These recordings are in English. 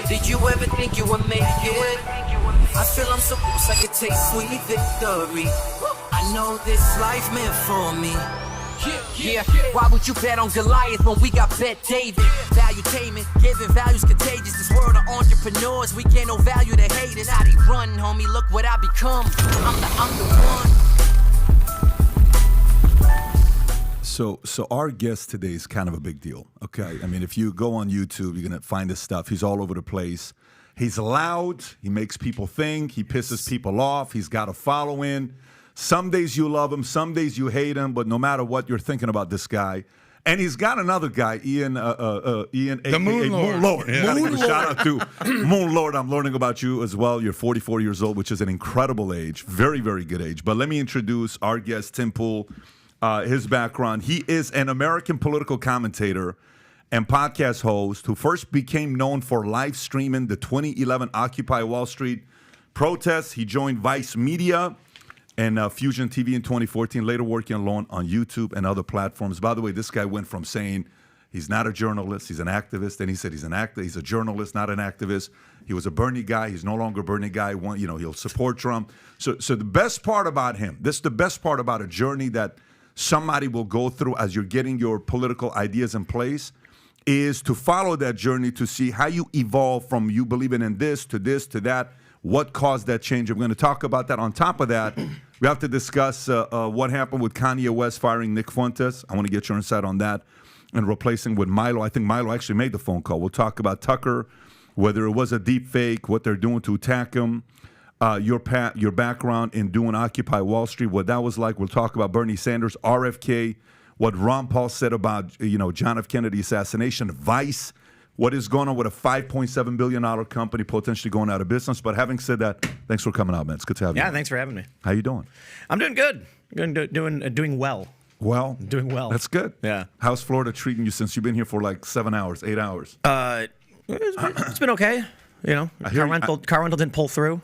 Did you ever think you would make it? I feel I'm so close, I could taste sweet victory. I know this life meant for me. Yeah, why would you bet on Goliath when we got Bet David? Valuetainment, giving values contagious. This world of entrepreneurs, we get no value to haters. How they run, homie, look what I become. I'm the one. So our guest today is kind of a big deal, okay? I mean, if you go on YouTube, you're going to find his stuff. He's all over the place. He's loud. He makes people think. He pisses people off. He's got a following. Some days you love him. Some days you hate him. But no matter what, you're thinking about this guy. And he's got another guy, Ian, the Moon Lord. Yeah. Moon Lord. Shout out to Moon Lord. I'm learning about you as well. You're 44 years old, which is an incredible age. Very, very good age. But let me introduce our guest, Tim Pool. His background. He is an American political commentator and podcast host who first became known for live streaming the 2011 Occupy Wall Street protests. He joined Vice Media and Fusion TV in 2014, later working alone on YouTube and other platforms. By the way, this guy went from saying he's not a journalist, he's an activist, and he said he's an actor, he's a journalist, not an activist. He was a Bernie guy. He's no longer a Bernie guy. He'll support Trump. So the best part about him, this is the best part about a journey that somebody will go through as you're getting your political ideas in place, is to follow that journey to see how you evolve from you believing in this to that, what caused that change. We're going to talk about that. On top of that, we have to discuss what happened with Kanye West firing Nick Fuentes. I want to get your insight on that and replacing with Milo. I think Milo actually made the phone call. We'll talk about Tucker, whether it was a deep fake, what they're doing to attack him. Your background in doing Occupy Wall Street, what that was like. We'll talk about Bernie Sanders, RFK, what Ron Paul said about John F. Kennedy assassination, Vice, what is going on with a $5.7 billion company potentially going out of business. But having said that, thanks for coming out, man. It's good to have you. Yeah, thanks for having me. How you doing? I'm doing good. Doing well. Well, doing well. That's good. Yeah. How's Florida treating you since you've been here for like 7 hours, 8 hours? It's been okay. Car rental didn't pull through.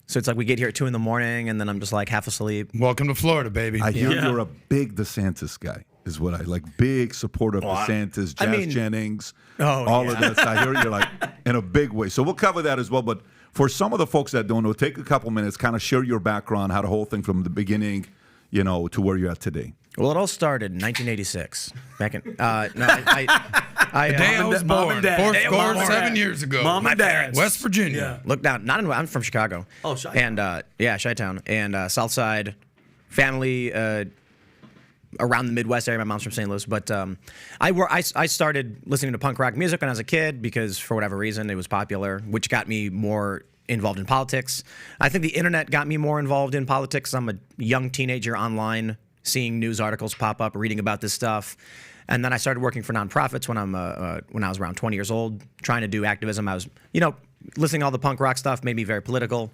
So it's like we get here at 2 a.m. and then I'm just like half asleep. Welcome to Florida, baby. I hear you're a big DeSantis guy, is what I like. Big supporter of DeSantis, Jennings, all of that. I hear you're like in a big way. So we'll cover that as well. But for some of the folks that don't know, take a couple minutes, kind of share your background, how the whole thing from the beginning, to where you're at today. Well, it all started in 1986. Back in the day I was born, 7 years ago. Mom and Dad. West Virginia. Look down. I'm from Chicago. Oh, Chi-Town. And Chi-Town and South Side family around the Midwest area. My mom's from St. Louis, but I started listening to punk rock music when I was a kid because for whatever reason it was popular, which got me more involved in politics. I think the internet got me more involved in politics. I'm a young teenager online, seeing news articles pop up, reading about this stuff. And then I started working for nonprofits when I was around 20 years old, trying to do activism. I was, listening to all the punk rock stuff, made me very political.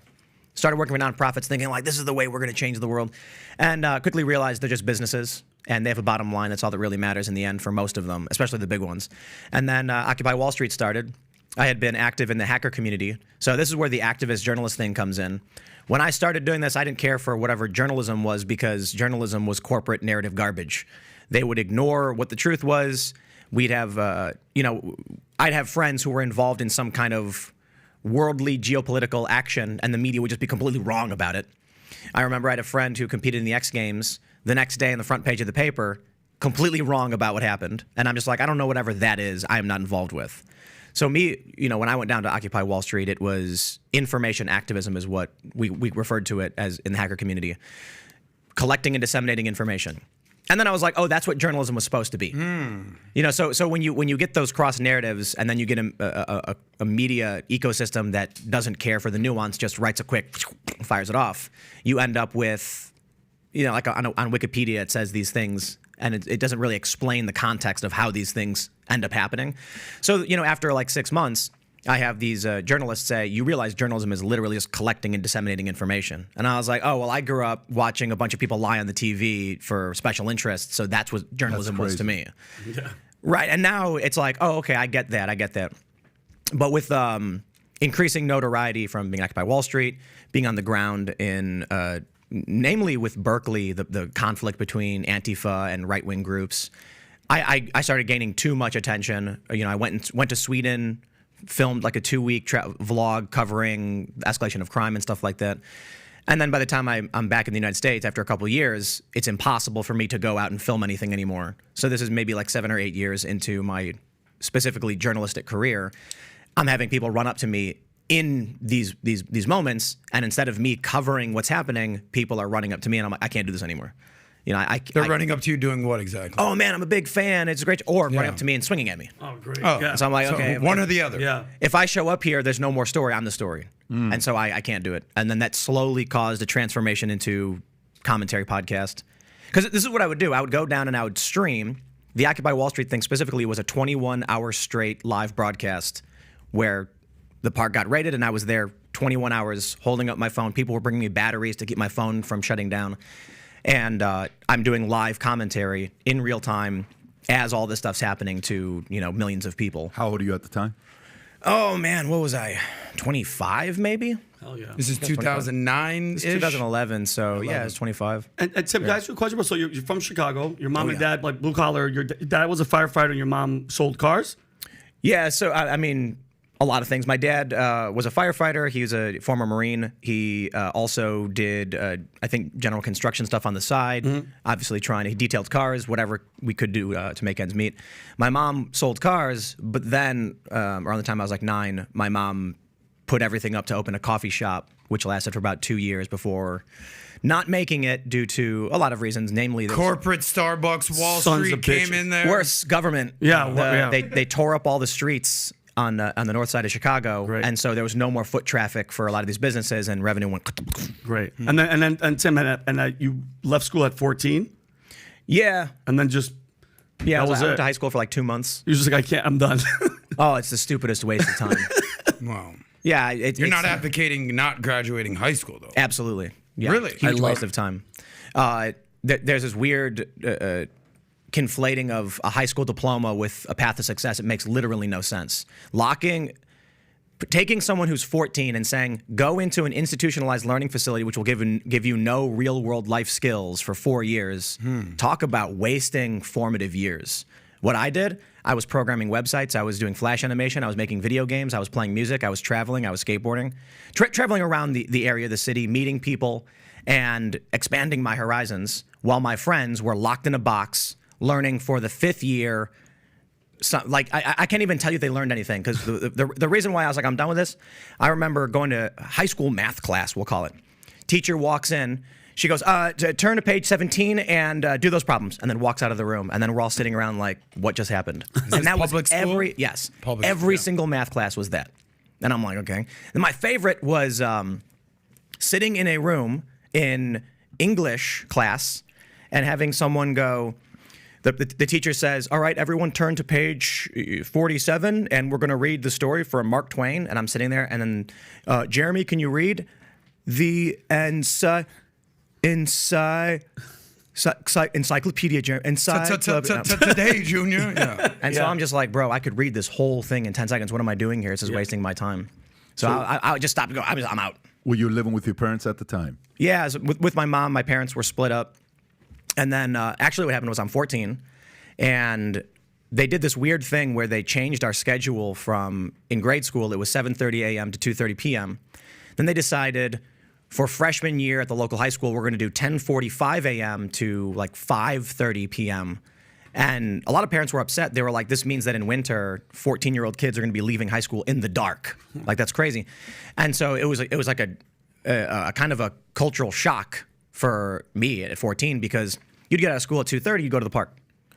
Started working for nonprofits, thinking like, this is the way we're going to change the world. And quickly realized they're just businesses, and they have a bottom line. That's all that really matters in the end for most of them, especially the big ones. And then Occupy Wall Street started. I had been active in the hacker community. So this is where the activist journalist thing comes in. When I started doing this, I didn't care for whatever journalism was because journalism was corporate narrative garbage. They would ignore what the truth was. We'd have, I'd have friends who were involved in some kind of worldly geopolitical action, and the media would just be completely wrong about it. I remember I had a friend who competed in the X Games. The next day on the front page of the paper, completely wrong about what happened. And I'm just like, I don't know whatever that is. I am not involved with. So me, when I went down to Occupy Wall Street, it was information activism is what we referred to it as in the hacker community. Collecting and disseminating information. And then I was like, oh, that's what journalism was supposed to be. So when you get those cross narratives and then you get a media ecosystem that doesn't care for the nuance, just writes a quick, fires it off, you end up with, like on Wikipedia, it says these things and it doesn't really explain the context of how these things end up happening. So, after like 6 months, I have these journalists say, you realize journalism is literally just collecting and disseminating information. And I was like, oh, well, I grew up watching a bunch of people lie on the TV for special interests, so that's what journalism was to me. Yeah. Right, and now it's like, oh, okay, I get that. But with increasing notoriety from being Occupy Wall Street, being on the ground in namely with Berkeley, the conflict between Antifa and right-wing groups, I started gaining too much attention. I went to Sweden filmed like a 2-week vlog covering escalation of crime and stuff like that. And then by the time I'm back in the United States after a couple of years, it's impossible for me to go out and film anything anymore. So this is maybe like 7 or 8 years into my specifically journalistic career. I'm having people run up to me in these moments, and instead of me covering what's happening, people are running up to me, and I'm like, I can't do this anymore. You know, They're running up to you doing what exactly? Oh man, I'm a big fan. It's great. Or running up to me and swinging at me. Oh, great. Oh. Yeah. So I'm like, okay, one or the other. Yeah. if I show up here, there's no more story. I'm the story. And so I can't do it. And then that slowly caused a transformation into commentary podcast. Because this is what I would do. I would go down and I would stream. The Occupy Wall Street thing specifically was a 21-hour straight live broadcast where the park got raided and I was there 21 hours holding up my phone. People were bringing me batteries to keep my phone from shutting down. And I'm doing live commentary in real time as all this stuff's happening to, millions of people. How old are you at the time? Oh, man, what was I? 25, maybe? Hell yeah. This is 2009. It's 2011, so yeah, it's 25. And Tim, can I ask you a question? So you're from Chicago. Your mom and yeah. dad, like blue collar. Your dad was a firefighter and your mom sold cars? Yeah, so I mean, a lot of things. My dad was a firefighter. He was a former Marine. He also did, I think, general construction stuff on the side. Obviously, he detailed cars, whatever we could do to make ends meet. My mom sold cars, but then around the time I was like 9, my mom put everything up to open a coffee shop, which lasted for about 2 years before not making it due to a lot of reasons, namely Corporate Starbucks, Wall Sons Street of came bitches. in there. worse government. Yeah, They tore up all the streets on the north side of Chicago, Great. and so there was no more foot traffic for a lot of these businesses, and revenue went. Great. And then Tim, you left school at 14, Yeah, and then just yeah. That was I went it. to high school for like 2 months. you're just like, I can't. I'm done. Oh, it's the stupidest waste of time. Wow. Yeah, You're not advocating not graduating high school, though. Absolutely. Yeah, Really? huge waste of time. There's this weird conflating of a high school diploma with a path to success. It makes literally no sense. Taking someone who's 14 and saying, go into an institutionalized learning facility which will give you no real-world life skills for 4 years. Talk about wasting formative years. What I did, I was programming websites, I was doing Flash animation, I was making video games, I was playing music, I was traveling, I was skateboarding. Traveling around the area, the city, meeting people, and expanding my horizons while my friends were locked in a box, learning for the 5th year. So, I can't even tell you they learned anything, because the reason why I was like, I'm done with this, I remember going to high school math class, we'll call it. Teacher walks in, she goes, turn to page 17 and do those problems, and then walks out of the room, and then we're all sitting around like, what just happened? And that was public school? every single math class was that. And I'm like, okay. And my favorite was sitting in a room in English class and having someone go, the teacher says, all right, everyone turn to page 47, and we're going to read the story from Mark Twain. And I'm sitting there, and then, Jeremy, can you read the encyclopedia, Jeremy? Today, Junior. Yeah. And so I'm just like, bro, I could read this whole thing in 10 seconds. What am I doing here? This is wasting my time. So I just stopped and go, I'm out. Were you living with your parents at the time? Yeah, so with my mom, my parents were split up. And then actually what happened was I'm 14, and they did this weird thing where they changed our schedule from, in grade school, it was 7:30 a.m. to 2:30 p.m. Then they decided for freshman year at the local high school, we're going to do 10:45 a.m. to like 5:30 p.m. And a lot of parents were upset. They were like, this means that in winter, 14-year-old kids are going to be leaving high school in the dark. Like, that's crazy. And so it was like a kind of a cultural shock for me at 14, because you'd get out of school at 2:30, you'd go to the park.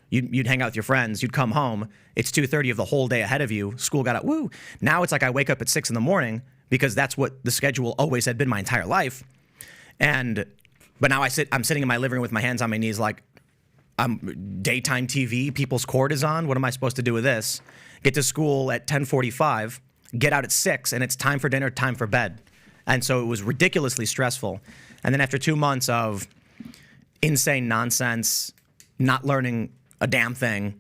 You'd hang out with your friends, you'd come home, it's 2:30 of the whole day ahead of you, school got out, woo. Now it's like I wake up at 6 in the morning, because that's what the schedule always had been my entire life. But now I'm sitting in my living room with my hands on my knees like, I'm daytime TV, People's Court is on, what am I supposed to do with this? Get to school at 10:45, get out at 6, and it's time for dinner, time for bed. And so it was ridiculously stressful. And then after 2 months of insane nonsense, not learning a damn thing,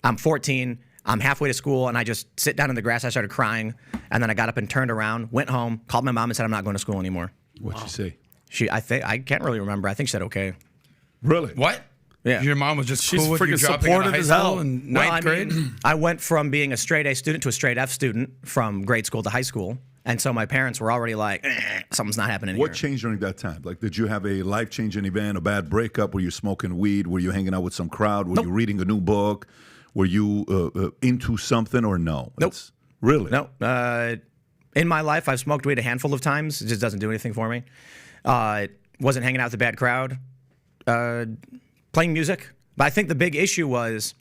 I'm 14, I'm halfway to school, and I just sit down in the grass, I started crying, and then I got up and turned around, went home, called my mom and said, I'm not going to school anymore. What'd she say? I can't really remember. I think she said okay. Really? What? Yeah. Your mom was just She's cool with you freaking dropping out of supportive high as school hell. in ninth grade? I went from being a straight A student to a straight F student from grade school to high school. And so my parents were already like, something's not happening What here. changed during that time? Like, did you have a life-changing event, a bad breakup? Were you smoking weed? Were you hanging out with some crowd? Were you reading a new book? Were you into something or no? Nope. Really? No. In my life, I've smoked weed a handful of times. It just doesn't do anything for me. Wasn't hanging out with a bad crowd. Playing music. But I think the big issue was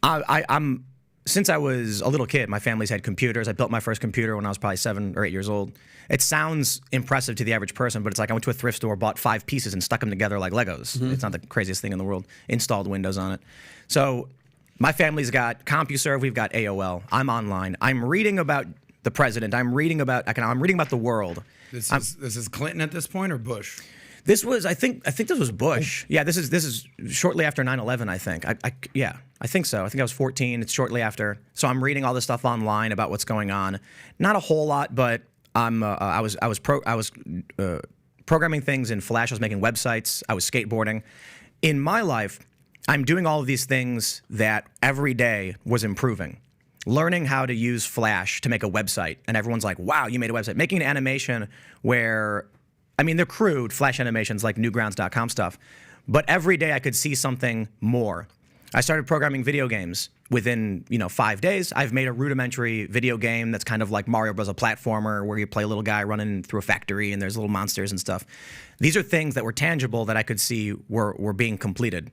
I'm since I was a little kid, my family's had computers. I built my first computer when I was probably 7 or 8 years old. It sounds impressive to the average person, but it's like I went to a thrift store, bought 5 pieces, and stuck them together like Legos. It's not the craziest thing in the world. Installed Windows on it. So my family's got CompuServe. We've got AOL. I'm online. I'm reading about the president. I'm reading about the world. This is Clinton at this point or Bush? This was, I think this was Bush. Yeah, this is shortly after 9/11. I think. I think so. I think I was 14. It's shortly after. So I'm reading all this stuff online about what's going on. Not a whole lot, but I was programming things in Flash. I was making websites. I was skateboarding. In my life, I'm doing all of these things that every day was improving. Learning how to use Flash to make a website, and everyone's like, "Wow, you made a website." Making an animation where, I mean, they're crude Flash animations like Newgrounds.com stuff, but every day I could see something more. I started programming video games within 5 days. I've made a rudimentary video game that's kind of like Mario Bros. A platformer where you play a little guy running through a factory and there's little monsters and stuff. These are things that were tangible that I could see were being completed.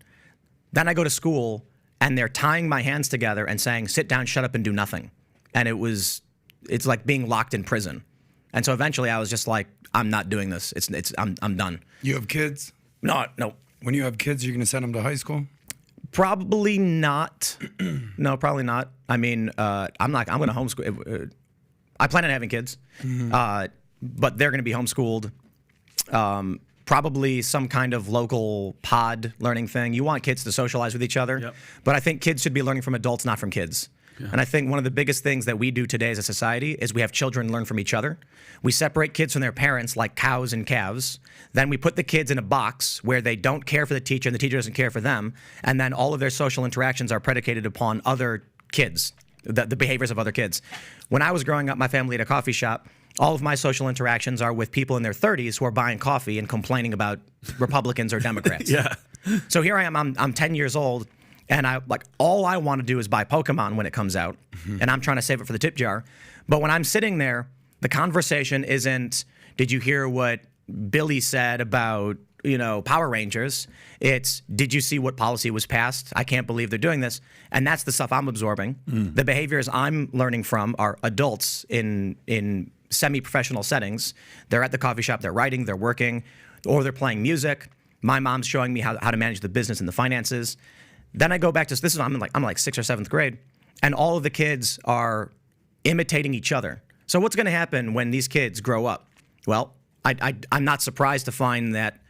Then I go to school and they're tying my hands together and saying, "Sit down, shut up, and do nothing." And it's like being locked in prison. And so eventually I was just like, I'm not doing this. I'm done. You have kids? No. When you have kids, you're going to send them to high school? Probably not. No, probably not. I mean, I'm going to homeschool. I plan on having kids, but they're going to be homeschooled. Probably some kind of local pod learning thing. You want kids to socialize with each other, but I think kids should be learning from adults, not from kids. Yeah. And I think one of the biggest things that we do today as a society is we have children learn from each other. We separate kids from their parents like cows and calves. Then we put the kids in a box where they don't care for the teacher and the teacher doesn't care for them. And then all of their social interactions are predicated upon other kids, the behaviors of other kids. When I was growing up, my family had a coffee shop. All of my social interactions are with people in their 30s who are buying coffee and complaining about Republicans or Democrats. Yeah. So here I am, I'm 10 years old. And all I want to do is buy Pokemon when it comes out, and I'm trying to save it for the tip jar. But when I'm sitting there, the conversation isn't, "Did you hear what Billy said about Power Rangers?" It's, "Did you see what policy was passed? I can't believe they're doing this." And that's the stuff I'm absorbing. The behaviors I'm learning from are adults in semi-professional settings. They're at the coffee shop, they're writing, they're working, or they're playing music. My mom's showing me how to manage the business and the finances. Then I go back to I'm like 6th or 7th grade, and all of the kids are imitating each other. So what's going to happen when these kids grow up? Well, I'm not surprised to find that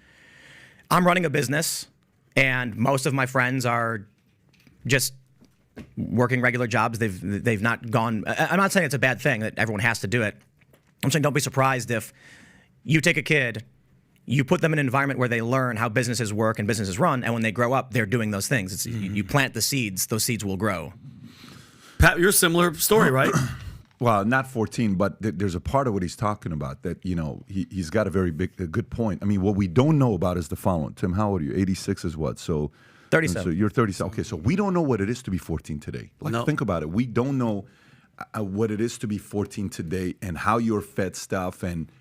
I'm running a business, and most of my friends are just working regular jobs. They've not gone. I'm not saying it's a bad thing that everyone has to do it. I'm saying don't be surprised if you take a kid, you put them in an environment where they learn how businesses work and businesses run, and when they grow up, they're doing those things. You plant the seeds; those seeds will grow. Pat, you're a similar story, right? Well, not 14, but there's a part of what he's talking about that, he's got a good point. I mean, what we don't know about is the following. Tim, how old are you? 86 is what? So 37. So you're 37. Okay, so we don't know what it is to be 14 today. Think about it. We don't know what it is to be 14 today and how you're fed stuff and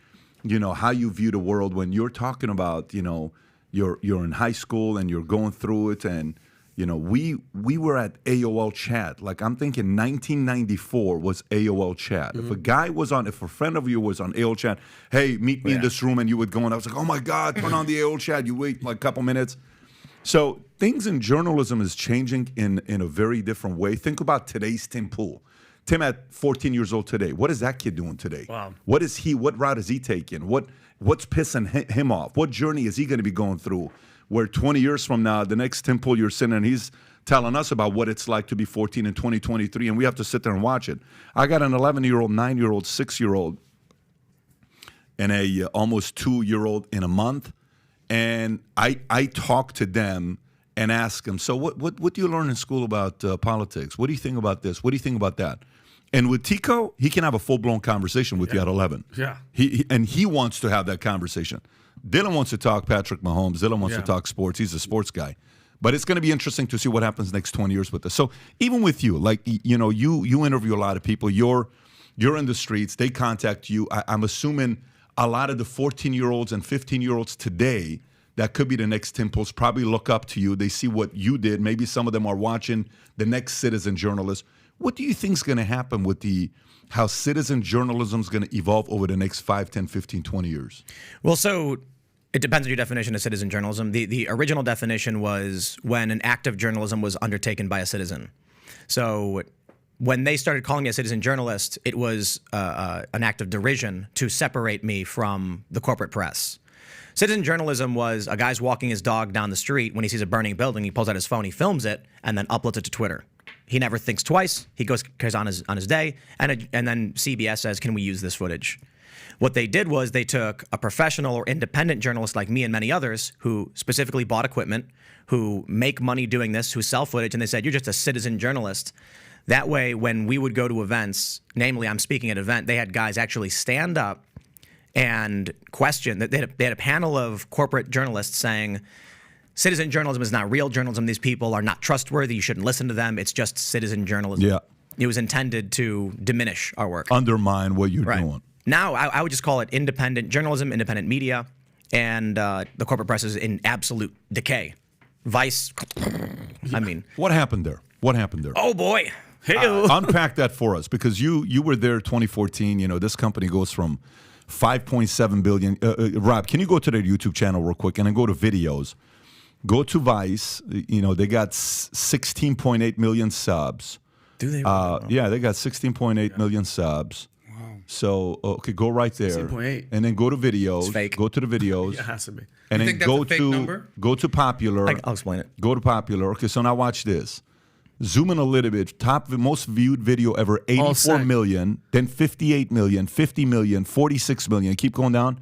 how you view the world when you're talking about, you're in high school and you're going through it. And, we were at AOL chat. Like, I'm thinking 1994 was AOL chat. Mm-hmm. If a friend of you was on AOL chat, "Hey, meet me in this room," and you would go, and I was like, "Oh my God, turn on the AOL chat." You wait like a couple minutes. So things in journalism is changing in a very different way. Think about today's Tim Pool. Tim at 14 years old today. What is that kid doing today? Wow. What route is he taking? What's pissing him off? What journey is he going to be going through? Where 20 years from now, the next Tim Pool you're sitting and he's telling us about what it's like to be 14 in 2023, and we have to sit there and watch it. I got an 11-year-old, 9-year-old, 6-year-old, and a almost 2-year-old in a month, and I talk to them and ask him, so what do you learn in school about politics? What do you think about this? What do you think about that? And with Tico, he can have a full-blown conversation with you at 11. Yeah. He wants to have that conversation. Dylan wants to talk Patrick Mahomes. Dylan wants to Yeah. talk sports. He's a sports guy. But it's going to be interesting to see what happens next 20 years with this. So even with you, like, you know, you interview a lot of people. You're in the streets. They contact you. I'm assuming a lot of the 14-year-olds and 15-year-olds today that could be the next Tim Pool's probably look up to you. They see what you did. Maybe some of them are watching the next citizen journalist. What do you think is going to happen with how citizen journalism is going to evolve over the next 5, 10, 15, 20 years? Well, so it depends on your definition of citizen journalism. The original definition was when an act of journalism was undertaken by a citizen. So when they started calling me a citizen journalist, it was an act of derision to separate me from the corporate press. Citizen journalism was a guy's walking his dog down the street. When he sees a burning building, he pulls out his phone, he films it, and then uploads it to Twitter. He never thinks twice. He goes on his day, and then CBS says, "Can we use this footage?" What they did was they took a professional or independent journalist like me and many others who specifically bought equipment, who make money doing this, who sell footage, and they said, "You're just a citizen journalist." That way, when we would go to events, namely I'm speaking at an event, they had guys actually stand up and question. They had a panel of corporate journalists saying, citizen journalism is not real journalism. These people are not trustworthy. You shouldn't listen to them. It's just citizen journalism. Yeah. It was intended to diminish our work. Undermine what you're doing. Now, I would just call it independent journalism, independent media, and the corporate press is in absolute decay. Vice, I mean. What happened there? Oh, boy. Unpack that for us, because you were there 2014. You know, this company goes from 5.7 billion. Rob, can you go to their YouTube channel real quick and then go to videos? Go to Vice. You know, they got 16.8 million subs. Do they? Yeah, they got 16.8 million subs. Wow. So, okay, go right there. 16.8. And then go to videos. It's fake. Go to the videos. Yeah, it has to be. And You then think that's a fake number? go to popular. I'll explain it. Go to popular. Okay, so now watch this. Zoom in a little bit. Most viewed video ever, 84 million, then 58 million, 50 million, 46 million. Keep going down.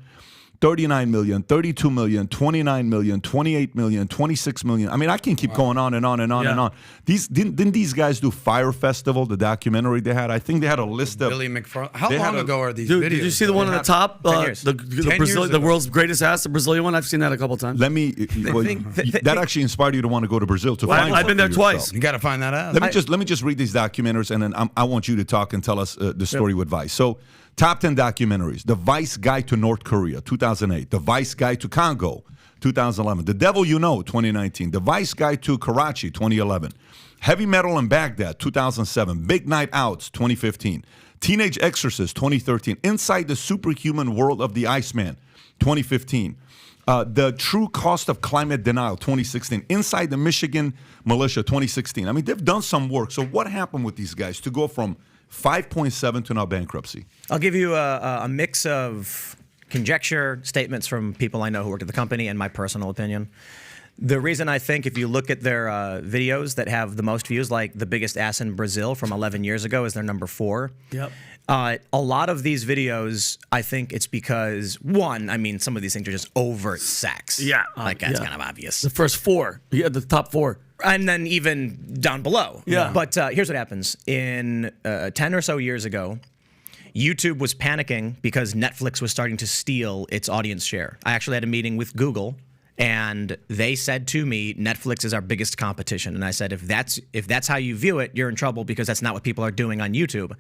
39 million, 32 million, 29 million, 28 million, 26 million. I mean, I can keep going on and on and on and on. Didn't these guys do Fire Festival, the documentary they had? I think they had a list of... Billy McFarland. How They had long a- ago are these Dude, videos? did you see the one on the top? 10 years. The world's greatest ass, the Brazilian one? I've seen that a couple times. Let me... that actually inspired you to want to go to Brazil to find I've been there something for yourself. twice. You got to find that out. Let me just read these documentaries, and then I want you to talk and tell us the story with Vice. So, top 10 documentaries: The Vice Guide to North Korea, 2008; The Vice Guide to Congo, 2011; The Devil You Know, 2019; The Vice Guide to Karachi, 2011; Heavy Metal in Baghdad, 2007; Big Night Outs, 2015; Teenage Exorcist, 2013; Inside the Superhuman World of the Iceman, 2015; The True Cost of Climate Denial, 2016; Inside the Michigan Militia, 2016. I mean, they've done some work. So what happened with these guys to go from 5.7 to now bankruptcy? I'll give you a mix of conjecture, statements from people I know who worked at the company, and my personal opinion. The reason I think, if you look at their videos that have the most views, like the biggest ass in Brazil from 11 years ago is their number 4. Yep. A lot of these videos, I think it's because, one, I mean, some of these things are just overt sex. Yeah. Like, that's yeah. kind of obvious. The first 4. Yeah, the top 4. And then even down below. Yeah. But here's what happens. In 10 or so years ago, YouTube was panicking because Netflix was starting to steal its audience share. I actually had a meeting with Google, and they said to me, Netflix is our biggest competition. And I said, if that's how you view it, you're in trouble, because that's not what people are doing on YouTube.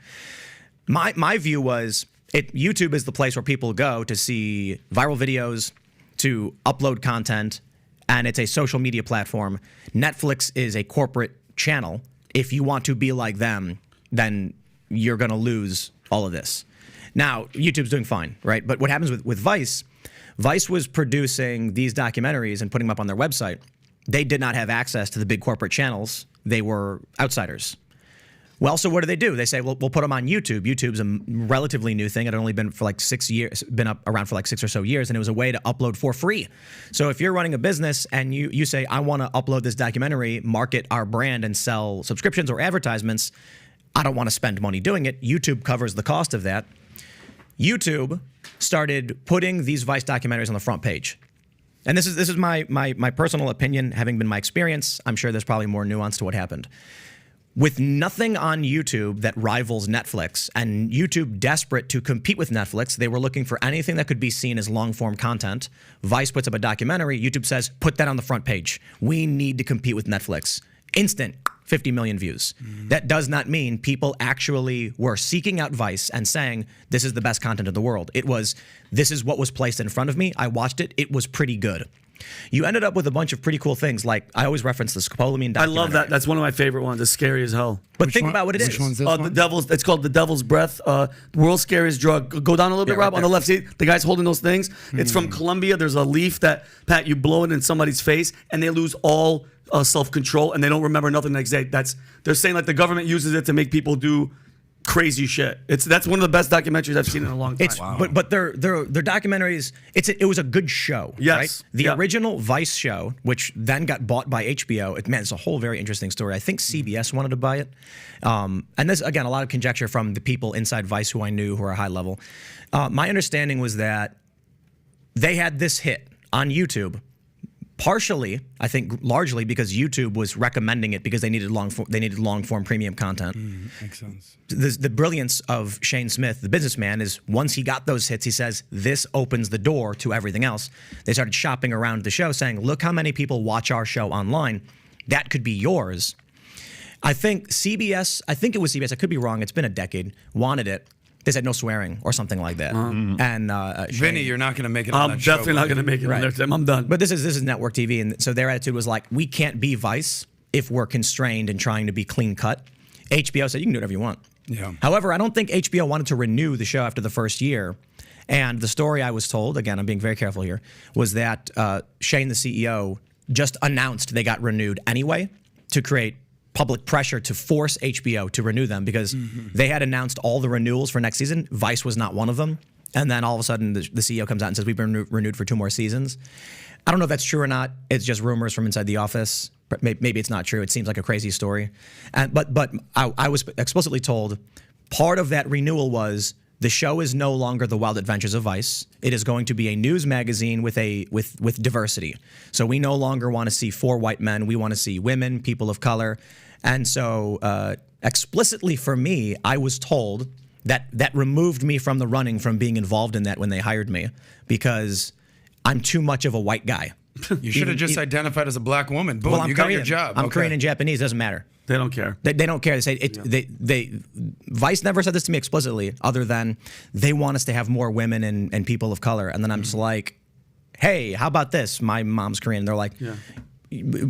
My view was, YouTube is the place where people go to see viral videos, to upload content, and it's a social media platform. Netflix is a corporate channel. If you want to be like them, then you're going to lose all of this. Now, YouTube's doing fine, right? But what happens with Vice, Vice was producing these documentaries and putting them up on their website. They did not have access to the big corporate channels. They were outsiders. Well, so what do? They say, well, we'll put them on YouTube. YouTube's a relatively new thing. It had only been for like 6 years, been up around for like 6 or so years, and it was a way to upload for free. So if you're running a business and you say, I want to upload this documentary, market our brand, and sell subscriptions or advertisements, I don't want to spend money doing it. YouTube covers the cost of that. YouTube started putting these Vice documentaries on the front page. and this is my personal opinion, having been my experience. I'm sure there's probably more nuance to what happened. With nothing on YouTube that rivals Netflix, and YouTube desperate to compete with Netflix, they were looking for anything that could be seen as long-form content. Vice puts up a documentary. YouTube says, put that on the front page. We need to compete with Netflix. Instant 50 million views. That does not mean people actually were seeking out Vice and saying, this is the best content in the world. It was, this is what was placed in front of me. I watched it. It was pretty good. You ended up with a bunch of pretty cool things, like I always reference the scopolamine documentary. I love that. That's one of my favorite ones. It's scary as hell. But think about what it is. Which one's this one? It's called the Devil's Breath. World's scariest drug. Go down a little bit, Rob, on the left. See, the guy's holding those things. It's from Colombia. There's a leaf that, Pat, you blow it in somebody's face, and they lose all self-control, and they don't remember nothing the next day. They're saying like the government uses it to make people do crazy shit. That's one of the best documentaries I've seen in a long time. But their documentaries. It was a good show. Yes. Right? The original Vice show, which then got bought by HBO. It's a whole very interesting story. I think CBS wanted to buy it. And this again, a lot of conjecture from the people inside Vice who I knew who are high level. My understanding was that they had this hit on YouTube. Partially, I think, largely because YouTube was recommending it because they needed long form premium content. Makes sense. The brilliance of Shane Smith, the businessman, is once he got those hits, he says this opens the door to everything else. They started shopping around the show, saying, "Look how many people watch our show online. That could be yours." I think CBS. I think it was CBS. I could be wrong. It's been a decade. Wanted it. They said no swearing or something like that. And Vinny, you're not going to make it on that show. I'm definitely not going to make it on there, Tim. I'm done. But this is network TV, and so their attitude was like, we can't be Vice if we're constrained and trying to be clean cut. HBO said, you can do whatever you want. Yeah. However, I don't think HBO wanted to renew the show after the first year. And the story I was told, again, I'm being very careful here, was that Shane, the CEO, just announced they got renewed anyway to create public pressure to force HBO to renew them because they had announced all the renewals for next season. Vice was not one of them. And then all of a sudden, the CEO comes out and says, we've been renewed for 2 more seasons. I don't know if that's true or not. It's just rumors from inside the office. Maybe it's not true. It seems like a crazy story. But I was explicitly told part of that renewal was the show is no longer the Wild Adventures of Vice. It is going to be a news magazine with diversity. So we no longer want to see 4 white men. We want to see women, people of color. And so explicitly for me, I was told that removed me from the running from being involved in that when they hired me because I'm too much of a white guy. You should have just identified as a black woman. Boom, well, you got your job. I'm Korean and Japanese. Doesn't matter. They don't care. They don't care. They say Vice never said this to me explicitly, other than they want us to have more women and people of color. And then I'm just like, hey, how about this? My mom's Korean. And they're like,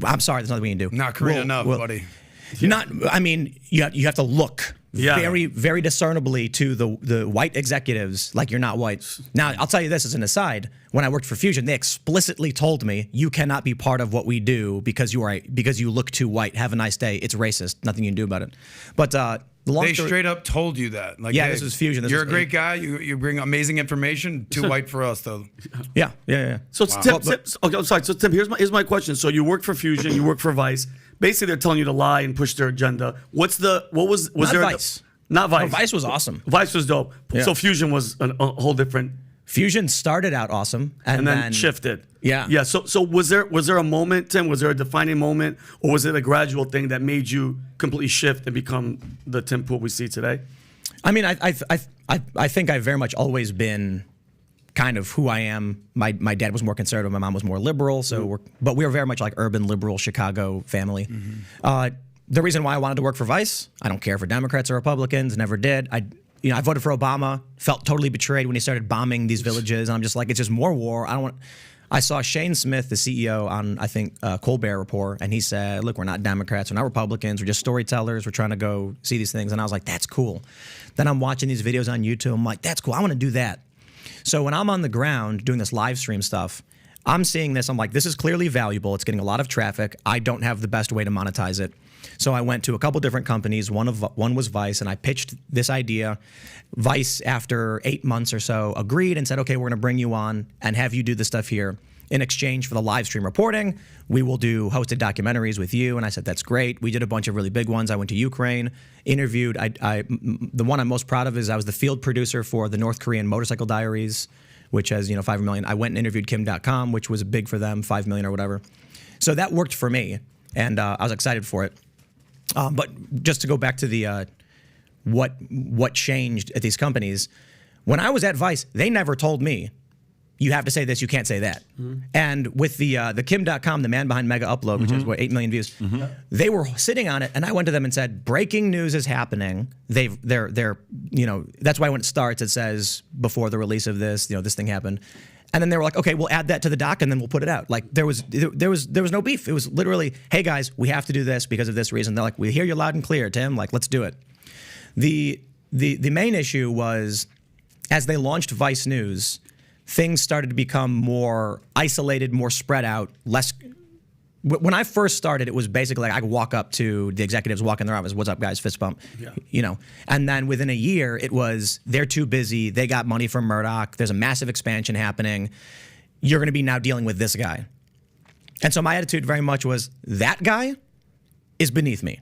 I'm sorry, there's nothing we can do. Not Korean enough, buddy. Not. I mean, you have to look very, very discernibly to the white executives like you're not white. Now, I'll tell you this as an aside. When I worked for Fusion, they explicitly told me you cannot be part of what we do because you look too white. Have a nice day. It's racist. Nothing you can do about it. But they straight up told you that. Like, yeah, hey, this is Fusion. You're a great guy. You bring amazing information. Too white for us, though. Yeah. So Tim, okay, I'm sorry. So Tim, here's my question. So you worked for Fusion, you worked for Vice. Basically, they're telling you to lie and push their agenda. Was there Vice? Not Vice. No, Vice was awesome. Vice was dope. Yeah. So Fusion was a whole different. Fusion started out awesome and then shifted. Yeah. Yeah. So was there a moment, Tim? Was there a defining moment, or was it a gradual thing that made you completely shift and become the Tim Pool we see today? I mean, I think I've very much always been kind of who I am. My dad was more conservative. My mom was more liberal. So but we were very much like urban liberal Chicago family. The reason why I wanted to work for Vice, I don't care for Democrats or Republicans. Never did. I voted for Obama. Felt totally betrayed when he started bombing these villages. And I'm just like, it's just more war. I saw Shane Smith, the CEO, on I think Colbert Report, and he said, "Look, we're not Democrats, we're not Republicans, we're just storytellers. We're trying to go see these things." And I was like, "That's cool." Then I'm watching these videos on YouTube. I'm like, "That's cool. I want to do that." So when I'm on the ground doing this live stream stuff, I'm seeing this. I'm like, "This is clearly valuable. It's getting a lot of traffic. I don't have the best way to monetize it." So I went to a couple different companies. One was Vice, and I pitched this idea. Vice, after 8 months or so, agreed and said, "Okay, we're going to bring you on and have you do the stuff here." in exchange for the live stream reporting, we will do hosted documentaries with you. And I said, that's great. We did a bunch of really big ones. I went to Ukraine, interviewed. The one I'm most proud of is I was the field producer for the North Korean Motorcycle Diaries, which has 5 million. I went and interviewed Kim.com, which was big for them, 5 million or whatever. So that worked for me, and I was excited for it. But just to go back to the what changed at these companies, when I was at Vice, they never told me, you have to say this, you can't say that. And with the Kim.com, the man behind Mega Upload, which has 8 million views, they were sitting on it, and I went to them and said, breaking news is happening. They're that's why when it starts, it says before the release of this, this thing happened. And then they were like, okay, we'll add that to the doc and then we'll put it out. Like there was no beef. It was literally, hey guys, we have to do this because of this reason. They're like, we hear you loud and clear, Tim. Like, let's do it. The main issue was, as they launched Vice News, things started to become more isolated, more spread out, less. When I first started, it was basically like I could walk up to the executives, walk in their office, what's up, guys, fist bump, And then within a year, it was, they're too busy, they got money from Murdoch, there's a massive expansion happening, you're going to be now dealing with this guy. And so my attitude very much was, that guy is beneath me.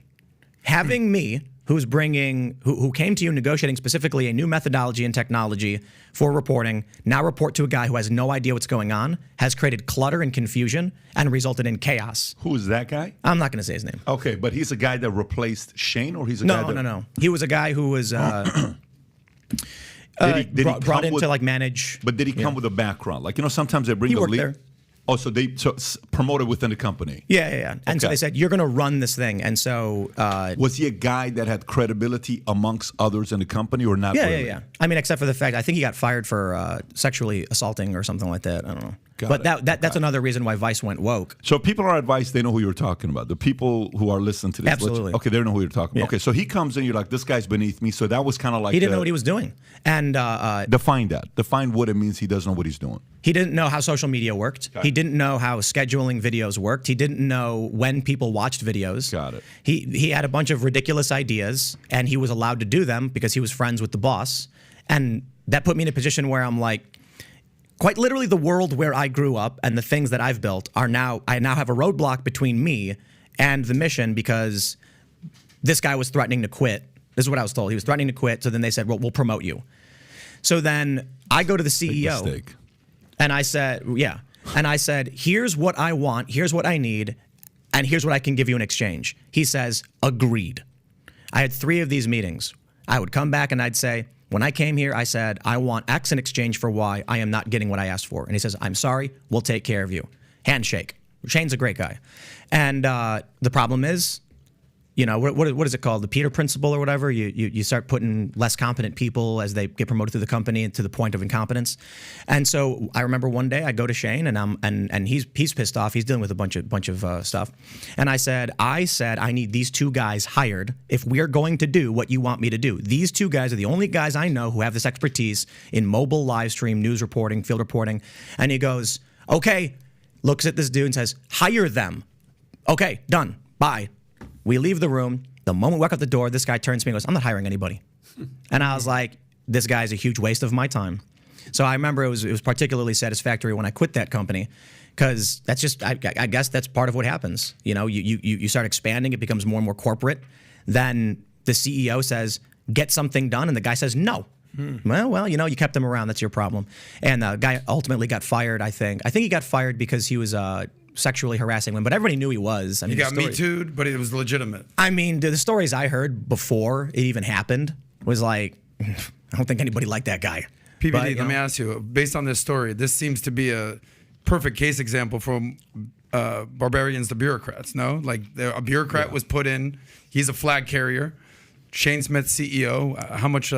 Having me, who's bringing, who came to you negotiating specifically a new methodology and technology for reporting, now report to a guy who has no idea what's going on, has created clutter and confusion, and resulted in chaos. Who is that guy? I'm not going to say his name. Okay, but he's a guy that replaced Shane, or he's a guy that... No. He was a guy who was brought in to like manage... But did he come with a background? Like, sometimes they bring he a worked lead... there. Oh, so they promoted within the company. Yeah. And so they said, you're going to run this thing. And so... was he a guy that had credibility amongst others in the company or not? Yeah. I mean, except for the fact, I think he got fired for sexually assaulting or something like that. I don't know. But that's another reason why Vice went woke. So people are at Vice, they know who you're talking about. The people who are listening to this. Absolutely. Okay, they know who you're talking about. Okay, so he comes in, you're like, this guy's beneath me. So that was kind of like... He didn't know what he was doing. And define that. Define what it means he doesn't know what he's doing. He didn't know how social media worked. Okay. He didn't know how scheduling videos worked. He didn't know when people watched videos. Got it. He had a bunch of ridiculous ideas, and he was allowed to do them because he was friends with the boss. And that put me in a position where I'm like, quite literally the world where I grew up and the things that I've built I now have a roadblock between me and the mission because this guy was threatening to quit. This is what I was told. He was threatening to quit. So then they said, well, we'll promote you. So then I go to the CEO. Big mistake. And I said, And I said, here's what I want, here's what I need, and here's what I can give you in exchange. He says, agreed. I had 3 of these meetings. I would come back and I'd say, when I came here, I said, I want X in exchange for Y. I am not getting what I asked for. And he says, I'm sorry, we'll take care of you. Handshake. Shane's a great guy. And the problem is, what is it called? The Peter Principle or whatever? You start putting less competent people as they get promoted through the company to the point of incompetence. And so I remember one day I go to Shane and he's pissed off. He's dealing with a bunch of stuff. And I said, I need these 2 guys hired if we're going to do what you want me to do. These 2 guys are the only guys I know who have this expertise in mobile live stream, news reporting, field reporting. And he goes, okay, looks at this dude and says, hire them. Okay, done. Bye. We leave the room. The moment we walk out the door, this guy turns to me and goes, I'm not hiring anybody. And I was like, this guy's a huge waste of my time. So I remember it was particularly satisfactory when I quit that company because that's just, I guess that's part of what happens. You start expanding. It becomes more and more corporate. Then the CEO says, get something done. And the guy says, no. Well, you kept him around. That's your problem. And the guy ultimately got fired, I think. I think he got fired because he was... sexually harassing women, but everybody knew he was. I mean, he got Me Too'd, but it was legitimate. I mean, the stories I heard before it even happened was like, I don't think anybody liked that guy. PBD, let me ask you, based on this story, this seems to be a perfect case example from barbarians to bureaucrats, no? Like a bureaucrat was put in, he's a flag carrier. Shane Smith, CEO. How much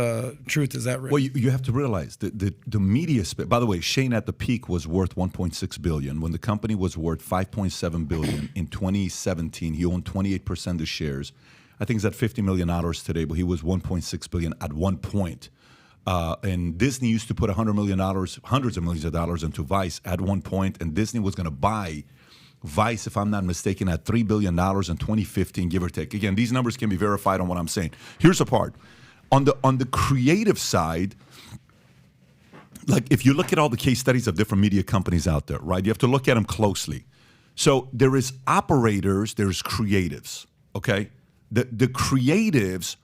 truth is that? Well, you have to realize the media. By the way, Shane at the peak was worth $1.6 billion. When the company was worth $5.7 billion in 2017, he owned 28% of the shares. I think he's at $50 million today, but he was $1.6 billion at one point. And Disney used to put $100 million, hundreds of millions of dollars into Vice at one point, and Disney was going to buy Vice, if I'm not mistaken, at $3 billion in 2015, give or take. Again, these numbers can be verified on what I'm saying. Here's the part. On the creative side, like if you look at all the case studies of different media companies out there, right? You have to look at them closely. So there is operators, there's creatives, okay? The creatives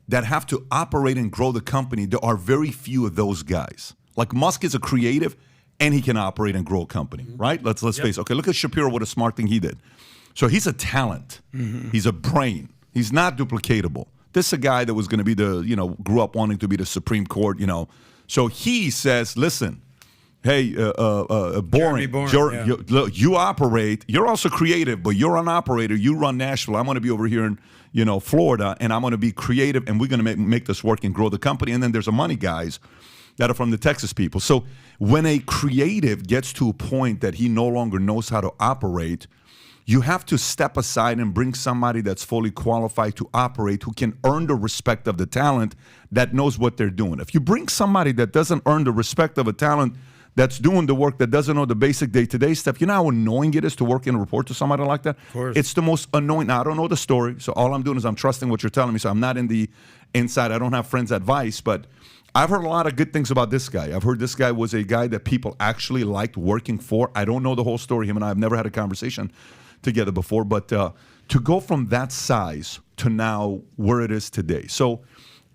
that have to operate and grow the company, there are very few of those guys. Like Musk is a creative and he can operate and grow a company, right? Let's face it. Okay, look at Shapiro, what a smart thing he did. So he's a talent. He's a brain. He's not duplicatable. This is a guy that was going to be grew up wanting to be the Supreme Court, So he says, listen, hey, Boring, look, you operate. You're also creative, but you're an operator. You run Nashville. I'm going to be over here in, Florida, and I'm going to be creative, and we're going to make this work and grow the company. And then there's a money guys that are from the Texas people. So when a creative gets to a point that he no longer knows how to operate, you have to step aside and bring somebody that's fully qualified to operate, who can earn the respect of the talent that knows what they're doing. If you bring somebody that doesn't earn the respect of a talent that's doing the work, that doesn't know the basic day-to-day stuff, you know how annoying it is to work and report to somebody like that? Of course. It's the most annoying. Now, I don't know the story, so all I'm doing is I'm trusting what you're telling me, so I'm not in the inside. I don't have friends' advice, but I've heard a lot of good things about this guy. I've heard this guy was a guy that people actually liked working for. I don't know the whole story. Him and I have never had a conversation together before, but to go from that size to now where it is today. So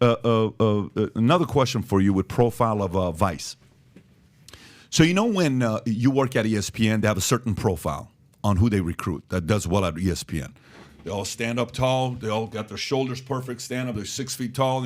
another question for you with profile of Vice. So when you work at ESPN, they have a certain profile on who they recruit that does well at ESPN. They all stand up tall. They all got their shoulders perfect, stand up. They're 6 feet tall.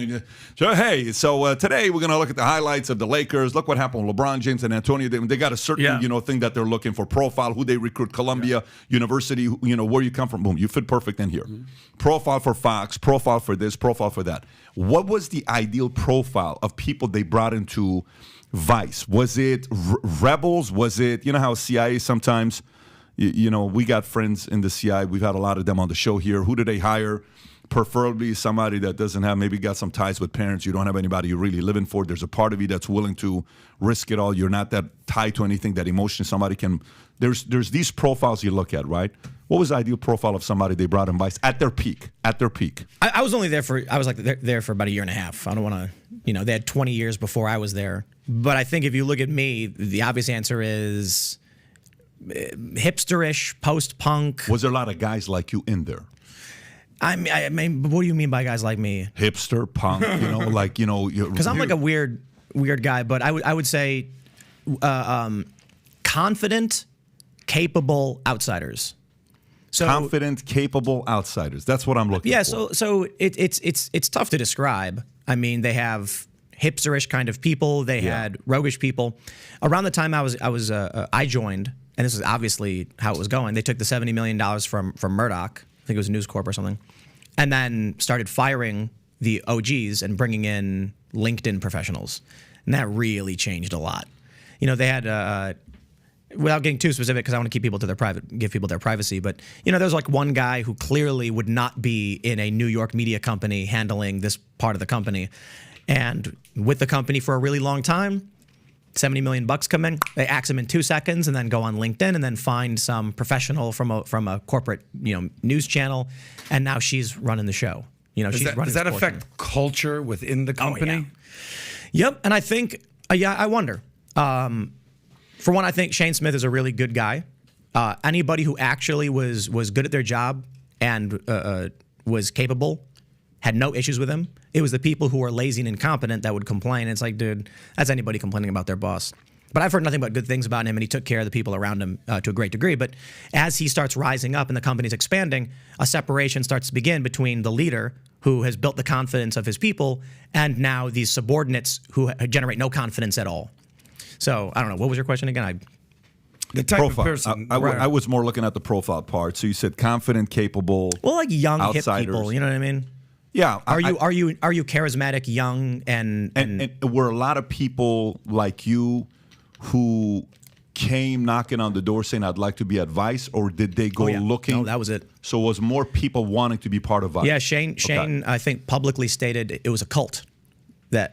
So today we're going to look at the highlights of the Lakers. Look what happened with LeBron James and Antonio. They got a certain thing that they're looking for. Profile, who they recruit, Columbia University, where you come from. Boom, you fit perfect in here. Mm-hmm. Profile for Fox, profile for this, profile for that. What was the ideal profile of people they brought into Vice? Was it rebels? Was it, how CIA sometimes... we got friends in the CIA. We've had a lot of them on the show here. Who do they hire? Preferably somebody that doesn't have, maybe got some ties with parents. You don't have anybody you're really living for. There's a part of you that's willing to risk it all. You're not that tied to anything that emotionally somebody can. There's these profiles you look at, right? What was the ideal profile of somebody they brought in Vice at their peak? At their peak. I was only there for about a year and a half. I don't want to, they had 20 years before I was there. But I think if you look at me, the obvious answer is hipsterish, post-punk. Was there a lot of guys like you in there? I mean, what do you mean by guys like me? Hipster, punk, because I'm like a weird guy, but I would say confident, capable outsiders. So, confident, capable outsiders. That's what I'm looking for. Yeah, so it's tough to describe. I mean, they have hipsterish kind of people. They had roguish people. Around the time I joined. And this is obviously how it was going. They took the $70 million from Murdoch, I think it was News Corp or something, and then started firing the OGs and bringing in LinkedIn professionals. And that really changed a lot. They had, without getting too specific, because I want to give people their privacy, but, there's like one guy who clearly would not be in a New York media company handling this part of the company. And with the company for a really long time, $70 million come in, they axe him in 2 seconds, and then go on LinkedIn and then find some professional from a corporate news channel, and now she's running the show. Does that affect culture within the company? Oh, yeah. Yep, and I think I wonder. For one, I think Shane Smith is a really good guy. Anybody who actually was good at their job and was capable had no issues with him. It was the people who were lazy and incompetent that would complain. It's like, dude, that's anybody complaining about their boss. But I've heard nothing but good things about him, and he took care of the people around him to a great degree. But as he starts rising up and the company's expanding, a separation starts to begin between the leader, who has built the confidence of his people, and now these subordinates who generate no confidence at all. So, I don't know. What was your question again? The type profile. of person. I was more looking at the profile part. So you said confident, capable, well, like young, outsiders. hip people. You know what I mean? Yeah. Are you charismatic, young, and were a lot of people like you who came knocking on the door saying, I'd like to be at Vice, or did they go looking? No, that was it. So it was more people wanting to be part of Vice? Yeah, Shane, I think, publicly stated it was a cult. That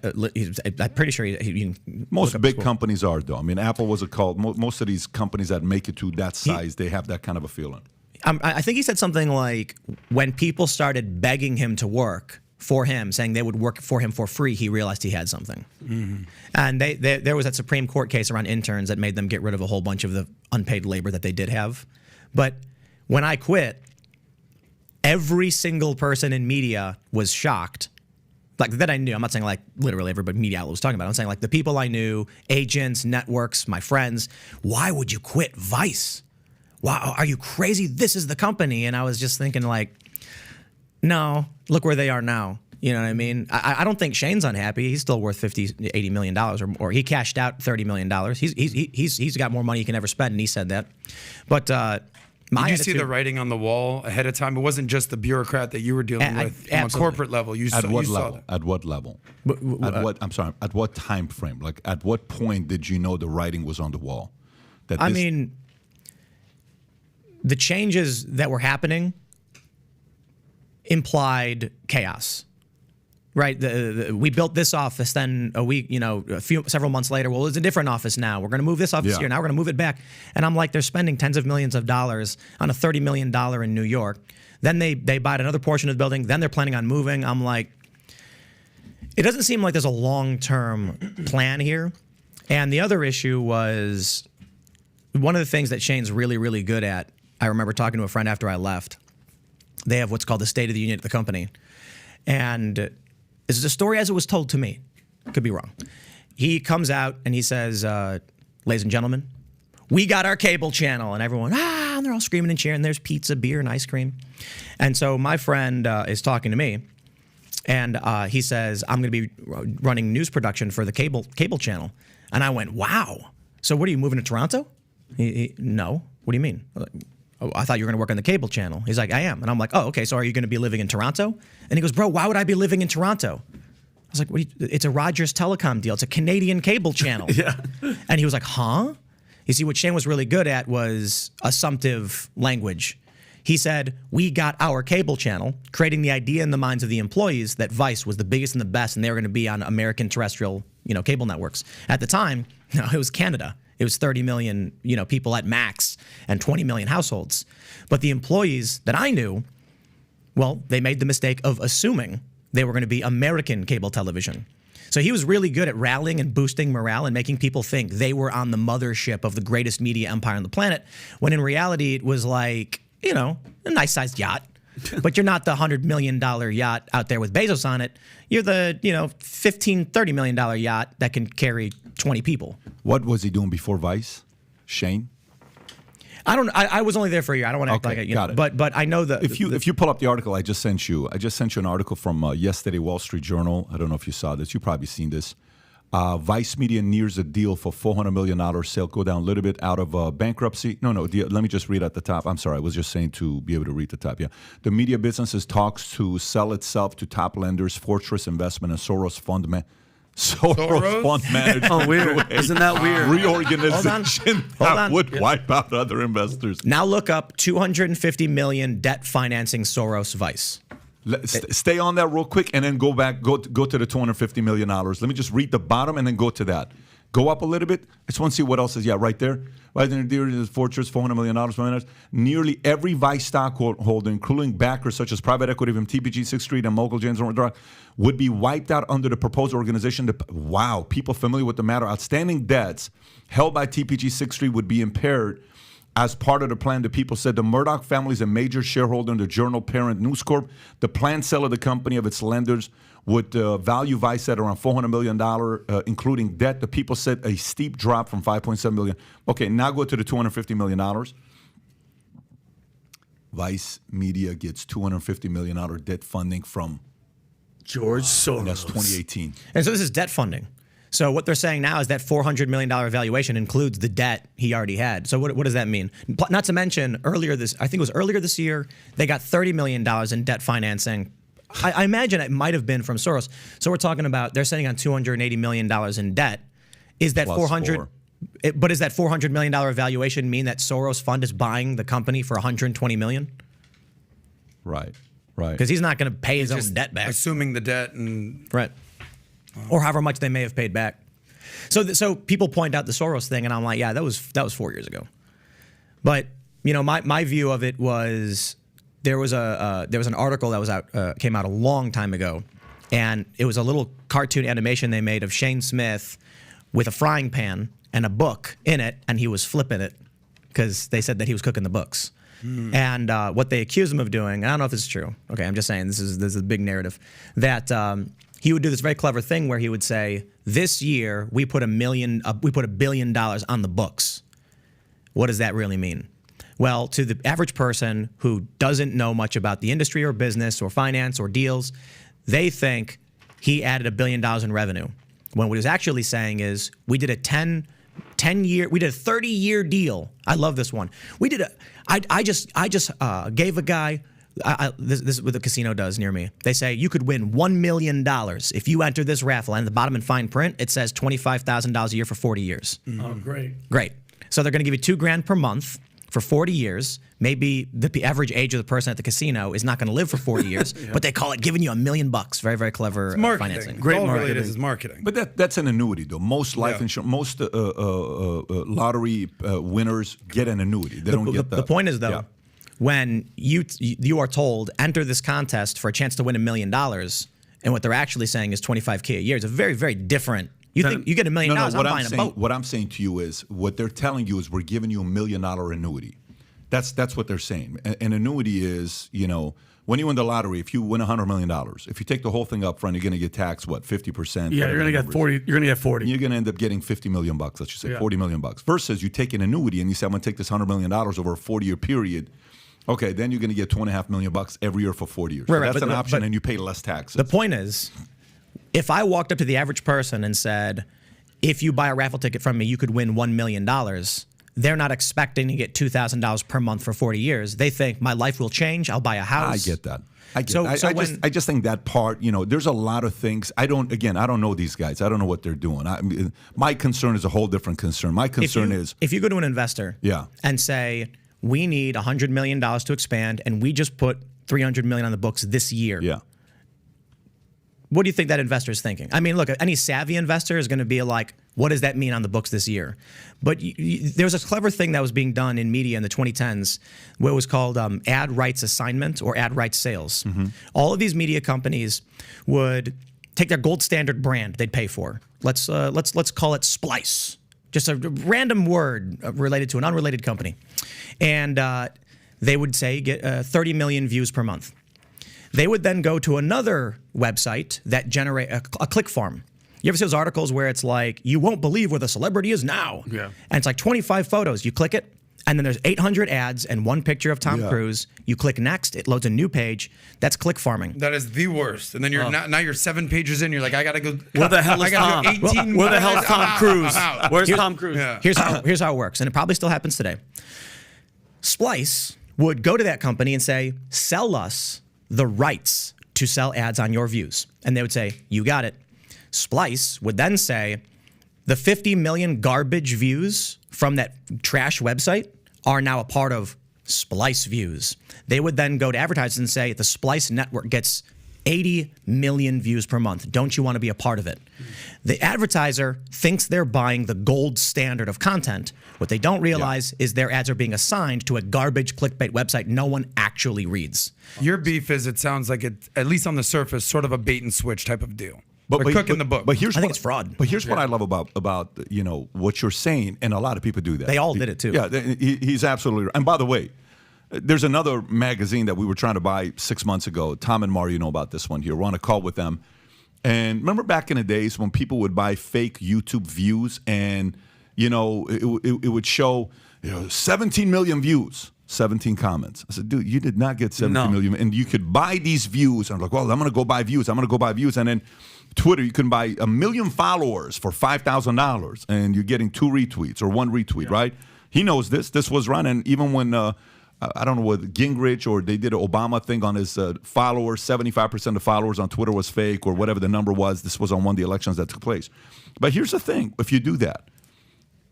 I'm pretty sure most big companies are, though. I mean, Apple was a cult. Most of these companies that make it to that size, they have that kind of a feeling. I think he said something like, when people started begging him to work for him, saying they would work for him for free, he realized he had something. And there was that Supreme Court case around interns that made them get rid of a whole bunch of the unpaid labor that they did have. But when I quit, every single person in media was shocked. Like, that I knew. I'm not saying like literally everybody media outlet was talking about it. I'm saying like the people I knew, agents, networks, my friends. Why would you quit Vice? Wow, are you crazy? This is the company. And I was just thinking like, no, look where they are now. You know what I mean? I don't think Shane's unhappy. He's still worth $80 million or he cashed out $30 million. He's got more money he can ever spend, and he said that. But did you see the writing on the wall ahead of time? It wasn't just the bureaucrat that you were dealing with on a corporate level. At what level? At what level? At what time frame? Like, at what point did you know the writing was on the wall? I mean, the changes that were happening implied chaos, right? We built this office, then a week, several months later, well, it's a different office now. We're going to move this office here. Now we're going to move it back. And I'm like, they're spending tens of millions of dollars on a $30 million in New York. Then they bought another portion of the building. Then they're planning on moving. I'm like, it doesn't seem like there's a long-term plan here. And the other issue was one of the things that Shane's really, really good at. I remember talking to a friend after I left. They have what's called the State of the Union at the company. And this is a story as it was told to me. Could be wrong. He comes out and he says, ladies and gentlemen, we got our cable channel. And everyone, and they're all screaming and cheering. There's pizza, beer, and ice cream. And so my friend is talking to me. And he says, I'm going to be running news production for the cable channel. And I went, wow. So what, are you moving to Toronto? No. What do you mean? Oh, I thought you were going to work on the cable channel. He's like, I am. And I'm like, oh, okay, so are you going to be living in Toronto? And he goes, bro, why would I be living in Toronto? I was like, it's a Rogers Telecom deal. It's a Canadian cable channel. Yeah. And he was like, huh? You see, what Shane was really good at was assumptive language. He said, we got our cable channel, creating the idea in the minds of the employees that Vice was the biggest and the best, and they were going to be on American terrestrial, cable networks. At the time, no, it was Canada. It was 30 million, people at max and 20 million households. But the employees that I knew, well, they made the mistake of assuming they were going to be American cable television. So he was really good at rallying and boosting morale and making people think they were on the mothership of the greatest media empire on the planet, when in reality it was like, a nice-sized yacht. But you're not the $100 million yacht out there with Bezos on it. You're the, $15, $30 million yacht that can carry 20 people. What was he doing before Vice? Shane? I was only there for a year. I don't want to act like it. Got it. But I know that if you pull up the article I just sent you an article from yesterday Wall Street Journal. I don't know if you saw this. You've probably seen this. Vice Media nears a deal for $400 million sale. Go down a little bit out of bankruptcy. No. Let me just read at the top. I'm sorry. I was just saying to be able to read the top. Yeah. The media business talks to sell itself to top lenders, Fortress Investment, and Soros Fund Management. Oh, weird. Isn't that weird? Reorganization that would wipe out other investors. Now look up $250 million debt financing Soros Vice. Stay on that real quick and then go back. Go to the $250 million. Let me just read the bottom and then go to that. Go up a little bit. I just want to see what else is. Yeah, right there. Right there is Fortress, $400 million. Nearly every Vice stockholder, including backers such as private equity from TPG, Sixth Street, and Mogul James, would be wiped out under the proposed organization. Wow, people familiar with the matter. Outstanding debts held by TPG, Sixth Street would be impaired. As part of the plan, the people said the Murdoch family is a major shareholder in the Journal parent News Corp. The planned sale of the company of its lenders would value Vice at around $400 million, including debt. The people said a steep drop from $5.7 million. Okay, now go to the $250 million. Vice Media gets $250 million debt funding from George Soros. That's 2018. And so this is debt funding. So what they're saying now is that $400 million valuation includes the debt he already had. So what does that mean? Not to mention earlier this year, they got $30 million in debt financing. I imagine it might have been from Soros. So we're talking about they're sitting on $280 million in debt. Is that But does that $400 million valuation mean that Soros Fund is buying the company for $120 million? Right. Because he's not going to pay his own debt back. Assuming the debt and right. Or however much they may have paid back. So people point out the Soros thing, and I'm like, yeah, that was 4 years ago. But my view of it was there was an article that was came out a long time ago, and it was a little cartoon animation they made of Shane Smith with a frying pan and a book in it, and he was flipping it because they said that he was cooking the books. And what they accused him of doing, I don't know if this is true. Okay, I'm just saying this is a big narrative that he would do this very clever thing where he would say, "This year we put $1 billion on the books." What does that really mean? Well, to the average person who doesn't know much about the industry or business or finance or deals, they think he added $1 billion in revenue. When what he was actually saying is, we did a 30-year deal. I love this one. I just gave a guy, this is what the casino does near me. They say you could win $1 million if you enter this raffle. And at the bottom in fine print, it says $25,000 a year for 40 years. Oh, great. Great. So they're going to give you $2,000 per month for 40 years. Maybe the average age of the person at the casino is not going to live for 40 years, but they call it giving you $1 million. Very, very clever financing. Great marketing. Is marketing. But that's an annuity, though. Most life insurance, most lottery winners get an annuity. They don't get the point is, though, when you are told, enter this contest for a chance to win $1 million, and what they're actually saying is $25K a year, it's a very, very different. You think you get $1 million, I'm buying a boat. What I'm saying to you is, what they're telling you is, we're giving you $1 million annuity. That's what they're saying. An annuity is, when you win the lottery, if you win $100 million, if you take the whole thing up front, you're going to get taxed, 50%? Yeah, you're going to get 40. You're going to get 40. You're going to end up getting $50 million, let's just say, $40 million. Versus you take an annuity and you say, I'm going to take this $100 million over a 40-year period. Okay, then you're going to get $2.5 million every year for 40 years. Right, so that's an option, and you pay less taxes. The point is, if I walked up to the average person and said, if you buy a raffle ticket from me, you could win $1 million, they're not expecting to get $2,000 per month for 40 years. They think my life will change. I'll buy a house. I get that. I just think that part, there's a lot of things. I don't know these guys. I don't know what they're doing. My concern is a whole different concern. My concern is, if you go to an investor and say, we need $100 million to expand, and we just put $300 million on the books this year. Yeah. What do you think that investor is thinking? I mean, look, any savvy investor is going to be like, what does that mean on the books this year? But there was a clever thing that was being done in media in the 2010s where it was called ad rights assignment or ad rights sales. Mm-hmm. All of these media companies would take their gold standard brand they'd pay for. Let's call it Splice. Just a random word related to an unrelated company. And they would say get 30 million views per month. They would then go to another website that generate a click farm. You ever see those articles where it's like, you won't believe where the celebrity is now? Yeah. And it's like 25 photos. You click it, and then there's 800 ads and one picture of Tom Cruise. You click next, it loads a new page. That's click farming. That is the worst. And then you're now you're 7 pages in. You're like, I gotta go. Where the hell is Tom? Where the hell is Tom Cruise? Where's Tom Cruise? Yeah. Here's how it works, and it probably still happens today. Splice would go to that company and say, sell us the rights to sell ads on your views. And they would say, you got it. Splice would then say, the 50 million garbage views from that trash website are now a part of Splice views. They would then go to advertisers and say, the Splice network gets 80 million views per month. Don't you want to be a part of it? The advertiser thinks they're buying the gold standard of content. What they don't realize is their ads are being assigned to a garbage clickbait website no one actually reads. Your beef is, it sounds like it, at least on the surface, sort of a bait and switch type of deal. But cooking the book. But I think it's fraud. But here's what I love about what you're saying, and a lot of people do that. They all did it too. Yeah, he's absolutely right. And by the way, there's another magazine that we were trying to buy 6 months ago. Tom and Mario know about this one here. We're on a call with them. And remember back in the days when people would buy fake YouTube views and, it would show, 17 million views, 17 comments. I said, dude, you did not get 17 million. And you could buy these views. And I'm like, well, I'm going to go buy views. And then Twitter, you can buy 1 million followers for $5,000. And you're getting 2 retweets or 1 retweet, right? He knows this. This was run. And even when... I don't know what Gingrich or they did an Obama thing on his followers. 75% of followers on Twitter was fake or whatever the number was. This was on one of the elections that took place. But here's the thing. If you do that,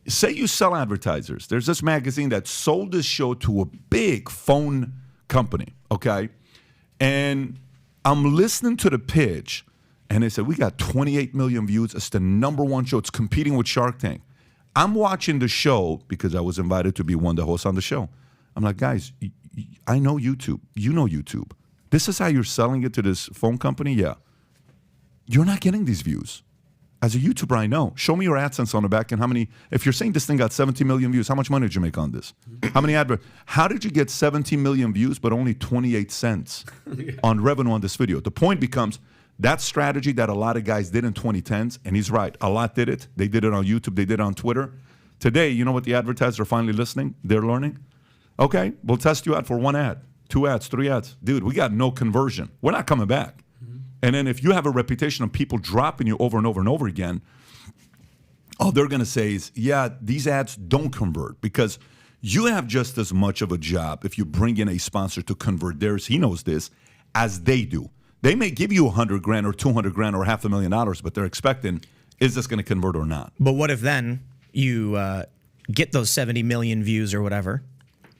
say you sell advertisers. There's this magazine that sold this show to a big phone company, okay? And I'm listening to the pitch, and they said, we got 28 million views. It's the #1 show. It's competing with Shark Tank. I'm watching the show because I was invited to be one of the hosts on the show. I'm like, guys, I know YouTube. You know YouTube. This is how you're selling it to this phone company? Yeah. You're not getting these views. As a YouTuber, I know. Show me your AdSense on the back and how many. If you're saying this thing got 17 million views, how much money did you make on this? How many How did you get 17 million views but only 28 cents on revenue on this video? The point becomes that strategy that a lot of guys did in 2010s, and he's right. A lot did it. They did it on YouTube. They did it on Twitter. Today, you know what the advertisers are finally listening? They're learning. Okay, we'll test you out for 1 ad, 2 ads, 3 ads. Dude, we got no conversion. We're not coming back. And then if you have a reputation of people dropping you over and over and over again, all they're going to say is, yeah, these ads don't convert because you have just as much of a job if you bring in a sponsor to convert theirs, he knows this, as they do. They may give you $100 grand or $200 grand or $500,000, but they're expecting, is this going to convert or not? But what if then you get those 70 million views or whatever,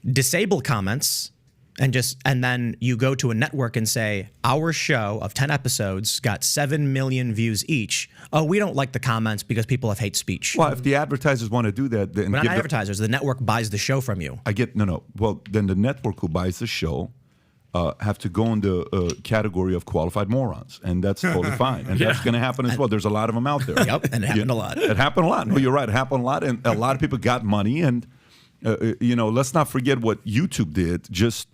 disable comments, and then you go to a network and say, our show of 10 episodes got 7 million views each. Oh, we don't like the comments because people have hate speech. Well, if the advertisers want to do that, then but not advertisers. The network buys the show from you. No. Well, then the network who buys the show have to go in the category of qualified morons, and that's totally fine. And that's going to happen as well. There's a lot of them out there. Yep, and it happened a lot. It happened a lot. No, you're right. It happened a lot, and a lot of people got money. And let's not forget what YouTube did just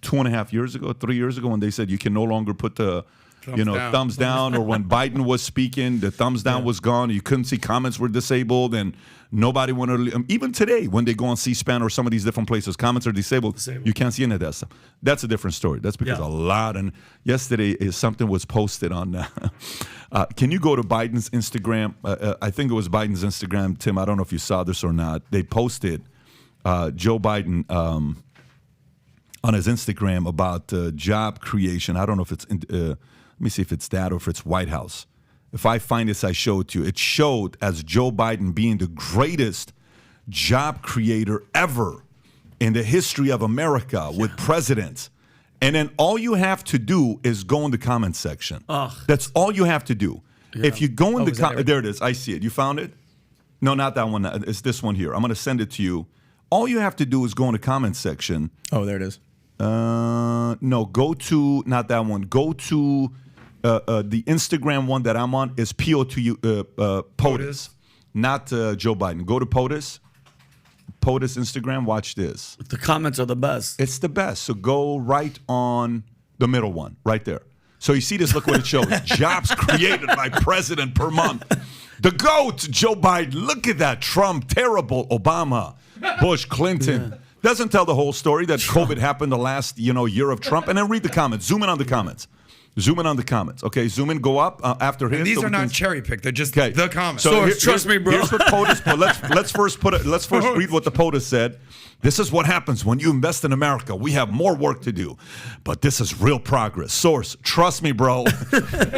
2.5 years ago, 3 years ago, when they said you can no longer put the thumbs down, or when Biden was speaking, the thumbs down was gone. You couldn't see comments were disabled, and nobody wanted to. Even today, when they go on C-SPAN or some of these different places, comments are disabled. You can't see any of that stuff. That's a different story. That's because a lot. And yesterday, something was posted on. Can you go to Biden's Instagram? I think it was Biden's Instagram, Tim. I don't know if you saw this or not. They posted Joe Biden. On his Instagram about job creation. I don't know if it's, let me see if it's that or if it's White House. If I find this, I show it to you. It showed as Joe Biden being the greatest job creator ever in the history of America with presidents. And then all you have to do is go in the comment section. That's all you have to do. Yeah. If you go in the comment, there it is. I see it. You found it? No, not that one. It's this one here. I'm going to send it to you. All you have to do is go in the comment section. Oh, there it is. No, go to, not that one. Go to the Instagram one that I'm on is POTUS, not Joe Biden. Go to POTUS Instagram, watch this. The comments are the best. It's the best. So go right on the middle one, right there. So you see this, look what it shows. Jobs created by president per month. The GOAT, Joe Biden. Look at that. Trump, terrible. Obama, Bush, Clinton. Doesn't tell the whole story that COVID happened the last year of Trump. And then read the comments. Zoom in on the comments. Okay, zoom in, go up after his. And these are not cherry picked. They're just the comments. So trust me, bro. Here's what POTUS put. Let's first read what the POTUS said. This is what happens when you invest in America. We have more work to do, but this is real progress. Source, trust me, bro.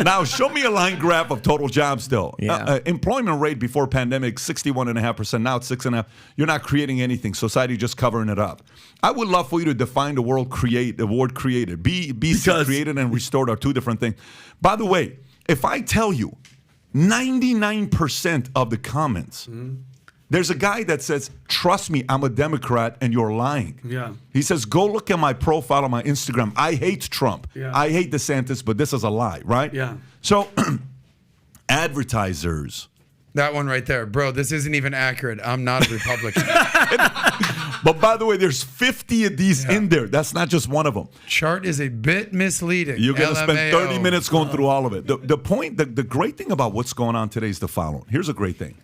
Now show me a line graph of total jobs though. Yeah. Employment rate before pandemic, 61.5%. Now it's 6.5%. You're not creating anything. Society just covering it up. I would love for you to define the word created. BC created and restored are two different things. By the way, if I tell you 99% of the comments, there's a guy that says, trust me, I'm a Democrat and you're lying. Yeah. He says, go look at my profile on my Instagram. I hate Trump. Yeah. I hate DeSantis, but this is a lie, right? Yeah. So advertisers. That one right there. Bro, this isn't even accurate. I'm not a Republican. But by the way, there's 50 of these in there. That's not just one of them. Chart is a bit misleading. You're going to spend 30 minutes going through all of it. The point, the great thing about what's going on today is the following. Here's a great thing.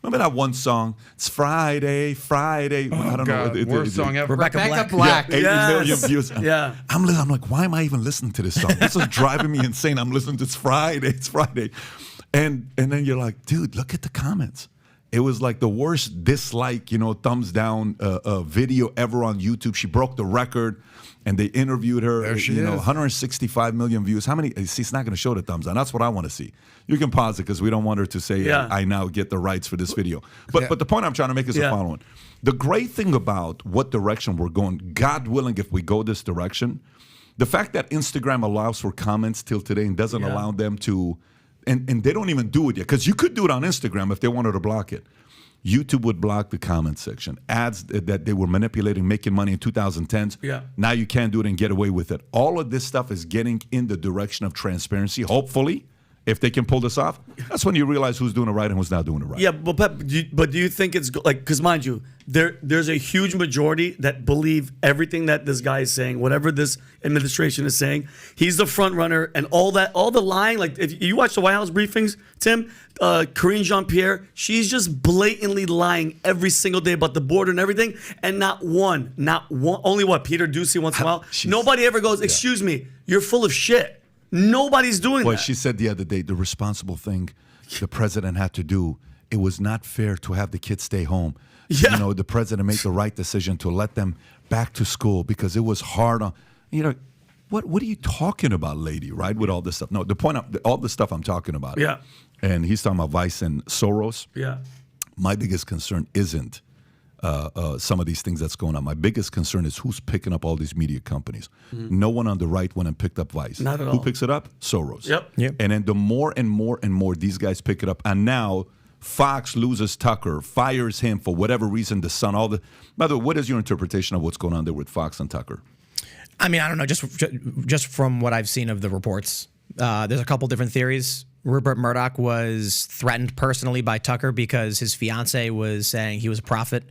Remember that one song? It's Friday. I don't know. Worst song ever. Rebecca Black. Yeah, 80 million views. Yeah. I'm like, why am I even listening to this song? This is driving me insane. I'm listening to It's Friday. And then you're like, dude, look at the comments. It was like the worst dislike, thumbs down video ever on YouTube. She broke the record, and they interviewed her. There she is. 165 million views. How many? See, it's not going to show the thumbs down. That's what I want to see. You can pause it because we don't want her to say, I now get the rights for this video. But the point I'm trying to make is the following. The great thing about what direction we're going, God willing, if we go this direction, the fact that Instagram allows for comments till today and doesn't allow them to, and they don't even do it yet, because you could do it on Instagram if they wanted to block it. YouTube would block the comment section. Ads that they were manipulating, making money in 2010s. Yeah. Now you can't do it and get away with it. All of this stuff is getting in the direction of transparency, hopefully. If they can pull this off, that's when you realize who's doing it right and who's not doing it right. Yeah, but Pep, do you think it's like, because mind you, there's a huge majority that believe everything that this guy is saying, whatever this administration is saying. He's the front runner, and all the lying. Like if you watch the White House briefings, Tim, Karine Jean-Pierre, she's just blatantly lying every single day about the border and everything, and not one, only what Peter Doocy once in a while. Nobody ever goes, excuse me, you're full of shit. Nobody's doing that. She said the other day, the responsible thing the president had to do, it was not fair to have the kids stay home. Yeah. You know, the president made the right decision to let them back to school because it was hard on, you know, what are you talking about, lady, right, with all this stuff? No, the point of all the stuff I'm talking about. Yeah. And he's talking about Vice and Soros. Yeah. My biggest concern isn't some of these things that's going on. My biggest concern is who's picking up all these media companies. No one on the right went and picked up Vice. Not at all. Who picks it up? Soros. Yep. And then the more and more and more these guys pick it up, and now Fox loses Tucker, fires him for whatever reason. The Sun, all the. By the way, what is your interpretation of what's going on there with Fox and Tucker? I mean, I don't know. Just from what I've seen of the reports, there's a couple different theories. Rupert Murdoch was threatened personally by Tucker because his fiance was saying he was a prophet,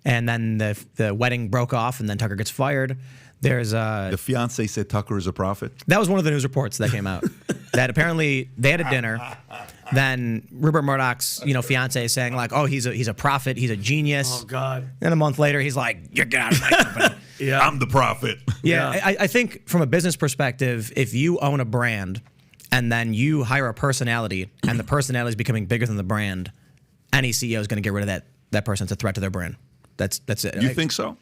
and then the wedding broke off, and then Tucker gets fired. There's the fiance said Tucker is a prophet. That was one of the news reports that came out. That apparently they had a dinner. Then Rupert Murdoch's fiance is saying like, oh, he's a prophet, he's a genius. Oh God. And a month later, he's like, you're get out of my company. Yeah. I'm the prophet. Yeah. I think from a business perspective, if you own a brand and then you hire a personality and the personality is becoming bigger than the brand, any CEO is going to get rid of that person. It's a threat to their brand. That's it. You think so?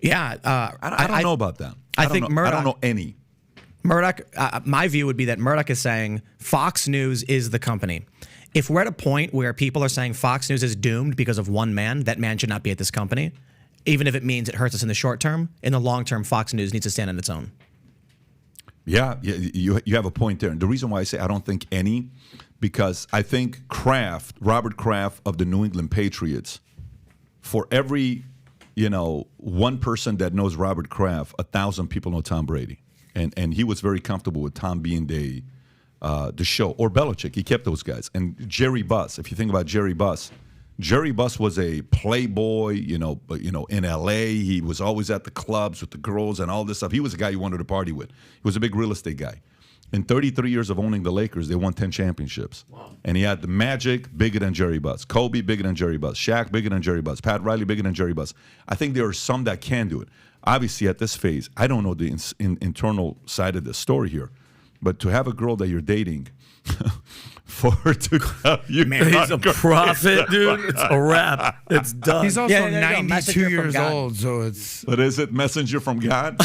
Yeah. I don't know about that. I think Murdoch. I don't know any. Murdoch, my view would be that Murdoch is saying Fox News is the company. If we're at a point where people are saying Fox News is doomed because of one man, that man should not be at this company, even if it means it hurts us in the short term. In the long term, Fox News needs to stand on its own. Yeah, you have a point there. And the reason why I say I don't think any, because I think Robert Kraft of the New England Patriots, for every, one person that knows Robert Kraft, 1,000 people know Tom Brady. And he was very comfortable with Tom being the show. Or Belichick, he kept those guys. And Jerry Buss, if you think about Jerry Buss was a playboy, in L.A. He was always at the clubs with the girls and all this stuff. He was a guy you wanted to party with. He was a big real estate guy. In 33 years of owning the Lakers, they won 10 championships. Wow. And he had the Magic bigger than Jerry Buss, Kobe bigger than Jerry Buss, Shaq bigger than Jerry Buss, Pat Riley bigger than Jerry Buss. I think there are some that can do it. Obviously, at this phase, I don't know the internal side of the story here, but to have a girl that you're dating, for her to tell you, he's a prophet, dude. It's a wrap. It's done. He's also there you go. 92 years old, so it's. But is it messenger from God?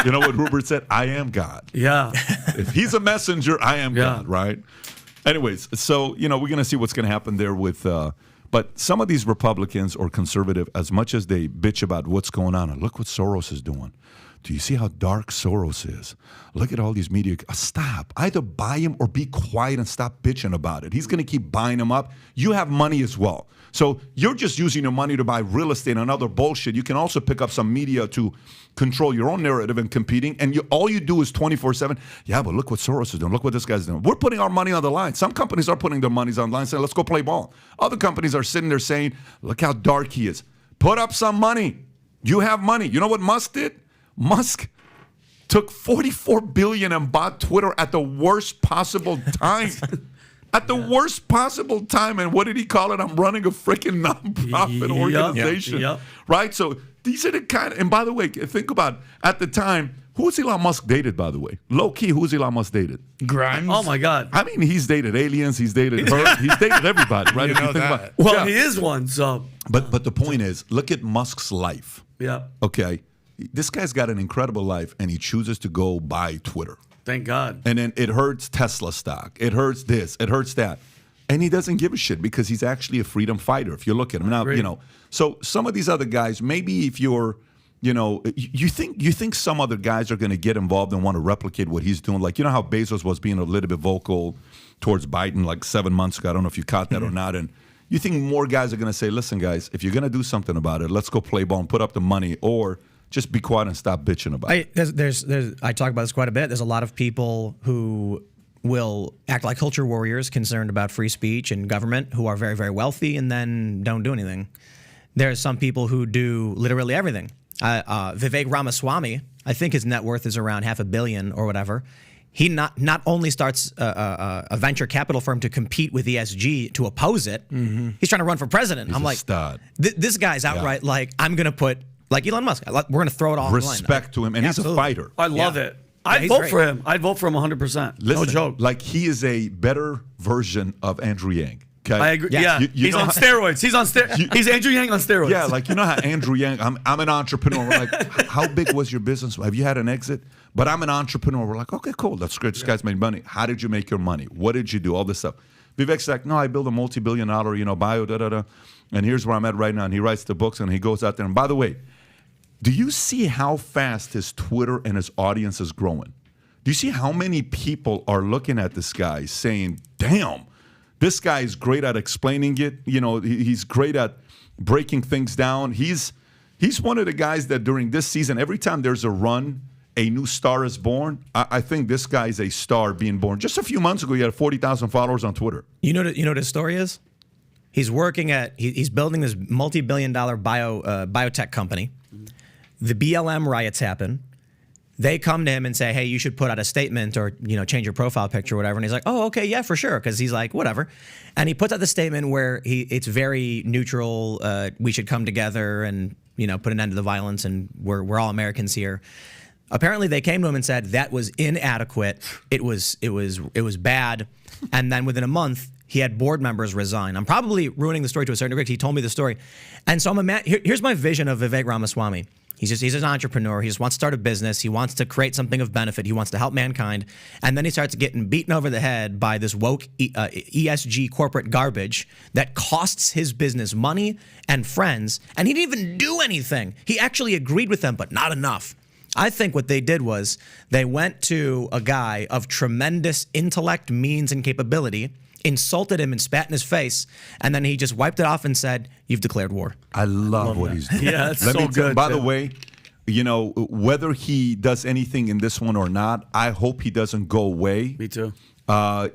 You know what Rupert said? I am God. Yeah. If he's a messenger, I am Yeah. God, right? Anyways, so, we're going to see what's going to happen there with, but some of these Republicans or conservative, as much as they bitch about what's going on, and look what Soros is doing. Do you see how dark Soros is? Look at all these media. Stop. Either buy him or be quiet and stop bitching about it. He's going to keep buying them up. You have money as well. So you're just using your money to buy real estate and other bullshit. You can also pick up some media to control your own narrative and competing. And all you do is 24/7. Yeah, but look what Soros is doing. Look what this guy's doing. We're putting our money on the line. Some companies are putting their monies on the line saying, let's go play ball. Other companies are sitting there saying, look how dark he is. Put up some money. You have money. You know what Musk did? Musk took $44 billion and bought Twitter at the worst possible time. At the worst possible time. And what did he call it? I'm running a freaking nonprofit organization. Yep. Right? So these are the kind of, and by the way, think about at the time, who's Elon Musk dated, by the way? Low key, who's Elon Musk dated? Grimes. Oh my God. I mean, he's dated aliens, he's dated her, he's dated everybody, right? You know that. Well, he is one, so. But the point is, look at Musk's life. Yeah. Okay. This guy's got an incredible life, and he chooses to go buy Twitter. Thank God. And then it hurts Tesla stock. It hurts this. It hurts that. And he doesn't give a shit because he's actually a freedom fighter. If you look at him now, So some of these other guys, maybe if you're, you think some other guys are going to get involved and want to replicate what he's doing. Like, how Bezos was being a little bit vocal towards Biden like 7 months ago. I don't know if you caught that or not. And you think more guys are going to say, listen, guys, if you're going to do something about it, let's go play ball and put up the money, or just be quiet and stop bitching about it? I talk about this quite a bit. There's a lot of people who will act like culture warriors concerned about free speech and government who are very, very wealthy and then don't do anything. There's some people who do literally everything. Vivek Ramaswamy, I think his net worth is around $500 million or whatever. He not only starts a venture capital firm to compete with ESG to oppose it, he's trying to run for president. I'm like, stud. This guy's outright like, I'm going to put, like Elon Musk, we're going to throw it all respect to him, and he's a fighter. I love it. I'd vote for him. I'd vote for him 100%. Listen, no joke. Like, he is a better version of Andrew Yang. Okay? I agree. Yeah, he's on steroids. He's on steroids. He's Andrew Yang on steroids. Yeah, like, you know how Andrew Yang, I'm an entrepreneur. We're like, how big was your business? Have you had an exit? But I'm an entrepreneur. We're like, okay, cool. That's great. This guy's made money. How did you make your money? What did you do? All this stuff. Vivek's like, no, I built a multi-billion-dollar, bio, da-da-da. And here's where I'm at right now. And he writes the books, and he goes out there. And by the way, do you see how fast his Twitter and his audience is growing? Do you see how many people are looking at this guy saying, damn, this guy is great at explaining it. You know, he's great at breaking things down. He's one of the guys that during this season, every time there's a run, a new star is born. I think this guy is a star being born. Just a few months ago, he had 40,000 followers on Twitter. You know what his story is? He's working he's building this multi-billion-dollar biotech company. The BLM riots happen. They come to him and say, hey, you should put out a statement or, change your profile picture or whatever. And he's like, oh, okay, yeah, for sure. Because he's like, whatever. And he puts out the statement where it's very neutral. We should come together and, put an end to the violence. And we're all Americans here. Apparently, they came to him and said that was inadequate. It was bad. And then within a month, he had board members resign. I'm probably ruining the story to a certain degree. He told me the story. And so here's my vision of Vivek Ramaswamy. He's an entrepreneur. He just wants to start a business. He wants to create something of benefit. He wants to help mankind. And then he starts getting beaten over the head by this woke ESG corporate garbage that costs his business money and friends. And he didn't even do anything. He actually agreed with them, but not enough. I think what they did was they went to a guy of tremendous intellect, means, and capability, insulted him and spat in his face, and then he just wiped it off and said, you've declared war. I love what he's doing. Yeah, that's so good. By the way, whether he does anything in this one or not, I hope he doesn't go away. Me too.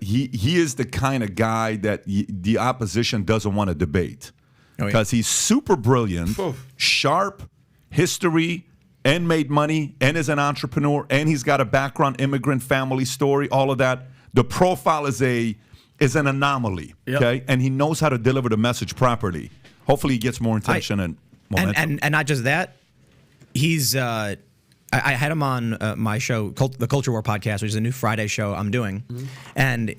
He is the kind of guy that the opposition doesn't want to debate because he's super brilliant, sharp, history, and made money, and is an entrepreneur, and he's got a background, immigrant family story, all of that. The profile is an anomaly, okay? And he knows how to deliver the message properly. Hopefully he gets more attention and momentum. And not just that, he's I had him on my show, the Culture War Podcast, which is a new Friday show I'm doing. And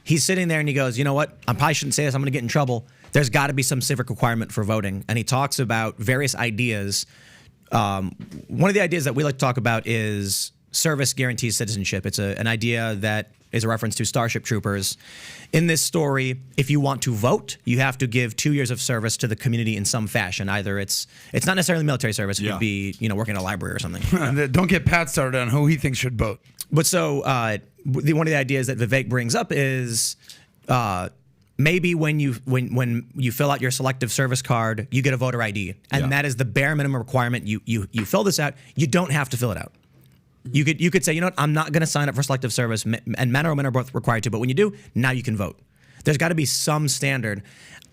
he's sitting there and he goes, you know what? I probably shouldn't say this. I'm going to get in trouble. There's got to be some civic requirement for voting. And he talks about various ideas. One of the ideas that we like to talk about is service guarantees citizenship. It's an idea that is a reference to Starship Troopers. In this story, if you want to vote, you have to give 2 years of service to the community in some fashion. Either it's not necessarily military service. It could be working in a library or something. Don't get Pat started on who he thinks should vote. But so one of the ideas that Vivek brings up is maybe when you fill out your selective service card, you get a voter ID, and that is the bare minimum requirement. You fill this out. You don't have to fill it out. You could say, you know what, I'm not going to sign up for selective service, and men or women are both required to, but when you do, now you can vote. There's got to be some standard.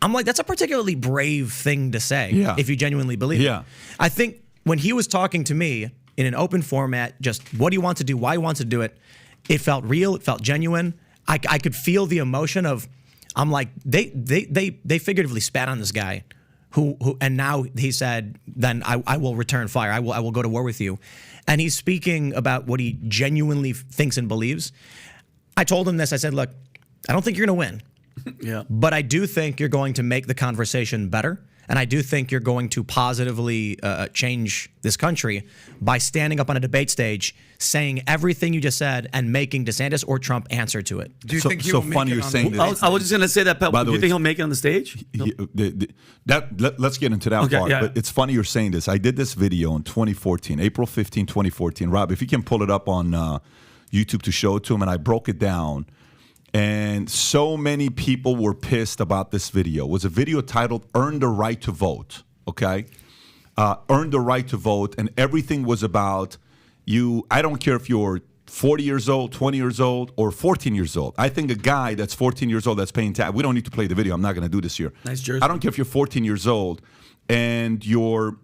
I'm like, that's a particularly brave thing to say if you genuinely believe it. I think when he was talking to me in an open format, just what he wants to do, why he wants to do it, it felt real, it felt genuine. I could feel the emotion of, I'm like, they figuratively spat on this guy who and now he said, then I will return fire. I will go to war with you. And he's speaking about what he genuinely thinks and believes. I told him this. I said, look, I don't think you're going to win. But I do think you're going to make the conversation better. And I do think you're going to positively change this country by standing up on a debate stage, saying everything you just said, and making DeSantis or Trump answer to it. Do you think he will make funny it you're on saying the this. I was just going to say that, Pat. Do you think he'll make it on the stage? Let's get into that part. But it's funny you're saying this. I did this video in 2014, April 15, 2014. Rob, if you can pull it up on YouTube to show it to him, and I broke it down. And so many people were pissed about this video. It was a video titled Earn the Right to Vote, okay? Earn the right to vote, and everything was about you. I don't care if you're 40 years old, 20 years old, or 14 years old. I think a guy that's 14 years old that's paying tax, we don't need to play the video. I'm not going to do this here. Nice jersey. I don't care if you're 14 years old and you're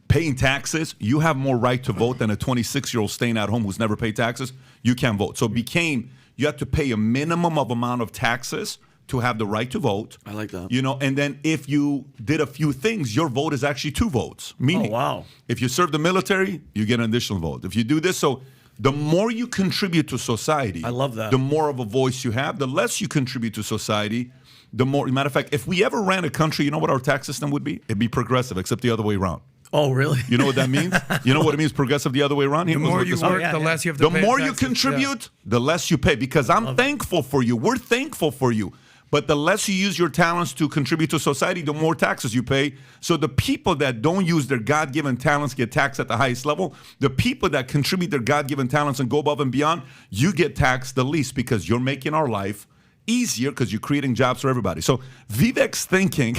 paying taxes, you have more right to vote than a 26-year-old staying at home who's never paid taxes. You can't vote. So you have to pay a minimum of amount of taxes to have the right to vote. I like that. And then if you did a few things, your vote is actually 2 votes. Meaning, wow. if you serve the military, you get an additional vote. If you do this, so the more you contribute to society, I love that. The more of a voice you have. The less you contribute to society, the more. Matter of fact, if we ever ran a country, you know what our tax system would be? It'd be progressive, except the other way around. Oh, really? You know what that means? You know what it means, progressive the other way around? The more you work, the less you have to pay. The more you taxes. contribute, the less you pay. Because I'm thankful for you. We're thankful for you. But the less you use your talents to contribute to society, the more taxes you pay. So the people that don't use their God-given talents get taxed at the highest level. The people that contribute their God-given talents and go above and beyond, you get taxed the least because you're making our life easier because you're creating jobs for everybody. So Vivek's thinking,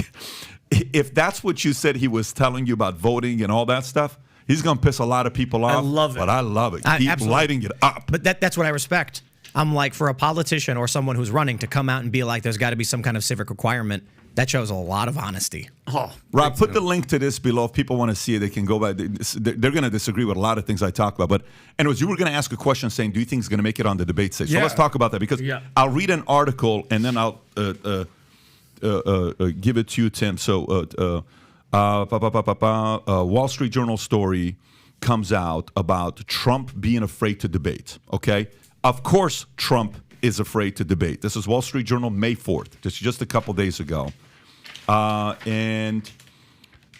if that's what you said he was telling you about voting and all that stuff, he's going to piss a lot of people off. I love it. But I love it. Keep Absolutely. lighting it up. But that's what I respect. I'm like, for a politician or someone who's running to come out and be like, there's got to be some kind of civic requirement, that shows a lot of honesty. Oh, Rob, put the link to this below. If people want to see it, they can go by. They're going to disagree with a lot of things I talk about. But anyways, you were going to ask a question saying, do you think it's going to make it on the debate stage? So Yeah. let's talk about that because I'll read an article and then I'll give it to you, Tim. So Wall Street Journal story comes out about Trump being afraid to debate, okay? Of course, Trump is afraid to debate. This is Wall Street Journal, May 4th. This is just a couple days ago. And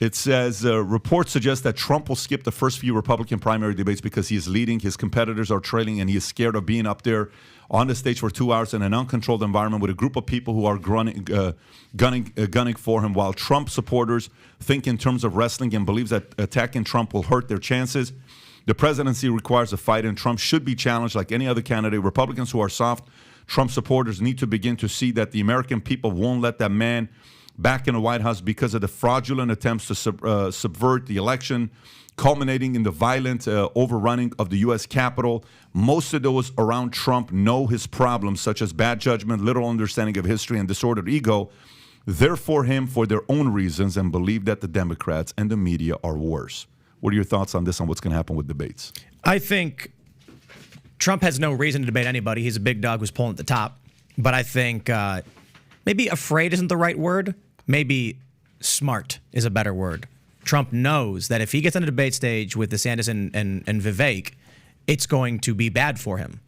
it says, reports suggest that Trump will skip the first few Republican primary debates because he is leading, his competitors are trailing, and he is scared of being up there on the stage for 2 hours in an uncontrolled environment with a group of people who are gunning for him, while Trump supporters think in terms of wrestling and believes that attacking Trump will hurt their chances. The presidency requires a fight, and Trump should be challenged like any other candidate. Republicans who are soft Trump supporters need to begin to see that the American people won't let that man back in the White House because of the fraudulent attempts to subvert the election, culminating in the violent overrunning of the U.S. Capitol. Most of those around Trump know his problems, such as bad judgment, little understanding of history, and disordered ego. They're for him for their own reasons and believe that the Democrats and the media are worse. What are your thoughts on this, on what's going to happen with debates? I think Trump has no reason to debate anybody. He's a big dog who's pulling at the top. But I think maybe afraid isn't the right word. Maybe smart is a better word. Trump knows that if he gets on a debate stage with DeSantis and Vivek, it's going to be bad for him.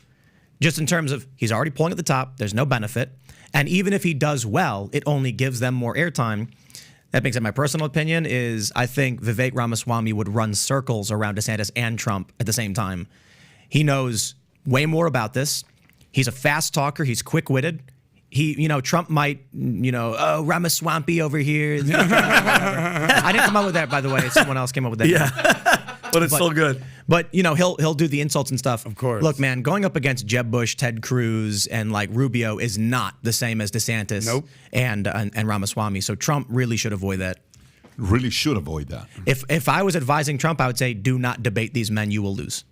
Just in terms of he's already pulling at the top. There's no benefit. And even if he does well, it only gives them more airtime. That being said, my personal opinion is I think Vivek Ramaswamy would run circles around DeSantis and Trump at the same time. He knows way more about this. He's a fast talker. He's quick-witted. Trump might, Ramaswamy over here. I didn't come up with that, by the way. Someone else came up with that. yeah. But it's so good. But, he'll do the insults and stuff. Of course. Look, man, going up against Jeb Bush, Ted Cruz, and Rubio is not the same as DeSantis and Ramaswamy. So Trump really should avoid that. Really should avoid that. If I was advising Trump, I would say do not debate these men. You will lose.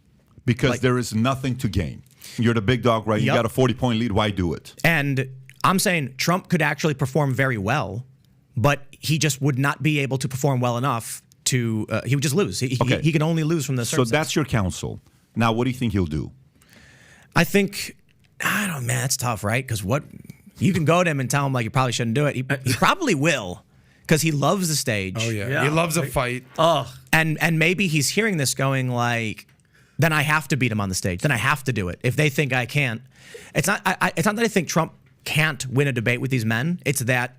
Because there is nothing to gain. You're the big dog, right? You got a 40-point lead. Why do it? And I'm saying Trump could actually perform very well, but he just would not be able to perform well enough to he would just lose. He can only lose from the So that's your counsel. Now, what do you think he'll do? I think, I don't know, man, that's tough, right? Because you can go to him and tell him you probably shouldn't do it. He probably will, because he loves the stage. Oh yeah. He loves a fight. And maybe he's hearing this going then I have to beat him on the stage. Then I have to do it. If they think I can't, it's not that I think Trump can't win a debate with these men. It's that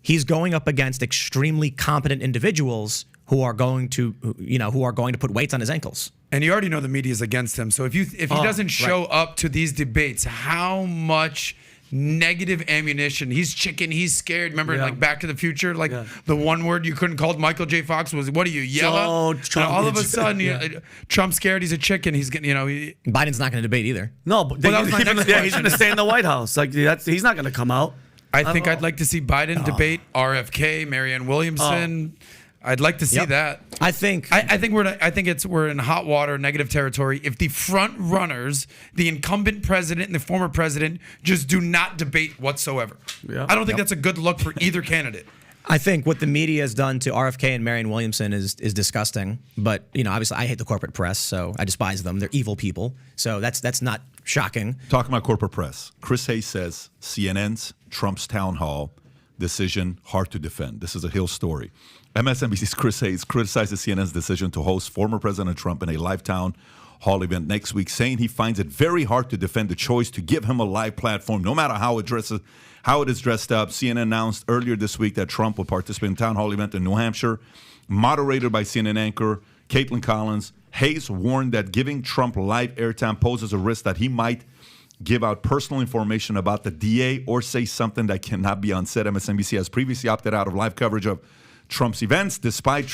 he's going up against extremely competent individuals who are going to put weights on his ankles. And you already know the media is against him. So if he doesn't show up to these debates, how much negative ammunition. He's chicken. He's scared. Remember, Yeah. like Back to the Future, like the one word you couldn't call Michael J. Fox was, "What are you, yellow?" Trump, and all of a sudden, Trump's scared. He's a chicken. He's getting, Biden's not going to debate either. No, but Well, that was my next he's going to stay in the White House. Like he's not going to come out. I think I'd like to see Biden debate RFK, Marianne Williamson. I'd like to see that. I think we're in hot water, negative territory. If the front runners, the incumbent president and the former president, just do not debate whatsoever, I don't think that's a good look for either candidate. I think what the media has done to RFK and Marianne Williamson is disgusting. But obviously, I hate the corporate press, so I despise them. They're evil people. So that's not shocking. Talking about corporate press, Chris Hayes says CNN's Trump's town hall decision hard to defend. This is a Hill story. MSNBC's Chris Hayes criticizes CNN's decision to host former President Trump in a live town hall event next week, saying he finds it very hard to defend the choice to give him a live platform, no matter how it is dressed up. CNN announced earlier this week that Trump will participate in a town hall event in New Hampshire, moderated by CNN anchor Caitlin Collins. Hayes warned that giving Trump live airtime poses a risk that he might give out personal information about the DA or say something that cannot be unsaid. MSNBC has previously opted out of live coverage of Trump's events, despite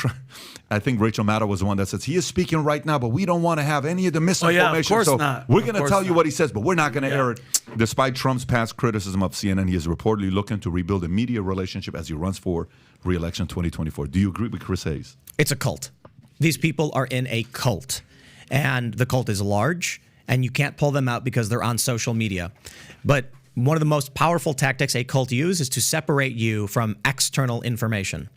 I think Rachel Maddow was the one that says he is speaking right now, but we don't want to have any of the misinformation. Of course so not. we're going to tell you what he says, but we're not going to air it. Despite Trump's past criticism of CNN, he is reportedly looking to rebuild a media relationship as he runs for re-election 2024. Do you agree with Chris Hayes? It's a cult. These people are in a cult, and the cult is large, and you can't pull them out because they're on social media. But one of the most powerful tactics a cult uses is to separate you from external information.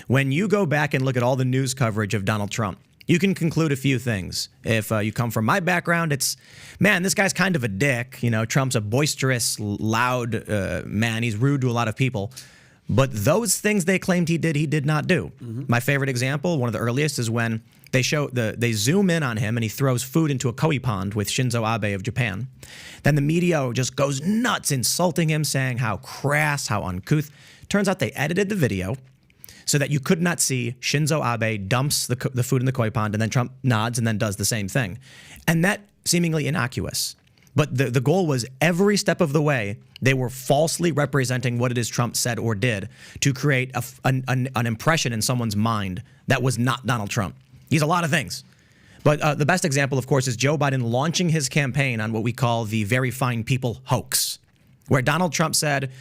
When you go back and look at all the news coverage of Donald Trump, you can conclude a few things. If you come from my background, it's, man, this guy's kind of a dick. Trump's a boisterous, loud man. He's rude to a lot of people. But those things they claimed he did not do. My favorite example, one of the earliest, is when they zoom in on him and he throws food into a koi pond with Shinzo Abe of Japan. Then the media just goes nuts, insulting him, saying how crass, how uncouth. Turns out they edited the video so that you could not see Shinzo Abe dumps the food in the koi pond, and then Trump nods and then does the same thing. And that seemingly innocuous. But the goal was every step of the way, they were falsely representing what it is Trump said or did to create an impression in someone's mind that was not Donald Trump. He's a lot of things. But the best example, of course, is Joe Biden launching his campaign on what we call the very fine people hoax, where Donald Trump said,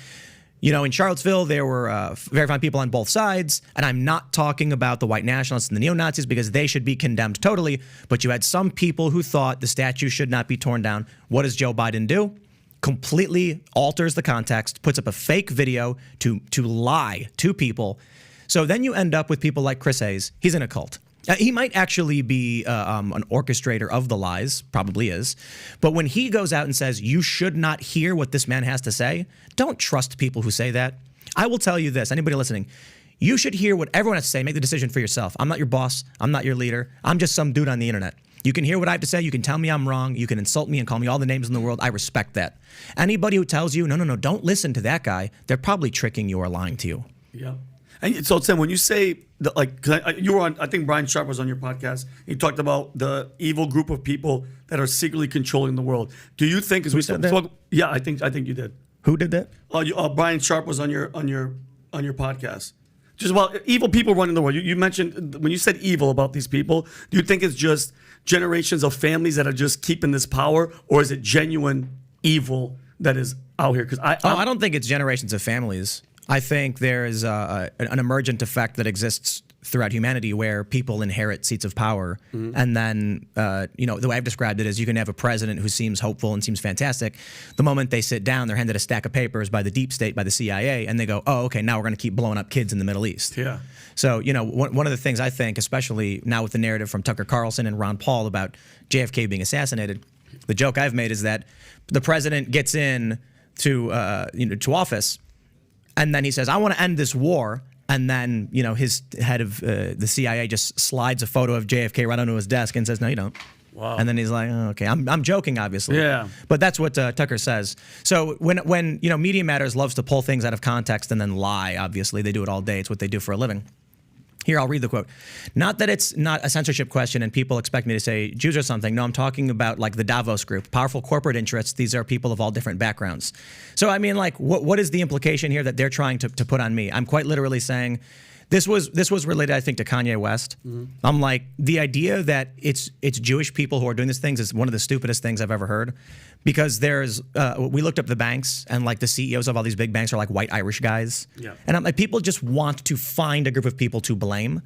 in Charlottesville, there were very fine people on both sides, and I'm not talking about the white nationalists and the neo-Nazis because they should be condemned totally, but you had some people who thought the statue should not be torn down. What does Joe Biden do? Completely alters the context, puts up a fake video to lie to people. So then you end up with people like Chris Hayes. He's in a cult. He might actually be an orchestrator of the lies, probably is. But when he goes out and says, you should not hear what this man has to say, don't trust people who say that. I will tell you this, anybody listening, you should hear what everyone has to say, make the decision for yourself. I'm not your boss. I'm not your leader. I'm just some dude on the internet. You can hear what I have to say. You can tell me I'm wrong. You can insult me and call me all the names in the world. I respect that. Anybody who tells you, no, don't listen to that guy, they're probably tricking you or lying to you. Yeah. And so, Tim, when you say, you were on, I think Brian Sharp was on your podcast. He talked about the evil group of people that are secretly controlling the world. Do you think, as we said, yeah, I think you did. Who did that? Brian Sharp was on your podcast. Just about evil people running the world. You mentioned, when you said evil about these people, do you think it's just generations of families that are just keeping this power, or is it genuine evil that is out here? Because I don't think it's generations of families. I think there is an emergent effect that exists throughout humanity where people inherit seats of power. And then, the way I've described it is you can have a president who seems hopeful and seems fantastic. The moment they sit down, they're handed a stack of papers by the deep state, by the CIA, and they go, oh, okay, now we're going to keep blowing up kids in the Middle East. Yeah. So, one of the things I think, especially now with the narrative from Tucker Carlson and Ron Paul about JFK being assassinated, the joke I've made is that the president gets in to office, and then he says, I want to end this war. And then, his head of the CIA just slides a photo of JFK right onto his desk and says, no, you don't. Wow. And then he's like, oh, okay, I'm joking, obviously. Yeah. But that's what Tucker says. So when Media Matters loves to pull things out of context and then lie, obviously, they do it all day. It's what they do for a living. Here, I'll read the quote. Not that it's not a censorship question and people expect me to say Jews or something. No, I'm talking about like the Davos group, powerful corporate interests. These are people of all different backgrounds. So, I mean, like, what is the implication here that they're trying to put on me? I'm quite literally saying this was related, I think, to Kanye West. I'm like, the idea that it's Jewish people who are doing these things is one of the stupidest things I've ever heard. Because we looked up the banks, and like the CEOs of all these big banks are like white Irish guys. Yeah. And I'm like, people just want to find a group of people to blame.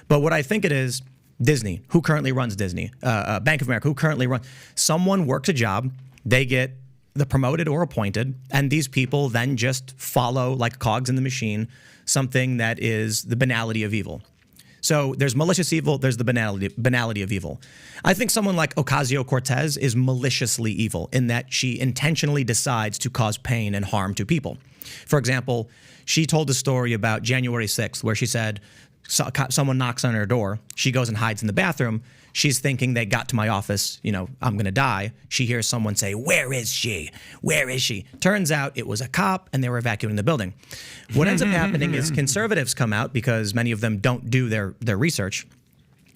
But what I think it is, Disney, who currently runs Disney, Bank of America, who currently runs, someone works a job, they get the promoted or appointed, and these people then just follow like cogs in the machine, something that is the banality of evil. So there's malicious evil, there's the banality of evil. I think someone like Ocasio-Cortez is maliciously evil in that she intentionally decides to cause pain and harm to people. For example, she told a story about January 6th where she said someone knocks on her door, she goes and hides in the bathroom. She's thinking they got to my office, you know, I'm going to die. She hears someone say, "Where is she? Where is she?" Turns out it was a cop and they were evacuating the building. What ends up happening is conservatives come out because many of them don't do their research.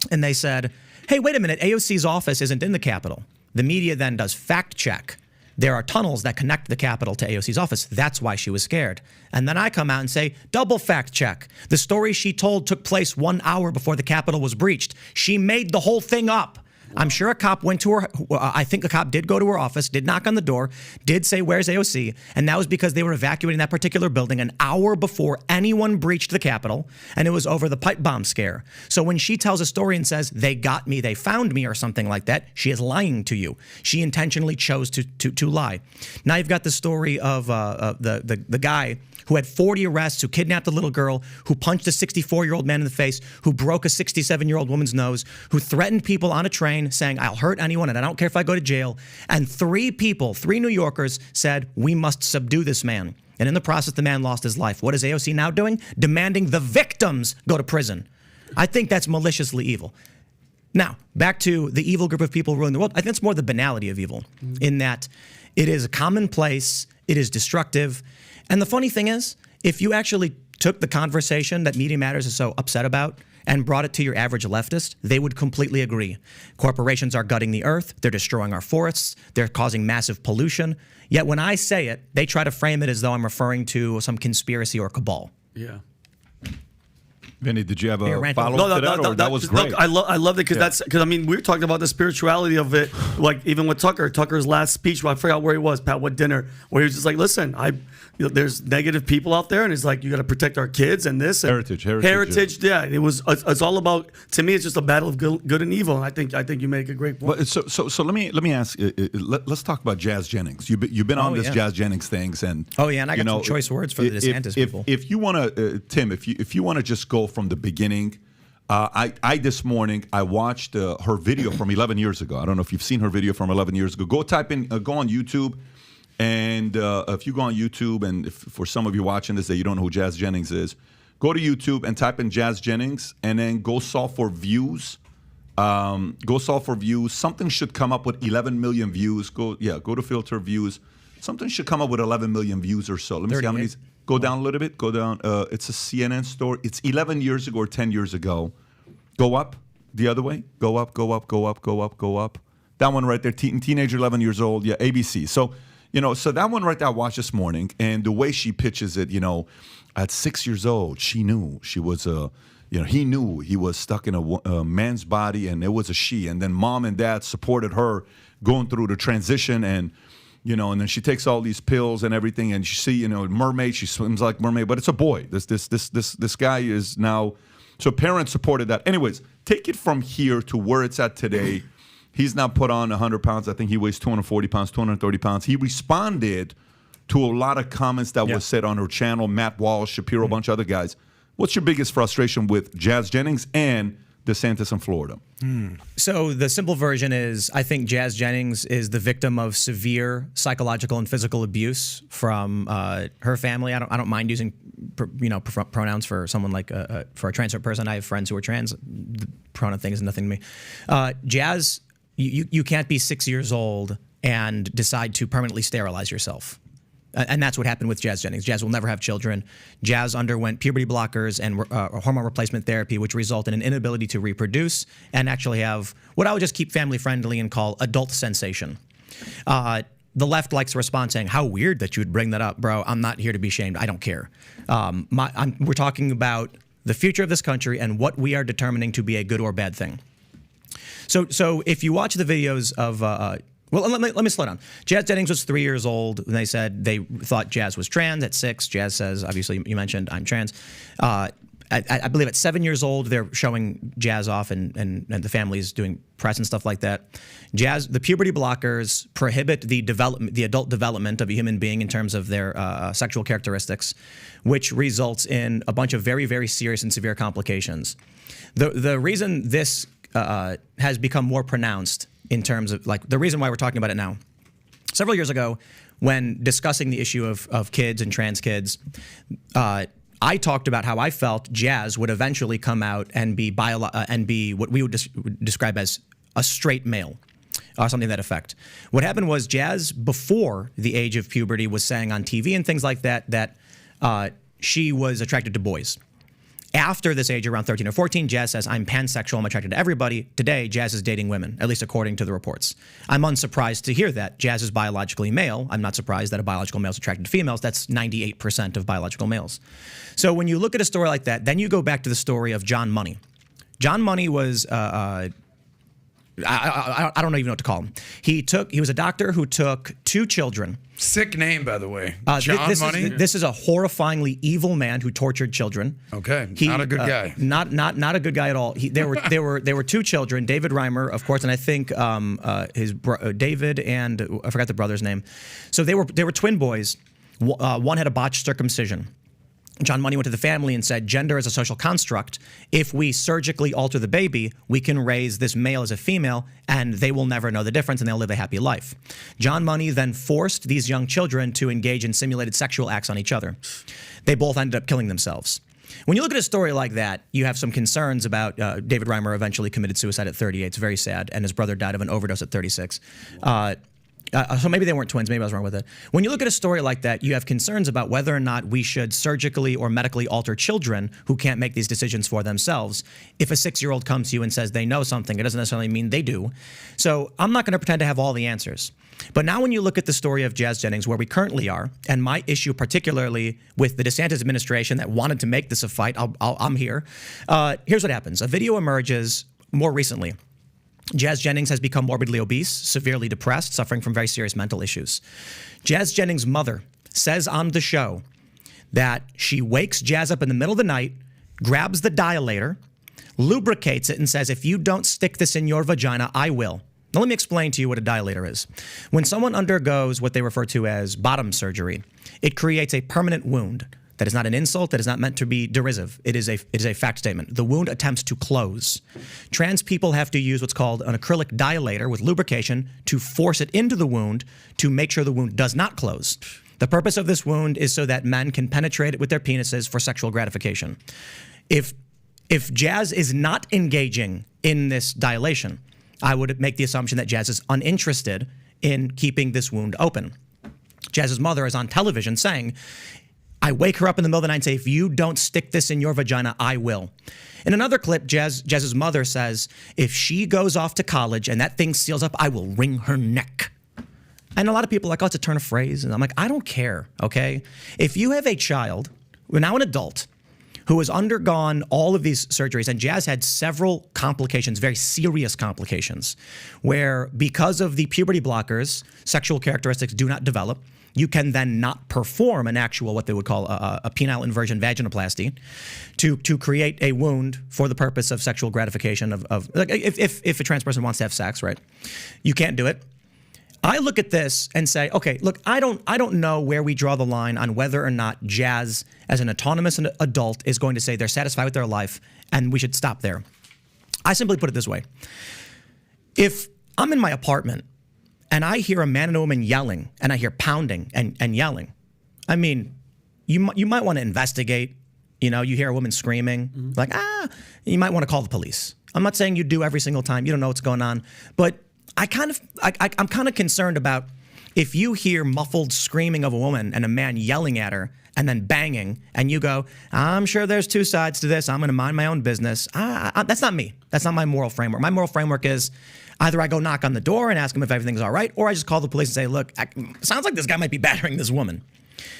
And they said, hey, wait a minute, AOC's office isn't in the Capitol. The media then does fact check. There are tunnels that connect the Capitol to AOC's office. That's why she was scared. And then I come out and say, double fact check. The story she told took place 1 hour before the Capitol was breached. She made the whole thing up. I'm sure a cop went to her. I think a cop did go to her office, did knock on the door, did say, "Where's AOC?" And that was because they were evacuating that particular building an hour before anyone breached the Capitol, and it was over the pipe bomb scare. So when she tells a story and says, "They got me, they found me," or something like that, she is lying to you. She intentionally chose to lie. Now you've got the story of the guy who had 40 arrests, who kidnapped a little girl, who punched a 64-year-old man in the face, who broke a 67-year-old woman's nose, who threatened people on a train saying, "I'll hurt anyone and I don't care if I go to jail." And three New Yorkers said, "We must subdue this man." And in the process, the man lost his life. What is AOC now doing? Demanding the victims go to prison. I think that's maliciously evil. Now, back to the evil group of people ruling the world. I think it's more the banality of evil in that it is a commonplace, it is destructive. And the funny thing is, if you actually took the conversation that Media Matters is so upset about and brought it to your average leftist, they would completely agree. Corporations are gutting the earth, they're destroying our forests, they're causing massive pollution. Yet when I say it, they try to frame it as though I'm referring to some conspiracy or cabal. Yeah. Vinny, did you have a follow-up to that? That was great. Look, I love it because I mean, we were talking about the spirituality of it, like even with Tucker's last speech. I forgot where he was, Pat, what dinner, where he was just like, listen, there's negative people out there, and it's like, you got to protect our kids and this. And heritage. Yeah. It was. It's all about. To me, it's just a battle of good and evil. And I think you make a great point. But so let me ask. Let's talk about Jazz Jennings. You've been on this Jazz Jennings things, and and I got some choice words for the DeSantis people. If you want to, Tim, if you want to just go from the beginning. I this morning I watched her video from 11 years ago. I don't know if you've seen her video from 11 years ago. Go on YouTube, and if you go on YouTube, and if for some of you watching this that you don't know who Jazz Jennings is, go to YouTube and type in Jazz Jennings, and then go solve for views. Something should come up with 11 million views. Go to filter views. Something should come up with 11 million views or so. Let me see how many. Go down a little bit. Go down. It's a CNN story. It's 11 years ago or 10 years ago. Go up the other way. Go up. That one right there. Teenager, 11 years old. Yeah, ABC. So that one right there I watched this morning, and the way she pitches it, at 6 years old, she knew she was he knew he was stuck in a man's body, and it was a she. And then mom and dad supported her going through the transition, and and then she takes all these pills and everything, and she see, mermaid, she swims like mermaid, but it's a boy. This guy is now, so parents supported that. Anyways, take it from here to where it's at today. He's now put on 100 pounds. I think he weighs 240 pounds, 230 pounds. He responded to a lot of comments that was said on her channel, Matt Walsh, Shapiro, a bunch of other guys. What's your biggest frustration with Jazz Jennings and DeSantis in Florida? So the simple version is, I think Jazz Jennings is the victim of severe psychological and physical abuse from her family. I don't mind using pronouns for someone like for a trans person. I have friends who are trans. The pronoun thing is nothing to me. Jazz, you can't be 6 years old and decide to permanently sterilize yourself. And that's what happened with Jazz Jennings. Jazz will never have children. Jazz underwent puberty blockers and hormone replacement therapy, which result in an inability to reproduce and actually have what I would just keep family friendly and call adult sensation. The left likes to respond saying, how weird that you would bring that up, bro. I'm not here to be shamed. I don't care. We're talking about the future of this country and what we are determining to be a good or bad thing. So if you watch the videos of well, let me slow down. Jazz Jennings was 3 years old when they said they thought Jazz was trans. At 6, Jazz says, obviously, you mentioned I'm trans. I believe at 7 years old, they're showing Jazz off and the family's doing press and stuff like that. The puberty blockers prohibit the adult development of a human being in terms of their sexual characteristics, which results in a bunch of very, very serious and severe complications. The reason this has become more pronounced in terms of, like, the reason why we're talking about it now. Several years ago, when discussing the issue of kids and trans kids, I talked about how I felt Jazz would eventually come out and be what we would describe as a straight male, or something to that effect. What happened was Jazz, before the age of puberty, was saying on TV and things like that she was attracted to boys. After this age, around 13 or 14, Jazz says, I'm pansexual, I'm attracted to everybody. Today, Jazz is dating women, at least according to the reports. I'm unsurprised to hear that. Jazz is biologically male. I'm not surprised that a biological male is attracted to females. That's 98% of biological males. So when you look at a story like that, then you go back to the story of John Money. John Money was, I don't even know what to call him. He was a doctor who took 2 children. Sick name, by the way. John Money. This is a horrifyingly evil man who tortured children. Okay, not a good guy. Not a good guy at all. There were 2 children, David Reimer, of course, and I think David and I forgot the brother's name. So they were twin boys. One had a botched circumcision. John Money went to the family and said, gender is a social construct. If we surgically alter the baby, we can raise this male as a female, and they will never know the difference, and they'll live a happy life. John Money then forced these young children to engage in simulated sexual acts on each other. They both ended up killing themselves. When you look at a story like that, you have some concerns about David Reimer eventually committed suicide at 38. It's very sad, and his brother died of an overdose at 36. So maybe they weren't twins. Maybe I was wrong with it. When you look at a story like that, you have concerns about whether or not we should surgically or medically alter children who can't make these decisions for themselves. If a 6-year-old comes to you and says they know something, it doesn't necessarily mean they do. So I'm not going to pretend to have all the answers. But now when you look at the story of Jazz Jennings, where we currently are, and my issue particularly with the DeSantis administration that wanted to make this a fight, I'm here. Here's what happens. A video emerges more recently. Jazz Jennings has become morbidly obese, severely depressed, suffering from very serious mental issues. Jazz Jennings' mother says on the show that she wakes Jazz up in the middle of the night, grabs the dilator, lubricates it, and says, if you don't stick this in your vagina, I will. Now, let me explain to you what a dilator is. When someone undergoes what they refer to as bottom surgery, it creates a permanent wound. That is not an insult. That is not meant to be derisive. It is a fact statement. The wound attempts to close. Trans people have to use what's called an acrylic dilator with lubrication to force it into the wound to make sure the wound does not close. The purpose of this wound is so that men can penetrate it with their penises for sexual gratification. If Jazz is not engaging in this dilation, I would make the assumption that Jazz is uninterested in keeping this wound open. Jazz's mother is on television saying, I wake her up in the middle of the night and say, if you don't stick this in your vagina, I will. In another clip, Jazz's mother says, if she goes off to college and that thing seals up, I will wring her neck. And a lot of people are like, oh, it's a turn of phrase. And I'm like, I don't care, okay? If you have a child, we're now an adult, who has undergone all of these surgeries, and Jazz had several complications, very serious complications, where because of the puberty blockers, sexual characteristics do not develop. You can then not perform an actual, what they would call a penile inversion vaginoplasty, to create a wound for the purpose of sexual gratification of like if a trans person wants to have sex, right? You can't do it. I look at this and say, okay, look, I don't know where we draw the line on whether or not Jazz, as an autonomous adult, is going to say they're satisfied with their life and we should stop there. I simply put it this way. If I'm in my apartment and I hear a man and a woman yelling, and I hear pounding and yelling, I mean, you might want to investigate. You know, you hear a woman screaming, like, you might want to call the police. I'm not saying you do every single time. You don't know what's going on. But I'm kind of concerned about if you hear muffled screaming of a woman and a man yelling at her and then banging, and you go, I'm sure there's two sides to this. I'm going to mind my own business. That's not me. That's not my moral framework. My moral framework is either I go knock on the door and ask him if everything's all right, or I just call the police and say, look, sounds like this guy might be battering this woman.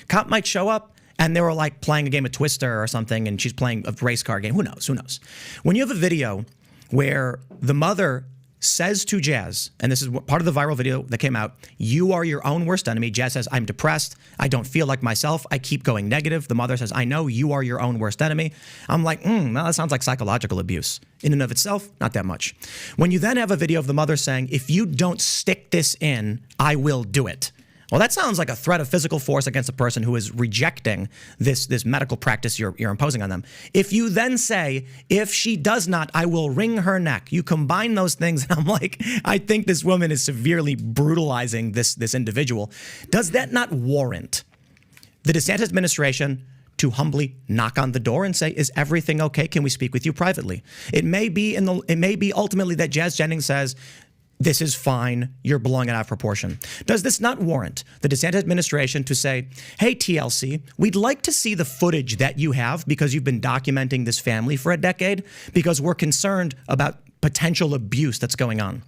Cop might show up, and they were like playing a game of Twister or something, and she's playing a race car game. Who knows? Who knows? When you have a video where the mother says to Jazz, and this is part of the viral video that came out, you are your own worst enemy. Jazz says, I'm depressed. I don't feel like myself. I keep going negative. The mother says, I know you are your own worst enemy. I'm like, well, that sounds like psychological abuse. In and of itself, not that much. When you then have a video of the mother saying, if you don't stick this in, I will do it. Well, that sounds like a threat of physical force against a person who is rejecting this medical practice you're imposing on them. If you then say, if she does not, I will wring her neck, you combine those things, and I'm like, I think this woman is severely brutalizing this individual. Does that not warrant the DeSantis administration to humbly knock on the door and say, is everything okay? Can we speak with you privately? It may be ultimately that Jazz Jennings says, this is fine, you're blowing it out of proportion. Does this not warrant the DeSantis administration to say, hey, TLC, we'd like to see the footage that you have because you've been documenting this family for a decade because we're concerned about potential abuse that's going on.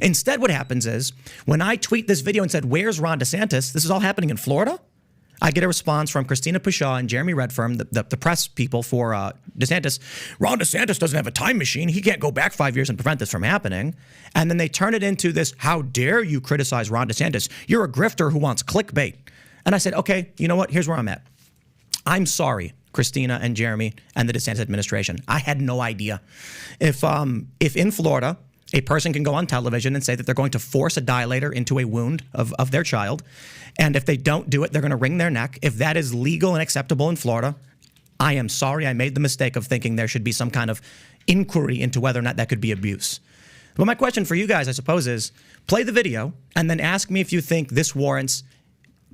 Instead, what happens is when I tweet this video and said, where's Ron DeSantis? This is all happening in Florida. I get a response from Christina Pushaw and Jeremy Redfern, the press people for DeSantis. Ron DeSantis doesn't have a time machine. He can't go back 5 years and prevent this from happening. And then they turn it into this, how dare you criticize Ron DeSantis? You're a grifter who wants clickbait. And I said, okay, you know what? Here's where I'm at. I'm sorry, Christina and Jeremy and the DeSantis administration. I had no idea. If in Florida, a person can go on television and say that they're going to force a dilator into a wound of their child, and if they don't do it, they're going to wring their neck. If that is legal and acceptable in Florida, I am sorry I made the mistake of thinking there should be some kind of inquiry into whether or not that could be abuse. But my question for you guys, I suppose, is play the video and then ask me if you think this warrants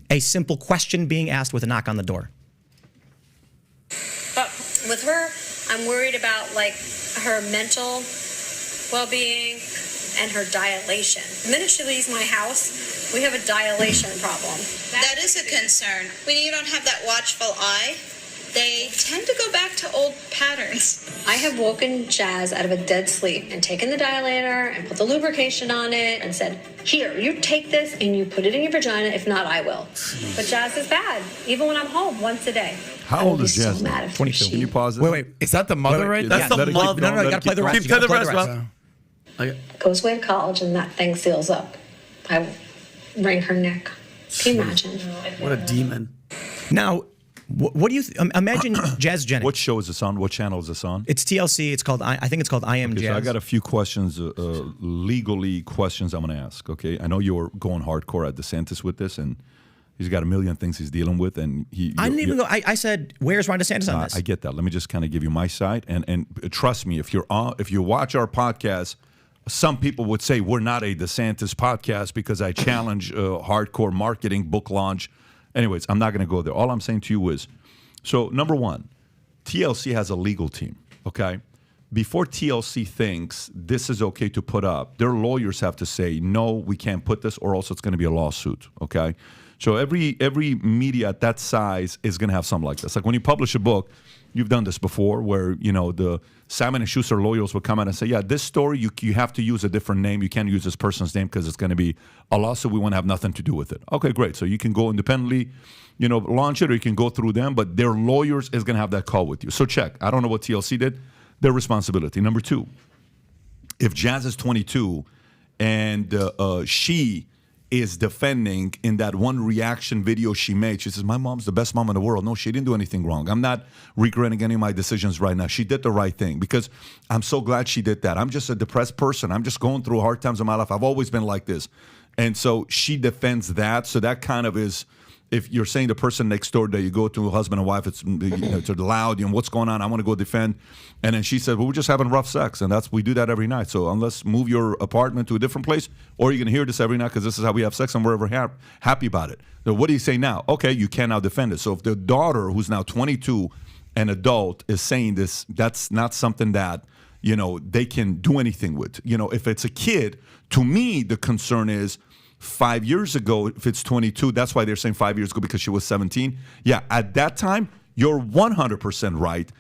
a simple question being asked with a knock on the door. But with her, I'm worried about like her mental well-being and her dilation. The minute she leaves my house, we have a dilation problem. That is a concern. When you don't have that watchful eye, they tend to go back to old patterns. I have woken Jazz out of a dead sleep and taken the dilator and put the lubrication on it and said, here, you take this and you put it in your vagina. If not, I will. But Jazz is bad, even when I'm home once a day. How old is Jazz? So mad if 22. Can you pause it? Wait. Is that the mother right there? That's the let it keep mother. going, No, you let got it to play the keep rest. going. You gotta play the rest, bro. Okay. goes away to college and that thing seals up. I wring her neck. Can you imagine? What a demon. Now, what do you imagine Jazz Jennings? What show is this on? What channel is this on? It's TLC. It's called, I think it's called I Am Okay, Jazz. so I got a few questions, legally questions I'm going to ask, okay? I know you're going hardcore at DeSantis with this, and he's got a million things he's dealing with, and I didn't even go. I said, "Where's Ron DeSantis on this?" I get that. Let me just kind of give you my side, and trust me, if you watch our podcast, some people would say we're not a DeSantis podcast because I challenge hardcore marketing, book launch. Anyways, I'm not going to go there. All I'm saying to you is, so number one, TLC has a legal team, okay? Before TLC thinks this is okay to put up, their lawyers have to say, no, we can't put this, or else it's going to be a lawsuit, okay? So every media at that size is going to have something like this. Like when you publish a book, you've done this before, where the Simon & Schuster lawyers will come out and say, yeah, this story you have to use a different name. You can't use this person's name because it's going to be a lawsuit. We want to have nothing to do with it. Okay, great. So you can go independently, launch it, or you can go through them, but their lawyers is going to have that call with you. So check. I don't know what TLC did. Their responsibility. Number two, if Jazz is 22 and she is defending in that one reaction video she made. She says, my mom's the best mom in the world. No, she didn't do anything wrong. I'm not regretting any of my decisions right now. She did the right thing because I'm so glad she did that. I'm just a depressed person. I'm just going through hard times in my life. I've always been like this. And so she defends that. So that kind of is, if you're saying the person next door that you go to, husband and wife, it's loud, what's going on? I want to go defend. And then she said, well, we're just having rough sex. And we do that every night. So unless move your apartment to a different place, or you're going to hear this every night because this is how we have sex and we're ever happy about it. So what do you say now? Okay, you can now defend it. So if the daughter, who's now 22, an adult, is saying this, that's not something that, they can do anything with. If it's a kid, to me, the concern is, 5 years ago, if it's 22, that's why they're saying 5 years ago because she was 17. Yeah, at that time, you're 100% right.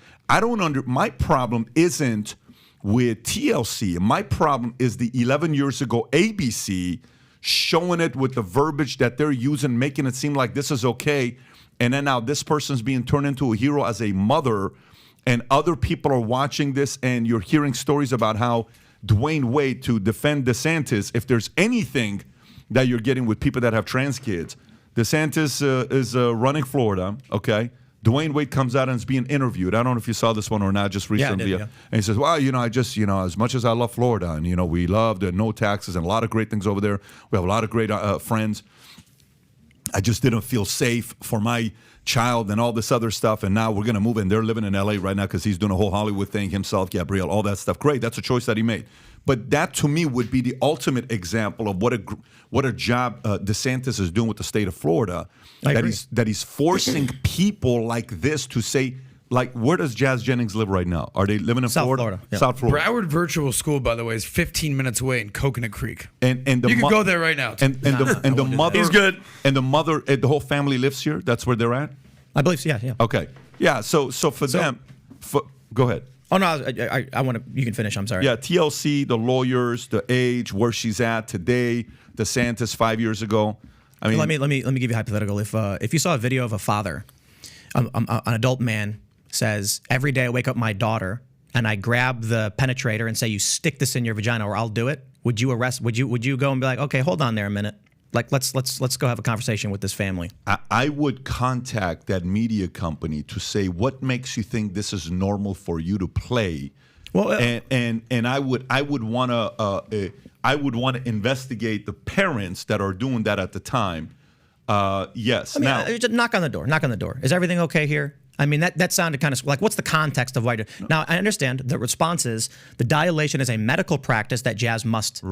My problem isn't with TLC. My problem is the 11 years ago ABC showing it with the verbiage that they're using, making it seem like this is okay. And then now this person's being turned into a hero as a mother, and other people are watching this, and you're hearing stories about how Dwayne Wade to defend DeSantis. If there's anything that you're getting with people that have trans kids, DeSantis is running Florida, okay? Dwayne Wade comes out and is being interviewed. I don't know if you saw this one or not just recently. Yeah, I did, yeah. And he says, well, I just, as much as I love Florida, and, we love the no taxes and a lot of great things over there. We have a lot of great friends. I just didn't feel safe for my child and all this other stuff. And now we're going to move, and they're living in L.A. right now because he's doing a whole Hollywood thing himself, Gabrielle, all that stuff. Great. That's a choice that he made. But that, to me, would be the ultimate example of what a job DeSantis is doing with the state of Florida. That he's forcing people like this to say, like, where does Jazz Jennings live right now? Are they living in Florida? Yeah. South Florida. Broward Virtual School, by the way, is 15 minutes away in Coconut Creek. And you can go there right now. And the mother, He's good. And the mother, the whole family lives here. That's where they're at. I believe so. Yeah. Okay. Yeah. So for them, go ahead. Oh no, I want to. You can finish. I'm sorry. Yeah, TLC, the lawyers, the age, where she's at today, DeSantis 5 years ago. I mean, let me give you a hypothetical. If you saw a video of a father, an adult man says, every day I wake up my daughter and I grab the penetrator and say, you stick this in your vagina or I'll do it. Would you arrest? Would you go and be like, okay, hold on there a minute. Like let's go have a conversation with this family. I would contact that media company to say, what makes you think this is normal for you to play? Well, and I would want to investigate the parents that are doing that at the time. Yes. I mean, now, just knock on the door. Knock on the door. Is everything okay here? I mean, that sounded kind of like, what's the context of why? Now, I understand the response is the dilation is a medical practice that Jazz must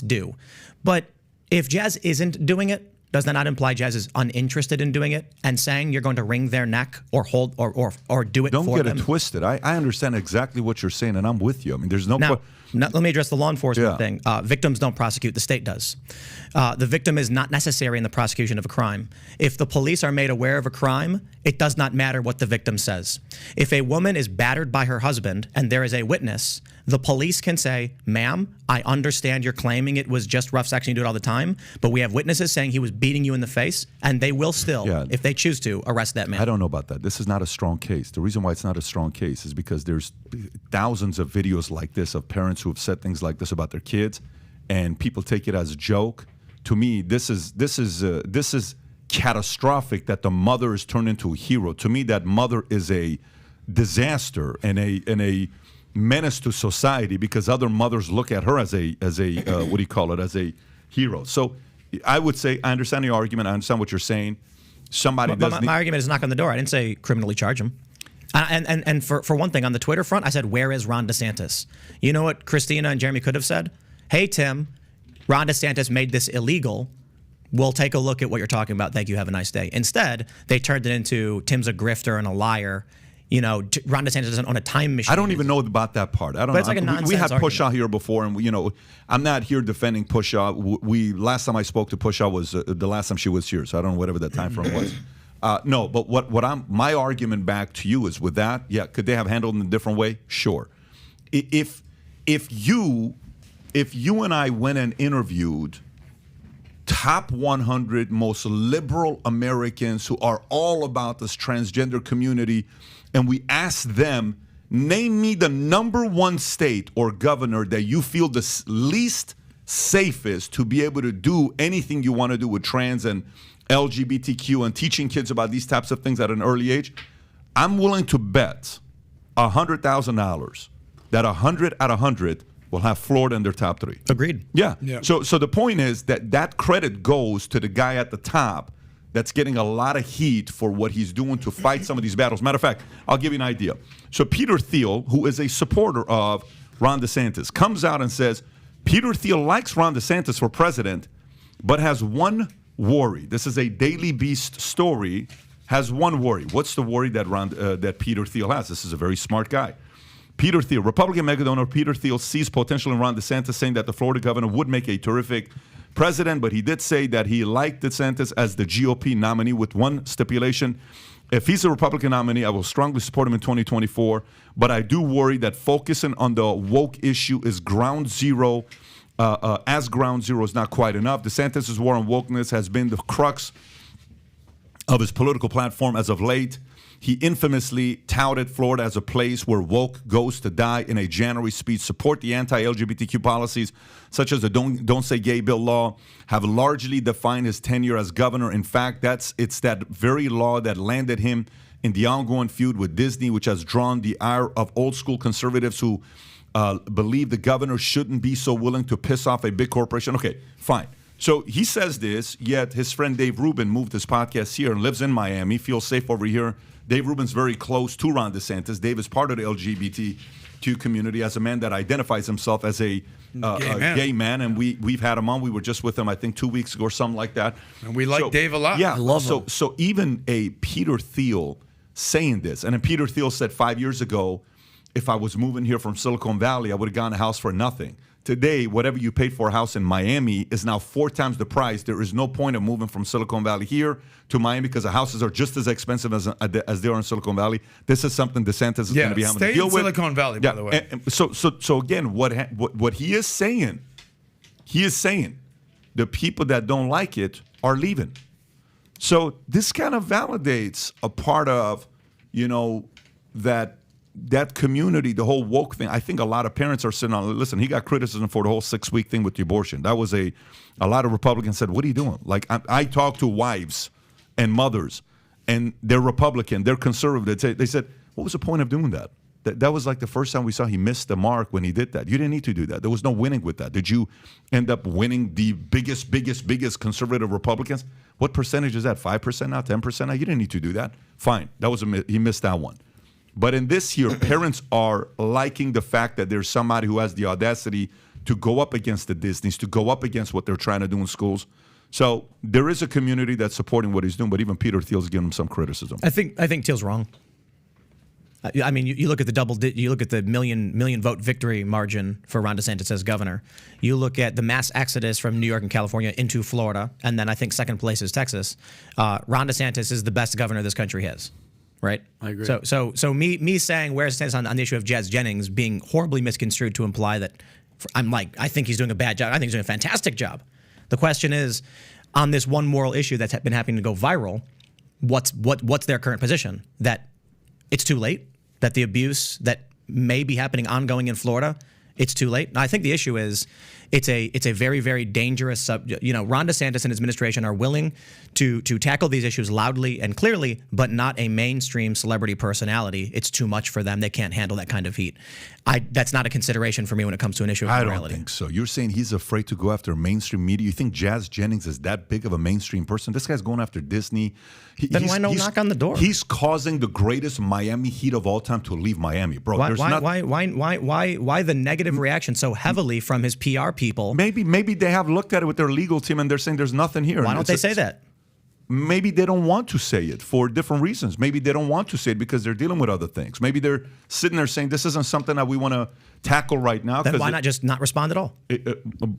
do, but if Jazz isn't doing it, does that not imply Jazz is uninterested in doing it and saying you're going to wring their neck or hold or do it for them? Don't get it twisted. I understand exactly what you're saying, and I'm with you. I mean, there's no... Now, let me address the law enforcement thing. Victims don't prosecute. The state does. The victim is not necessary in the prosecution of a crime. If the police are made aware of a crime, it does not matter what the victim says. If a woman is battered by her husband and there is a witness, the police can say, ma'am, I understand you're claiming it was just rough sex and you do it all the time, but we have witnesses saying he was beating you in the face, and they will still, if they choose to, arrest that man. I don't know about that. This is not a strong case. The reason why it's not a strong case is because there's thousands of videos like this of parents who have said things like this about their kids, and people take it as a joke. To me, this is catastrophic that the mother is turned into a hero. To me, that mother is a disaster and a menace to society because other mothers look at her as a as a hero. So I would say I understand the argument. I understand what you're saying. My argument is knock on the door. I didn't say criminally charge him. And for one thing, on the Twitter front, I said, where is Ron DeSantis? You know what Christina and Jeremy could have said? Hey, Tim, Ron DeSantis made this illegal. We'll take a look at what you're talking about. Thank you. Have a nice day. Instead, they turned it into Tim's a grifter and a liar. You know, Ron DeSantis doesn't own a time machine. I don't even know about that part. I don't know. It's like a nonsense we had argument. Pusha here before, and I'm not here defending Pusha. Last time I spoke to Pusha was the last time she was here, so I don't know whatever that time frame was. No, but my argument back to you is with that. Yeah, could they have handled it in a different way? Sure. If you and I went and interviewed top 100 most liberal Americans who are all about this transgender community, and we asked them, name me the number one state or governor that you feel the least safest to be able to do anything you want to do with trans and LGBTQ and teaching kids about these types of things at an early age, I'm willing to bet $100,000 that 100 out of 100 will have Florida in their top 3. Agreed. Yeah. So the point is that credit goes to the guy at the top that's getting a lot of heat for what he's doing to fight some of these battles. Matter of fact, I'll give you an idea. So Peter Thiel, who is a supporter of Ron DeSantis, comes out and says, Peter Thiel likes Ron DeSantis for president, but has one worry. This is a Daily Beast story, has one worry. What's the worry that Peter Thiel has? This is a very smart guy. Peter Thiel, Republican mega donor Peter Thiel sees potential in Ron DeSantis, saying that the Florida governor would make a terrific president, but he did say that he liked DeSantis as the GOP nominee with one stipulation. If he's a Republican nominee, I will strongly support him in 2024, but I do worry that focusing on the woke issue is ground zero. As ground zero is not quite enough. DeSantis' war on wokeness has been the crux of his political platform as of late. He infamously touted Florida as a place where woke goes to die in a January speech. Support the anti-LGBTQ policies, such as the Don't Say Gay bill law, have largely defined his tenure as governor. In fact, it's that very law that landed him in the ongoing feud with Disney, which has drawn the ire of old school conservatives who believe the governor shouldn't be so willing to piss off a big corporation. Okay, fine. So he says this, yet his friend Dave Rubin moved his podcast here and lives in Miami, feels safe over here. Dave Rubin's very close to Ron DeSantis. Dave is part of the LGBTQ community as a man that identifies himself as a gay man, and we've had him on. We were just with him, I think, 2 weeks ago or something like that. And we like Dave a lot. Yeah, I love him. So even a Peter Thiel saying this, and then Peter Thiel said 5 years ago, if I was moving here from Silicon Valley, I would have gotten a house for nothing. Today, whatever you paid for a house in Miami is now 4 times the price. There is no point of moving from Silicon Valley here to Miami because the houses are just as expensive as they are in Silicon Valley. This is something DeSantis is going to be having to deal with. Silicon Valley, by the way. So again, what he is saying, the people that don't like it are leaving. So this kind of validates a part of, that community, the whole woke thing. I think a lot of parents are sitting on, listen, he got criticism for the whole 6-week thing with the abortion. That was a lot of Republicans said, what are you doing? Like, I talk to wives and mothers, and they're Republican, they're conservative. They said, what was the point of doing that? That was like the first time we saw he missed the mark when he did that. You didn't need to do that. There was no winning with that. Did you end up winning the biggest conservative Republicans? What percentage is that? 5% now, 10% now? You didn't need to do that. Fine. He missed that one. But in this here, parents are liking the fact that there's somebody who has the audacity to go up against the Disneys, to go up against what they're trying to do in schools. So there is a community that's supporting what he's doing, but even Peter Thiel's giving him some criticism. I think Thiel's wrong. I mean, you look at the million vote victory margin for Ron DeSantis as governor. You look at the mass exodus from New York and California into Florida, and then I think second place is Texas. Ron DeSantis is the best governor this country has. Right, I agree. So me saying where's DeSantis on the issue of Jazz Jennings being horribly misconstrued to imply that I think he's doing a bad job. I think he's doing a fantastic job. The question is, on this one moral issue that's been happening to go viral, what's their current position? That it's too late. That the abuse that may be happening ongoing in Florida, it's too late. Now, I think the issue is it's a very, very dangerous subject. Ron DeSantis and his administration are willing to tackle these issues loudly and clearly, but not a mainstream celebrity personality. It's too much for them. They can't handle that kind of heat. That's not a consideration for me when it comes to an issue of morality. I don't think so. You're saying he's afraid to go after mainstream media. You think Jazz Jennings is that big of a mainstream person? This guy's going after Disney. Then why no knock on the door? He's causing the greatest Miami heat of all time to leave Miami, bro. Why the negative reaction so heavily from his PR people? Maybe they have looked at it with their legal team and they're saying there's nothing here. Why don't they say that? Maybe they don't want to say it for different reasons. Maybe they don't want to say it because they're dealing with other things. Maybe they're sitting there saying this isn't something that we want to tackle right now. Then why not just not respond at all?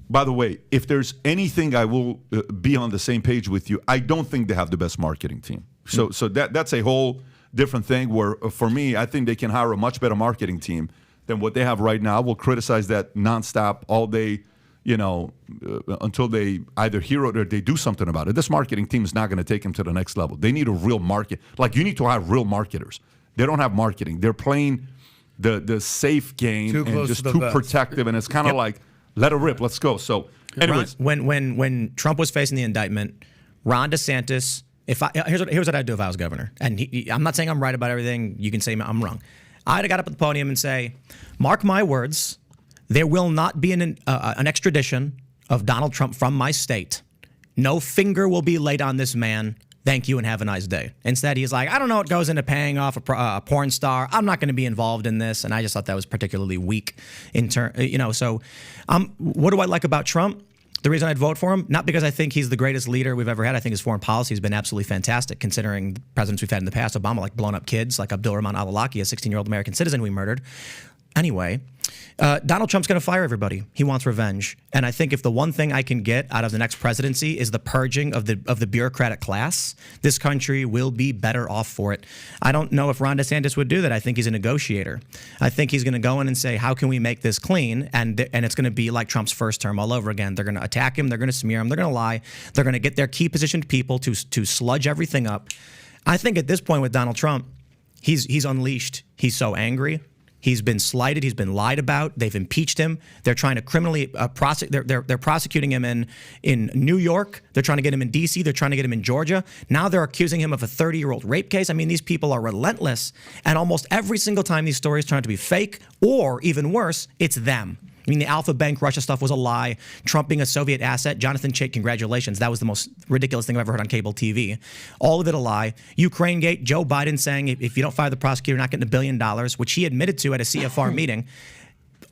By the way, if there's anything I will be on the same page with you, I don't think they have the best marketing team. So that's a whole different thing where, for me, I think they can hire a much better marketing team than what they have right now. We'll criticize that nonstop all day, until they either hear it or they do something about it. This marketing team is not going to take them to the next level. They need a real market. Like, you need to have real marketers. They don't have marketing. They're playing the safe game and just too protective, and it's kind of like, let it rip, let's go. So, anyways. When Trump was facing the indictment, Ron DeSantis, here's what I'd do if I was governor. And I'm not saying I'm right about everything. You can say I'm wrong. I'd have got up at the podium and say, mark my words, there will not be an extradition of Donald Trump from my state. No finger will be laid on this man. Thank you and have a nice day. Instead, he's like, I don't know what goes into paying off a porn star. I'm not going to be involved in this. And I just thought that was particularly weak. So what do I like about Trump? The reason I'd vote for him, not because I think he's the greatest leader we've ever had. I think his foreign policy has been absolutely fantastic, considering the presidents we've had in the past. Obama, blowing up kids, like Abdul Rahman al-Awlaki, a 16-year-old American citizen we murdered. Anyway, Donald Trump's going to fire everybody. He wants revenge. And I think if the one thing I can get out of the next presidency is the purging of the bureaucratic class, this country will be better off for it. I don't know if Ron DeSantis would do that. I think he's a negotiator. I think he's going to go in and say, how can we make this clean? And it's going to be like Trump's first term all over again. They're going to attack him. They're going to smear him. They're going to lie. They're going to get their key positioned people to sludge everything up. I think at this point with Donald Trump, he's unleashed. He's so angry. He's been slighted. He's been lied about. They've impeached him. They're trying to criminally prosecute. They're prosecuting him in New York. They're trying to get him in D.C. They're trying to get him in Georgia. Now they're accusing him of a 30-year-old rape case. I mean, these people are relentless. And almost every single time these stories turn out to be fake, or even worse, it's them. I mean, the Alpha Bank Russia stuff was a lie. Trump being a Soviet asset. Jonathan Chait, congratulations. That was the most ridiculous thing I've ever heard on cable TV. All of it a lie. Ukraine Gate, Joe Biden saying if you don't fire the prosecutor, you're not getting $1 billion, which he admitted to at a CFR meeting.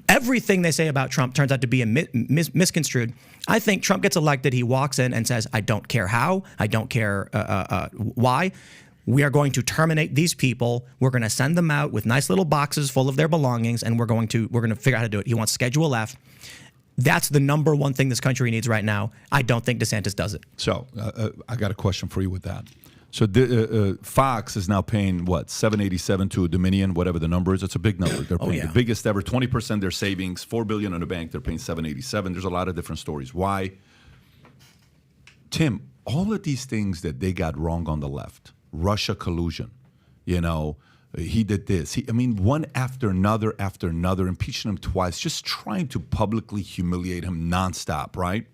Everything they say about Trump turns out to be misconstrued. I think Trump gets elected. He walks in and says, I don't care how. I don't care why. We are going to terminate these people. We're going to send them out with nice little boxes full of their belongings, and we're going to figure out how to do it. He wants Schedule F. That's the number one thing this country needs right now. I don't think DeSantis does it. So I got a question for you with that. So Fox is now paying what, $787 to Dominion, whatever the number is. It's a big number. They're paying the biggest ever, 20% their savings, $4 billion in the bank. They're paying $787. There's a lot of different stories. Why? Tim, all of these things that they got wrong on the left. Russia collusion, he did this. One after another, impeaching him twice, just trying to publicly humiliate him nonstop, right?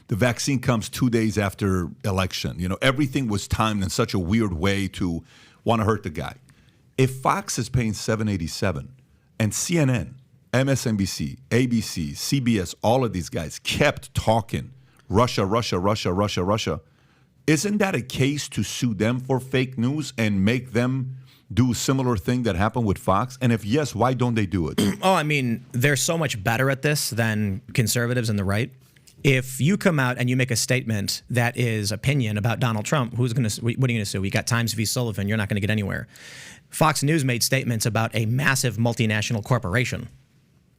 The vaccine comes 2 days after election. Everything was timed in such a weird way to want to hurt the guy. If Fox is paying $787 and CNN, MSNBC, ABC, CBS, all of these guys kept talking Russia, isn't that a case to sue them for fake news and make them do a similar thing that happened with Fox? And if yes, why don't they do it? They're so much better at this than conservatives and the right. If you come out and you make a statement that is opinion about Donald Trump, what are you going to sue? We got Times v. Sullivan. You're not going to get anywhere. Fox News made statements about a massive multinational corporation.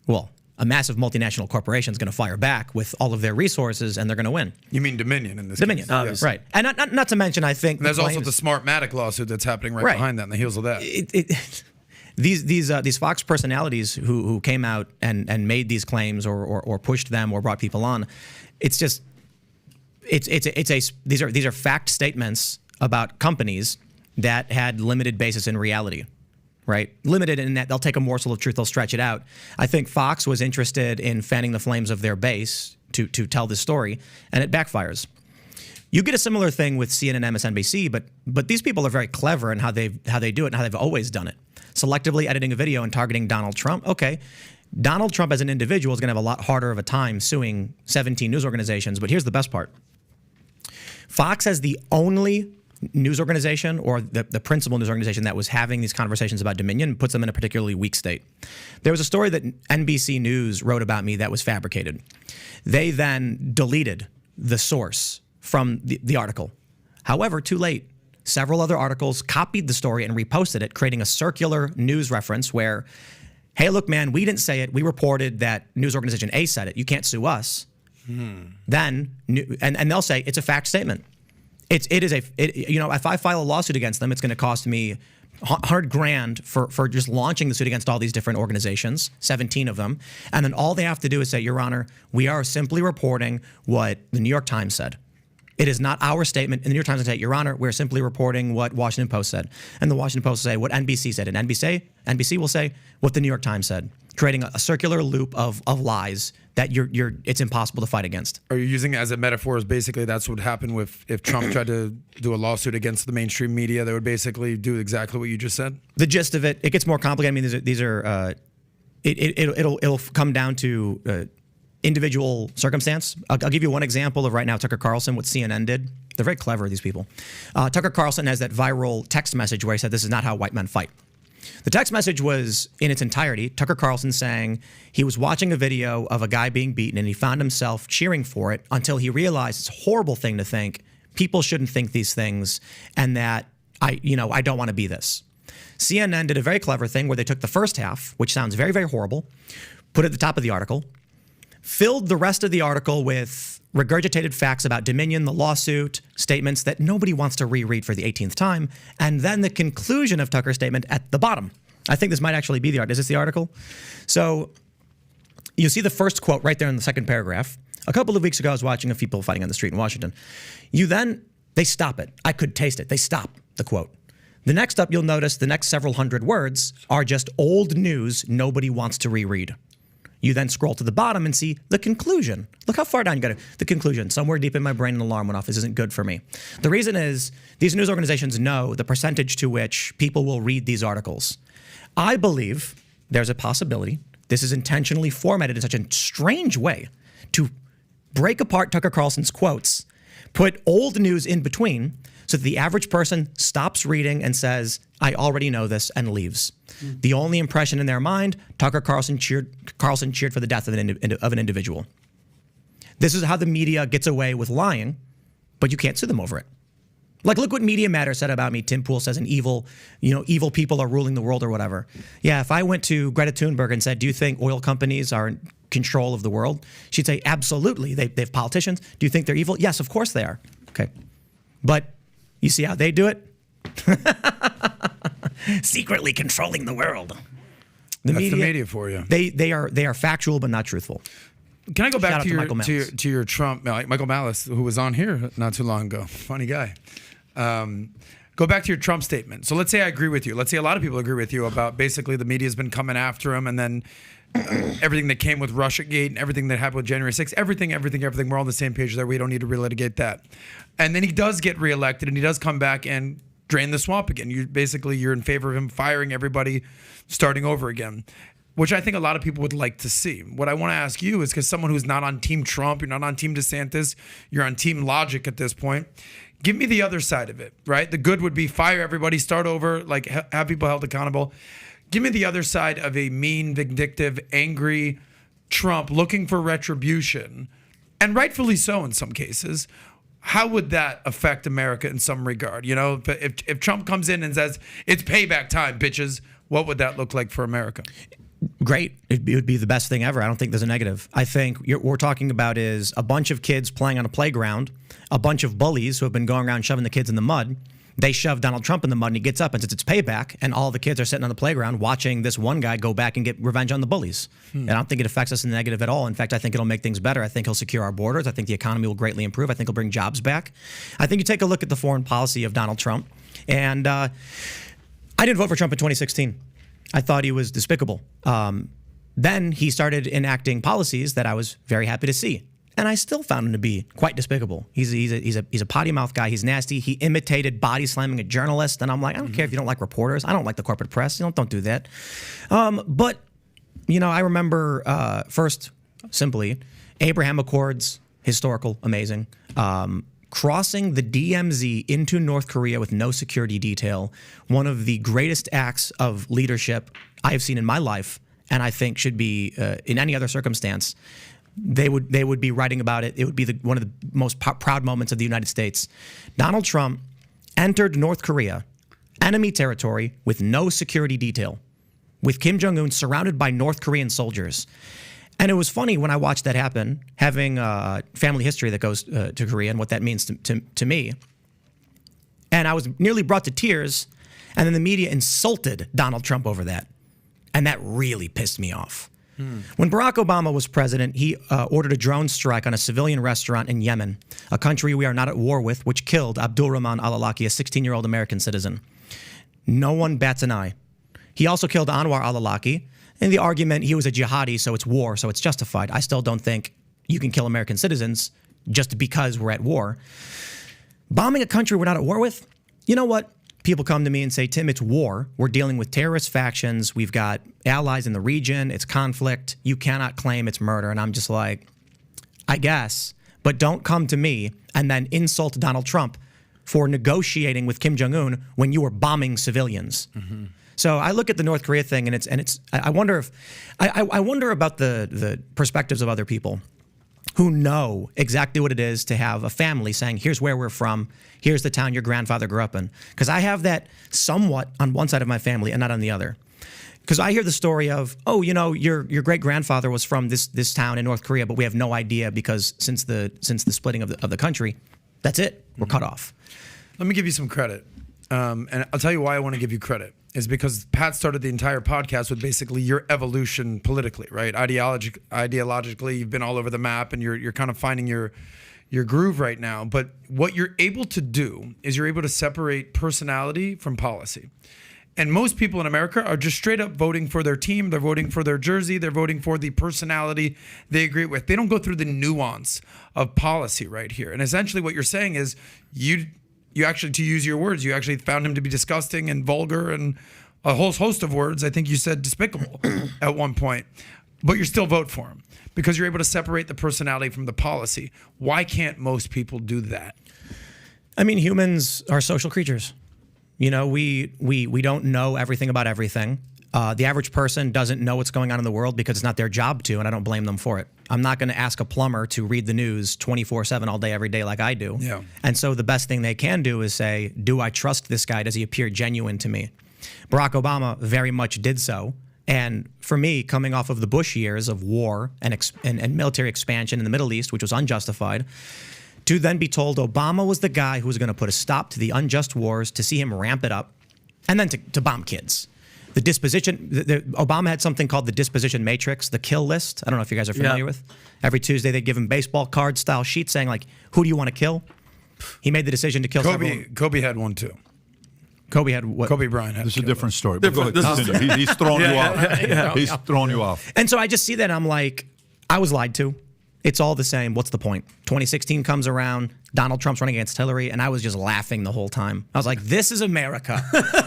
Well, a massive multinational corporation is going to fire back with all of their resources, and they're going to win. You mean Dominion in this Dominion, case? Right. And not to mention, I think... And there's also the Smartmatic lawsuit that's happening right behind that, in the heels of that. These Fox personalities who came out and made these claims or pushed them or brought people on, these are fact statements about companies that had limited basis in reality. Right? Limited in that they'll take a morsel of truth, they'll stretch it out. I think Fox was interested in fanning the flames of their base to tell this story, and it backfires. You get a similar thing with CNN and MSNBC, but these people are very clever in how they do it and how they've always done it. Selectively editing a video and targeting Donald Trump. Okay, Donald Trump as an individual is going to have a lot harder of a time suing 17 news organizations, but here's the best part. Fox as the only news organization or the principal news organization that was having these conversations about Dominion puts them in a particularly weak state. There was a story that NBC News wrote about me that was fabricated. They then deleted the source from the article. However, too late. Several other articles copied the story and reposted it, creating a circular news reference where, hey, look, man, we didn't say it. We reported that news organization A said it. You can't sue us. Then, and they'll say it's a fact statement. If I file a lawsuit against them, it's going to cost me $100,000 for just launching the suit against all these different organizations, 17 of them. And then all they have to do is say, Your Honor, we are simply reporting what the New York Times said. It is not our statement. And the New York Times will say, Your Honor, we're simply reporting what Washington Post said. And the Washington Post will say what NBC said. And NBC will say what the New York Times said, creating a circular loop of lies that it's impossible to fight against. Are you using it as a metaphor as basically that's what happened if Trump tried to do a lawsuit against the mainstream media that would basically do exactly what you just said? The gist of it gets more complicated. I mean, it'll come down to individual circumstance. I'll give you one example of right now Tucker Carlson, what CNN did. They're very clever, these people. Tucker Carlson has that viral text message where he said, this is not how white men fight. The text message was, in its entirety, Tucker Carlson saying he was watching a video of a guy being beaten and he found himself cheering for it until he realized it's a horrible thing to think. People shouldn't think these things and that I don't want to be this. CNN did a very clever thing where they took the first half, which sounds very, very horrible, put it at the top of the article, filled the rest of the article with regurgitated facts about Dominion, the lawsuit, statements that nobody wants to reread for the 18th time, and then the conclusion of Tucker's statement at the bottom. I think this might actually be the article. Is this the article? So you see the first quote right there in the second paragraph. A couple of weeks ago, I was watching a few people fighting on the street in Washington. They stop it. I could taste it. They stop the quote. The next up, you'll notice the next several hundred words are just old news nobody wants to reread. You then scroll to the bottom and see the conclusion. Look how far down you got it. The conclusion. Somewhere deep in my brain, an alarm went off. This isn't good for me. The reason is these news organizations know the percentage to which people will read these articles. I believe there's a possibility this is intentionally formatted in such a strange way to break apart Tucker Carlson's quotes, put old news in between, so that the average person stops reading and says, I already know this, and leaves. The only impression in their mind, Tucker Carlson cheered for the death of an individual. This is how the media gets away with lying, but you can't sue them over it. Like, look what Media Matter said about me. Tim Pool says evil people are ruling the world or whatever. Yeah, if I went to Greta Thunberg and said, do you think oil companies are in control of the world? She'd say, absolutely. They have politicians. Do you think they're evil? Yes, of course they are. Okay. But you see how they do it? Secretly controlling the world. That's the media for you. They are factual but not truthful. Can I go back to to your Trump, Michael Malice, who was on here not too long ago? Funny guy. Go back to your Trump statement. So let's say I agree with you. Let's say a lot of people agree with you about basically the media's been coming after him, and then everything that came with Russiagate and everything that happened with January 6th, everything. We're all on the same page there. We don't need to relitigate that. And then he does get reelected, and he does come back and drain the swamp again. You're in favor of him firing everybody, starting over again, which I think a lot of people would like to see. What I want to ask you is, because someone who's not on Team Trump, you're not on Team DeSantis, you're on Team Logic at this point. Give me the other side of it, right? The good would be fire everybody, start over, like have people held accountable. Give me the other side of a mean, vindictive, angry Trump looking for retribution, and rightfully so in some cases. How would that affect America in some regard? You know, if Trump comes in and says, it's payback time, bitches, what would that look like for America? Great. It would be the best thing ever. I don't think there's a negative. I think what we're talking about is a bunch of kids playing on a playground, a bunch of bullies who have been going around shoving the kids in the mud. They shove Donald Trump in the mud, and he gets up and says it's payback, and all the kids are sitting on the playground watching this one guy go back and get revenge on the bullies. And I don't think it affects us in the negative at all. In fact, I think it'll make things better. I think he'll secure our borders. I think the economy will greatly improve. I think he'll bring jobs back. I think you take a look at the foreign policy of Donald Trump, and I didn't vote for Trump in 2016. I thought he was despicable. Then he started enacting policies that I was very happy to see. And I still found him to be quite despicable. He's a potty mouth guy. He's nasty. He imitated body slamming a journalist. And I'm like, I don't care if you don't like reporters. I don't like the corporate press. Don't do that. But, I remember first, simply, Abraham Accords, historical, amazing. Crossing the DMZ into North Korea with no security detail, one of the greatest acts of leadership I have seen in my life, and I think should be in any other circumstance. They would be writing about it. It would be one of the most proud moments of the United States. Donald Trump entered North Korea, enemy territory, with no security detail, with Kim Jong-un surrounded by North Korean soldiers. And it was funny when I watched that happen, having family history that goes to Korea and what that means to me. And I was nearly brought to tears, and then the media insulted Donald Trump over that. And that really pissed me off. When Barack Obama was president, he ordered a drone strike on a civilian restaurant in Yemen, a country we are not at war with, which killed Abdulrahman al-Awlaki, a 16-year-old American citizen. No one bats an eye. He also killed Anwar al-Awlaki. In the argument, he was a jihadi, so it's war, so it's justified. I still don't think you can kill American citizens just because we're at war. Bombing a country we're not at war with? You know what? People come to me and say, Tim, it's war. We're dealing with terrorist factions. We've got allies in the region. It's conflict. You cannot claim it's murder. And I'm just like, I guess. But don't come to me and then insult Donald Trump for negotiating with Kim Jong-un when you were bombing civilians. Mm-hmm. So I look at the North Korea thing, and I wonder about the perspectives of other people. who know exactly what it is to have a family saying, here's where we're from, here's the town your grandfather grew up in. Because I have that somewhat on one side of my family and not on the other. Because I hear the story of, oh, you know, your great-grandfather was from this town in North Korea, but we have no idea because since the splitting of the country, that's it. We're cut off. Let me give you some credit. And I'll tell you why I want to give you credit. Is because Pat started the entire podcast with basically your evolution politically, right? Ideologically, you've been all over the map, and you're kind of finding your groove right now. But what you're able to do is you're able to separate personality from policy. And most people in America are just straight up voting for their team. They're voting for their jersey. They're voting for the personality they agree with. They don't go through the nuance of policy right here. And essentially what you're saying is you actually, to use your words, you actually found him to be disgusting and vulgar and a whole host of words. I think you said despicable at one point, but you still vote for him because you're able to separate the personality from the policy. Why can't most people do that? I mean, humans are social creatures. You know, we don't know everything about everything. The average person doesn't know what's going on in the world because it's not their job to, and I don't blame them for it. I'm not going to ask a plumber to read the news 24/7 all day, every day like I do. Yeah. And so the best thing they can do is say, do I trust this guy? Does he appear genuine to me? Barack Obama very much did so. And for me, coming off of the Bush years of war and military expansion in the Middle East, which was unjustified, to then be told Obama was the guy who was going to put a stop to the unjust wars, to see him ramp it up, and then to bomb kids. The disposition, Obama had something called the disposition matrix, the kill list. I don't know if you guys are familiar with. Every Tuesday they'd give him baseball card style sheets saying like, who do you want to kill? He made the decision to kill Kobe had one too. Kobe had what? Kobe Bryant had. This is a different story. But go ahead, continue. He's throwing you off. He's throwing you off. And so I just see that and I'm like, I was lied to. It's all the same. What's the point? 2016 comes around. Donald Trump's running against Hillary, and I was just laughing the whole time. I was like, this is America.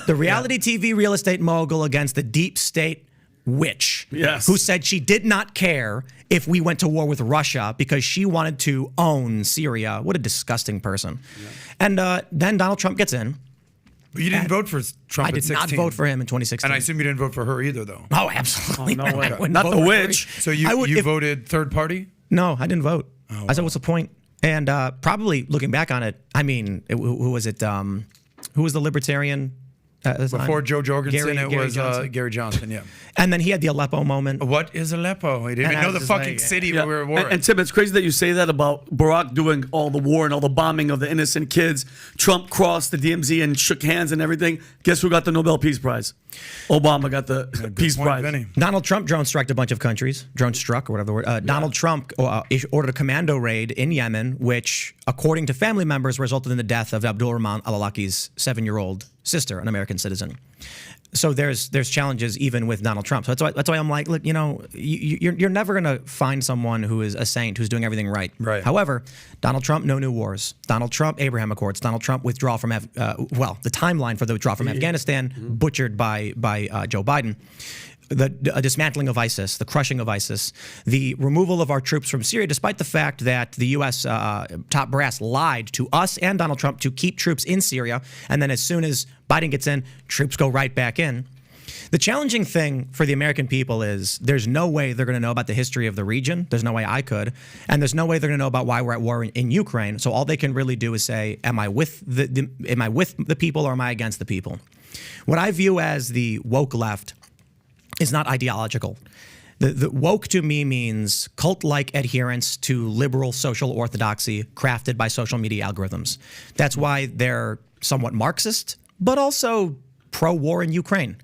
The reality TV real estate mogul against the deep state witch who said she did not care if we went to war with Russia because she wanted to own Syria. What a disgusting person. Yeah. And then Donald Trump gets in. But you didn't vote for Trump I did not vote for him in 2016. And I assume you didn't vote for her either, though. Oh, absolutely no way. Not the witch. So you voted third party? No, I didn't vote. Oh, wow. I said, what's the point? And probably looking back on it, I mean, who was it? Who was the libertarian? Before Joe Jorgensen, Gary was Johnson. Gary Johnson, yeah. And then he had the Aleppo moment. What is Aleppo? He didn't even know the fucking city where we were at war. And Tim, it's crazy that you say that about Barack doing all the war and all the bombing of the innocent kids. Trump crossed the DMZ and shook hands and everything. Guess who got the Nobel Peace Prize? Obama got the Peace Prize. Vinny. Donald Trump drone struck a bunch of countries. Drone struck, or whatever the word. Donald Trump ordered a commando raid in Yemen, which, according to family members, resulted in the death of Abdul Rahman al-Awlaki's 7-year-old sister, an American citizen. So there's challenges even with Donald Trump. So that's why I'm like, look, you know, you're never going to find someone who is a saint who's doing everything right. Right. However, Donald Trump, no new wars. Donald Trump, Abraham Accords. Donald Trump, withdrawal from the timeline for the withdrawal from Afghanistan, butchered by Joe Biden. The dismantling of ISIS, the crushing of ISIS, the removal of our troops from Syria, despite the fact that the U.S. Top brass lied to us and Donald Trump to keep troops in Syria, and then as soon as Biden gets in, troops go right back in. The challenging thing for the American people is there's no way they're going to know about the history of the region. There's no way I could. And there's no way they're going to know about why we're at war in Ukraine. So all they can really do is say, am I with the people or am I against the people? What I view as the woke left is not ideological. The woke to me means cult-like adherence to liberal social orthodoxy crafted by social media algorithms. That's why they're somewhat Marxist, but also pro-war in Ukraine.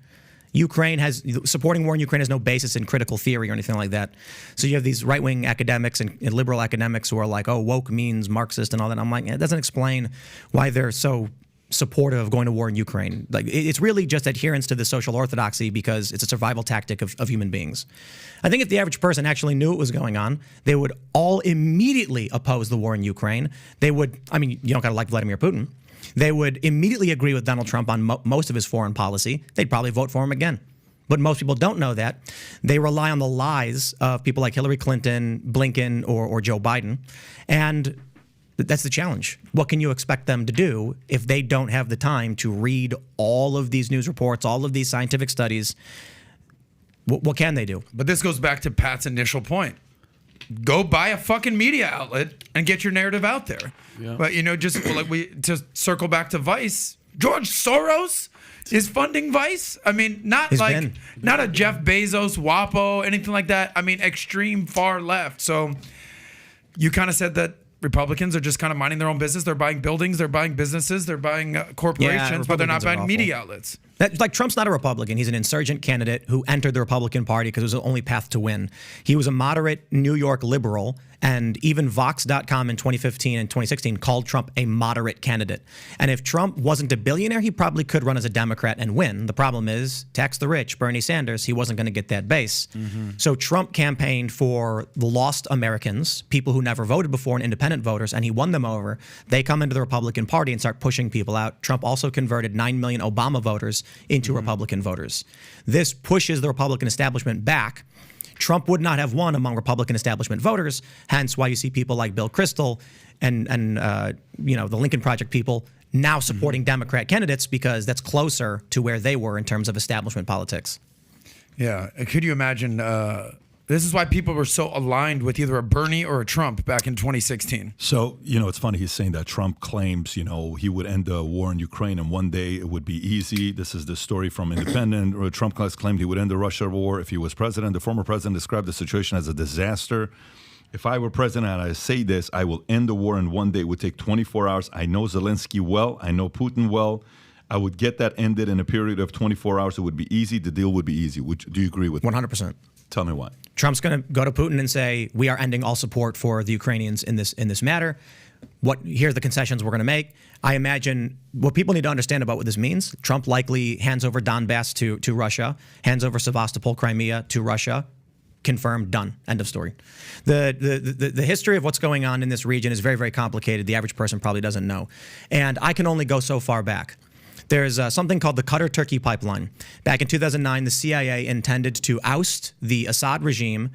Supporting war in Ukraine has no basis in critical theory or anything like that. So you have these right-wing academics and liberal academics who are like, oh, woke means Marxist and all that. I'm like, it doesn't explain why they're so supportive of going to war in Ukraine. Like, it's really just adherence to the social orthodoxy because it's a survival tactic of human beings. I think if the average person actually knew what was going on, they would all immediately oppose the war in Ukraine. They would, I mean, you don't got to like Vladimir Putin. They would immediately agree with Donald Trump on most of his foreign policy. They'd probably vote for him again. But most people don't know that. They rely on the lies of people like Hillary Clinton, Blinken, or Joe Biden. And that's the challenge. What can you expect them to do if they don't have the time to read all of these news reports, all of these scientific studies? What can they do? But this goes back to Pat's initial point. go buy a fucking media outlet and get your narrative out there. Yeah. But just to circle back to Vice, George Soros is funding Vice. I mean, not a Jeff Bezos, WAPO, anything like that. I mean, extreme far left. So you kind of said that Republicans are just kind of minding their own business. They're buying buildings, they're buying businesses, they're buying corporations, but they're not buying media outlets. Trump's not a Republican. He's an insurgent candidate who entered the Republican Party because it was the only path to win. He was a moderate New York liberal, and even Vox.com in 2015 and 2016 called Trump a moderate candidate. And if Trump wasn't a billionaire, he probably could run as a Democrat and win. The problem is, tax the rich, Bernie Sanders, he wasn't going to get that base. Mm-hmm. So Trump campaigned for the lost Americans, people who never voted before and independent voters, and he won them over. They come into the Republican Party and start pushing people out. Trump also converted 9 million Obama voters into Republican voters. This pushes the Republican establishment back. Trump would not have won among Republican establishment voters, hence why you see people like Bill Kristol and the Lincoln Project people now supporting Democrat candidates because that's closer to where they were in terms of establishment politics. Yeah. Could you imagine this is why people were so aligned with either a Bernie or a Trump back in 2016. So, it's funny. He's saying that Trump claims, he would end the war in Ukraine and one day it would be easy. This is the story from Independent. Trump has claimed he would end the Russia war if he was president. The former president described the situation as a disaster. If I were president and I say this, I will end the war in one day. It would take 24 hours. I know Zelensky well. I know Putin well. I would get that ended in a period of 24 hours. It would be easy. The deal would be easy. Do you agree with 100%. Tell me why. Trump's going to go to Putin and say, we are ending all support for the Ukrainians in this matter. Here are the concessions we're going to make. I imagine what people need to understand about what this means. Trump likely hands over Donbass to Russia, hands over Sevastopol, Crimea to Russia. Confirmed, done, end of story. The history of what's going on in this region is very, very complicated. The average person probably doesn't know. And I can only go so far back. There's something called the Qatar-Turkey pipeline. Back in 2009, the CIA intended to oust the Assad regime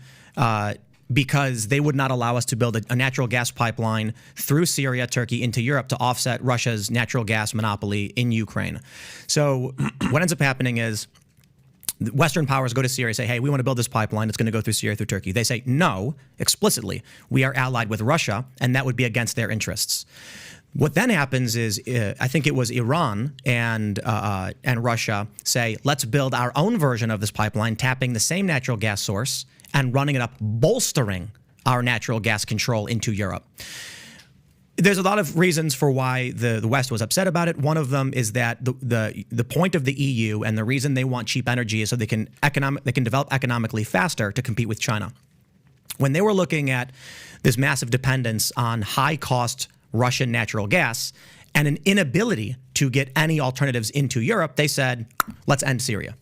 because they would not allow us to build a natural gas pipeline through Syria, Turkey, into Europe to offset Russia's natural gas monopoly in Ukraine. So what ends up happening is Western powers go to Syria and say, hey, we want to build this pipeline. It's going to go through Syria, through Turkey. They say, no, explicitly. We are allied with Russia, and that would be against their interests. What then happens is, I think it was Iran and Russia say, let's build our own version of this pipeline, tapping the same natural gas source and running it up, bolstering our natural gas control into Europe. There's a lot of reasons for why the West was upset about it. One of them is that the point of the EU and the reason they want cheap energy is so they can develop economically faster to compete with China. When they were looking at this massive dependence on high-cost Russian natural gas and an inability to get any alternatives into Europe, they said, let's end Syria.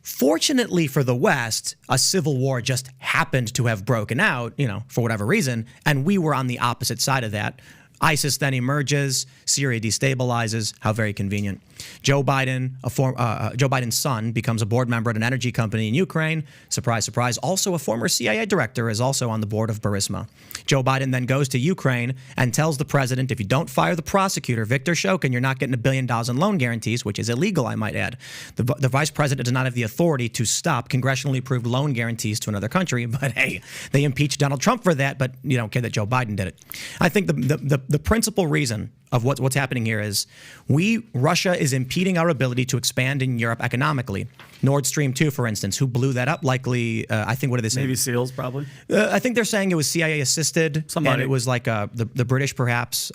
Fortunately for the West, a civil war just happened to have broken out, for whatever reason, and we were on the opposite side of that. ISIS then emerges, Syria destabilizes. How very convenient. Joe Biden's son becomes a board member at an energy company in Ukraine. Surprise, surprise. Also a former CIA director is also on the board of Burisma. Joe Biden then goes to Ukraine and tells the president, if you don't fire the prosecutor, Viktor Shokin, you're not getting $1 billion in loan guarantees, which is illegal, I might add. The vice president does not have the authority to stop congressionally approved loan guarantees to another country. But hey, they impeached Donald Trump for that, but you don't care that Joe Biden did it. I think the principal reason of what's happening here is Russia is impeding our ability to expand in Europe economically. Nord Stream 2, for instance, who blew that up? Likely, I think, what did they say? Navy SEALs, probably. I think they're saying it was CIA assisted. Somebody. And it was like the British, perhaps.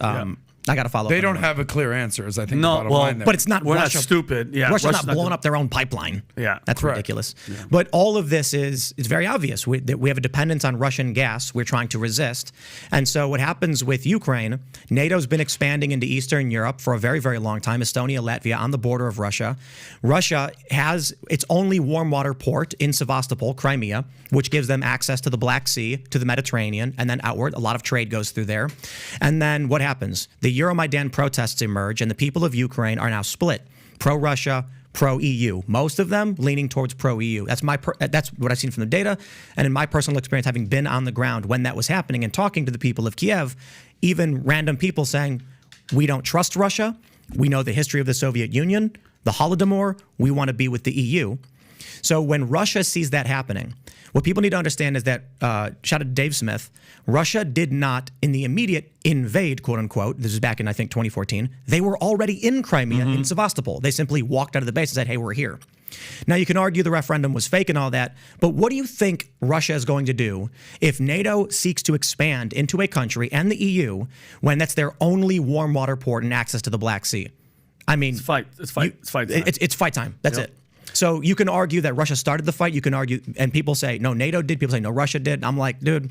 I got to follow up. They don't have a clear answer, is I think No, the bottom well, line there. But it's not We're Russia. not stupid. Yeah, Russia's not blowing up their own pipeline. Yeah, that's correct. ridiculous. Yeah. But all of this is very obvious. We have a dependence on Russian gas. We're trying to resist. And so what happens with Ukraine, NATO's been expanding into Eastern Europe for a very, very long time. Estonia, Latvia, on the border of Russia. Russia has its only warm water port in Sevastopol, Crimea, which gives them access to the Black Sea, to the Mediterranean, and then outward. A lot of trade goes through there. And then what happens? The Euromaidan protests emerge, and the people of Ukraine are now split. Pro-Russia, pro-EU. Most of them leaning towards pro-EU. That's what I've seen from the data. And in my personal experience, having been on the ground when that was happening and talking to the people of Kiev, even random people saying, we don't trust Russia. We know the history of the Soviet Union, the Holodomor. We want to be with the EU. So when Russia sees that happening, what people need to understand is that, shout out to Dave Smith, Russia did not, in the immediate invade, quote unquote, this is back in, I think, 2014, they were already in Crimea, in Sevastopol. They simply walked out of the base and said, hey, we're here. Now, you can argue the referendum was fake and all that, but what do you think Russia is going to do if NATO seeks to expand into a country and the EU when that's their only warm water port and access to the Black Sea? I mean, It's fight time. It's fight time. That's it. So you can argue that Russia started the fight. You can argue, and people say, no, NATO did. People say, no, Russia did. I'm like, dude,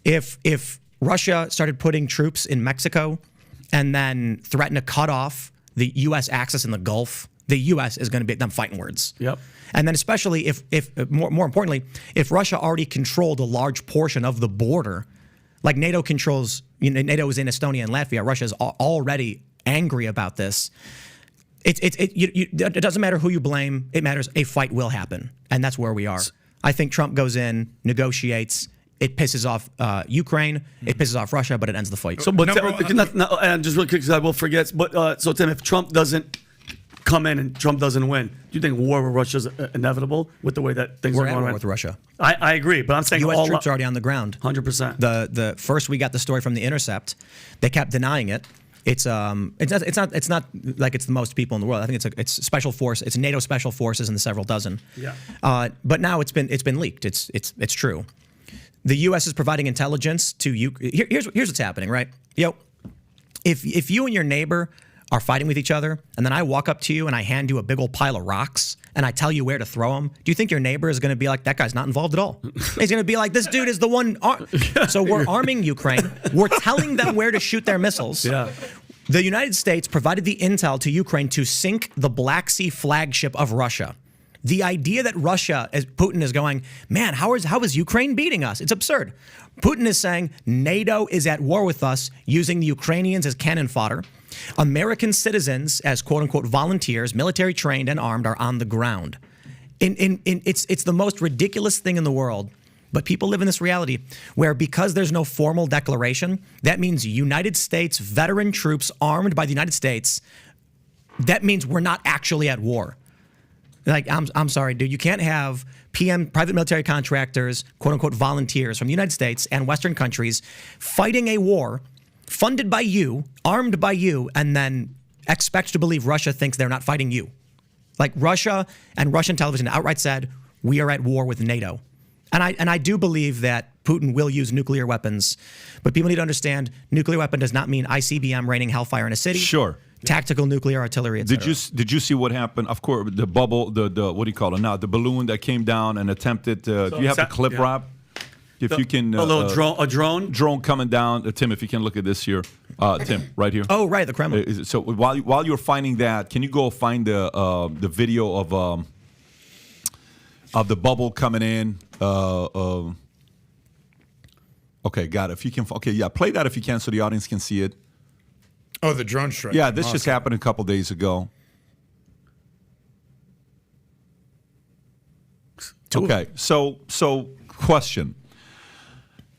if Russia started putting troops in Mexico and then threatened to cut off the U.S. access in the Gulf, the U.S. is going to be them fighting words. Yep. And then especially if more importantly, if Russia already controlled a large portion of the border, like NATO controls, NATO is in Estonia and Latvia. Russia is already angry about this. It doesn't matter who you blame. It matters a fight will happen, and that's where we are. I think Trump goes in, negotiates. It pisses off Ukraine. It pisses off Russia, but it ends the fight. So, but and just real quick, because I will forget. But so Tim, if Trump doesn't come in and Trump doesn't win, do you think war with Russia is inevitable with the way that things We're are at going war right? with Russia. I agree, but I'm saying U.S. all troops are already on the ground. 100%. The first we got the story from The Intercept, they kept denying it. It's not like it's the most people in the world. I think it's special force. It's NATO special forces and several dozen. Yeah. But now it's been leaked. It's true. The U.S. is providing intelligence to you. Here's what's happening, right? If you and your neighbor are fighting with each other, and then I walk up to you and I hand you a big old pile of rocks, and I tell you where to throw them, do you think your neighbor is going to be like, that guy's not involved at all? He's going to be like, this dude is the one. So we're arming Ukraine. We're telling them where to shoot their missiles. Yeah. The United States provided the intel to Ukraine to sink the Black Sea flagship of Russia. The idea that Russia, as Putin is going, man, how is Ukraine beating us? It's absurd. Putin is saying NATO is at war with us, using the Ukrainians as cannon fodder. American citizens, as quote unquote volunteers, military trained and armed, are on the ground. It's the most ridiculous thing in the world. But people live in this reality where, because there's no formal declaration, that means United States veteran troops armed by the United States. That means we're not actually at war. Like, I'm sorry, dude. You can't have private military contractors, quote unquote volunteers from the United States and Western countries fighting a war funded by you, armed by you, and then expect to believe Russia thinks they're not fighting you. Like, Russia and Russian television outright said, we are at war with NATO. And I do believe that Putin will use nuclear weapons, but people need to understand nuclear weapon does not mean ICBM raining hellfire in a city. Sure. Tactical nuclear artillery, etc. Did you see what happened? Of course, the bubble, the what do you call it now? The balloon that came down and attempted. Do you have the clip, Rob? If you can, a little drone coming down. Tim, if you can look at this here, Tim, right here. Oh, right, the Kremlin. So while you're finding that, can you go find the video of the bubble coming in? Okay, got it. If you can, play that if you can, so the audience can see it. Oh, the drone strike. Yeah, this just happened a couple days ago. Okay, so question.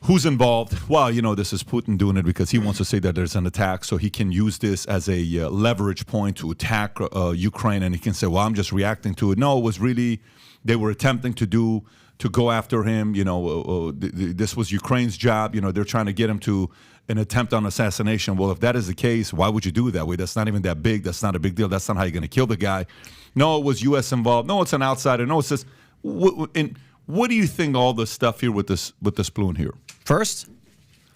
Who's involved? Well, this is Putin doing it because he wants to say that there's an attack, so he can use this as a leverage point to attack Ukraine, and he can say, well, I'm just reacting to it. No, it was really, they were attempting to go after him. This was Ukraine's job. They're trying to get him to an attempt on assassination. Well, if that is the case, why would you do it that way? That's not even that big. That's not a big deal. That's not how you're going to kill the guy. No, it was U.S. involved. No, it's an outsider. No, it's this. And what do you think all this stuff here with this balloon here? First,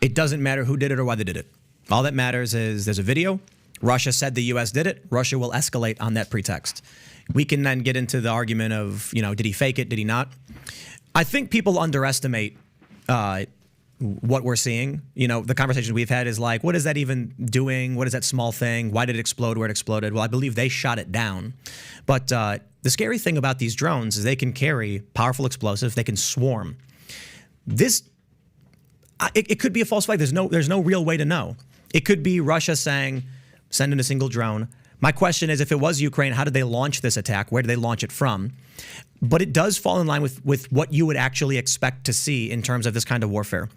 it doesn't matter who did it or why they did it. All that matters is there's a video. Russia said the U.S. did it. Russia will escalate on that pretext. We can then get into the argument of, did he fake it? Did he not? I think people underestimate what we're seeing. The conversations we've had is like, what is that even doing? What is that small thing? Why did it explode where it exploded? Well, I believe they shot it down. But the scary thing about these drones is they can carry powerful explosives. They can swarm. It could be a false flag. There's no real way to know. It could be Russia saying, send in a single drone. My question is, if it was Ukraine, how did they launch this attack? Where did they launch it from? But it does fall in line with what you would actually expect to see in terms of this kind of warfare.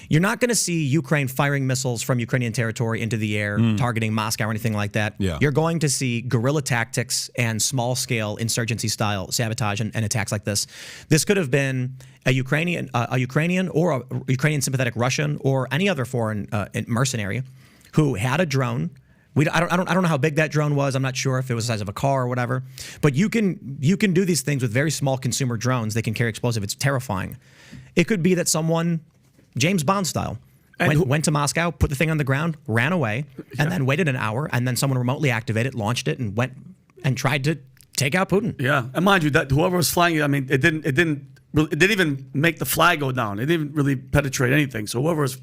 You're not going to see Ukraine firing missiles from Ukrainian territory into the air, targeting Moscow or anything like that. Yeah. You're going to see guerrilla tactics and small-scale insurgency-style sabotage and attacks like this. This could have been a Ukrainian or a Ukrainian sympathetic Russian or any other foreign mercenary who had a drone. I don't know how big that drone was. I'm not sure if it was the size of a car or whatever. But you can do these things with very small consumer drones. They can carry explosive. It's terrifying. It could be that someone, James Bond style, went to Moscow, put the thing on the ground, ran away, and then waited an hour, and then someone remotely activated, launched it, and went and tried to take out Putin. Yeah, and mind you, that whoever was flying it, I mean, it didn't even make the flag go down. It didn't really penetrate anything. So whoever was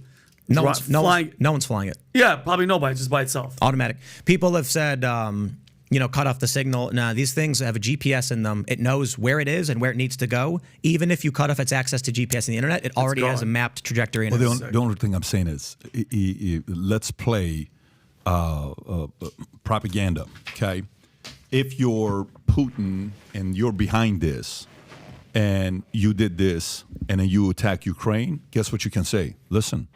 No one's flying it. Yeah, probably nobody, just by itself. Automatic. People have said, cut off the signal. Nah, these things have a GPS in them. It knows where it is and where it needs to go. Even if you cut off its access to GPS and the internet, it already has a mapped trajectory in it. The only thing I'm saying is, let's play propaganda, okay? If you're Putin and you're behind this, and you did this, and then you attack Ukraine, guess what you can say? Listen,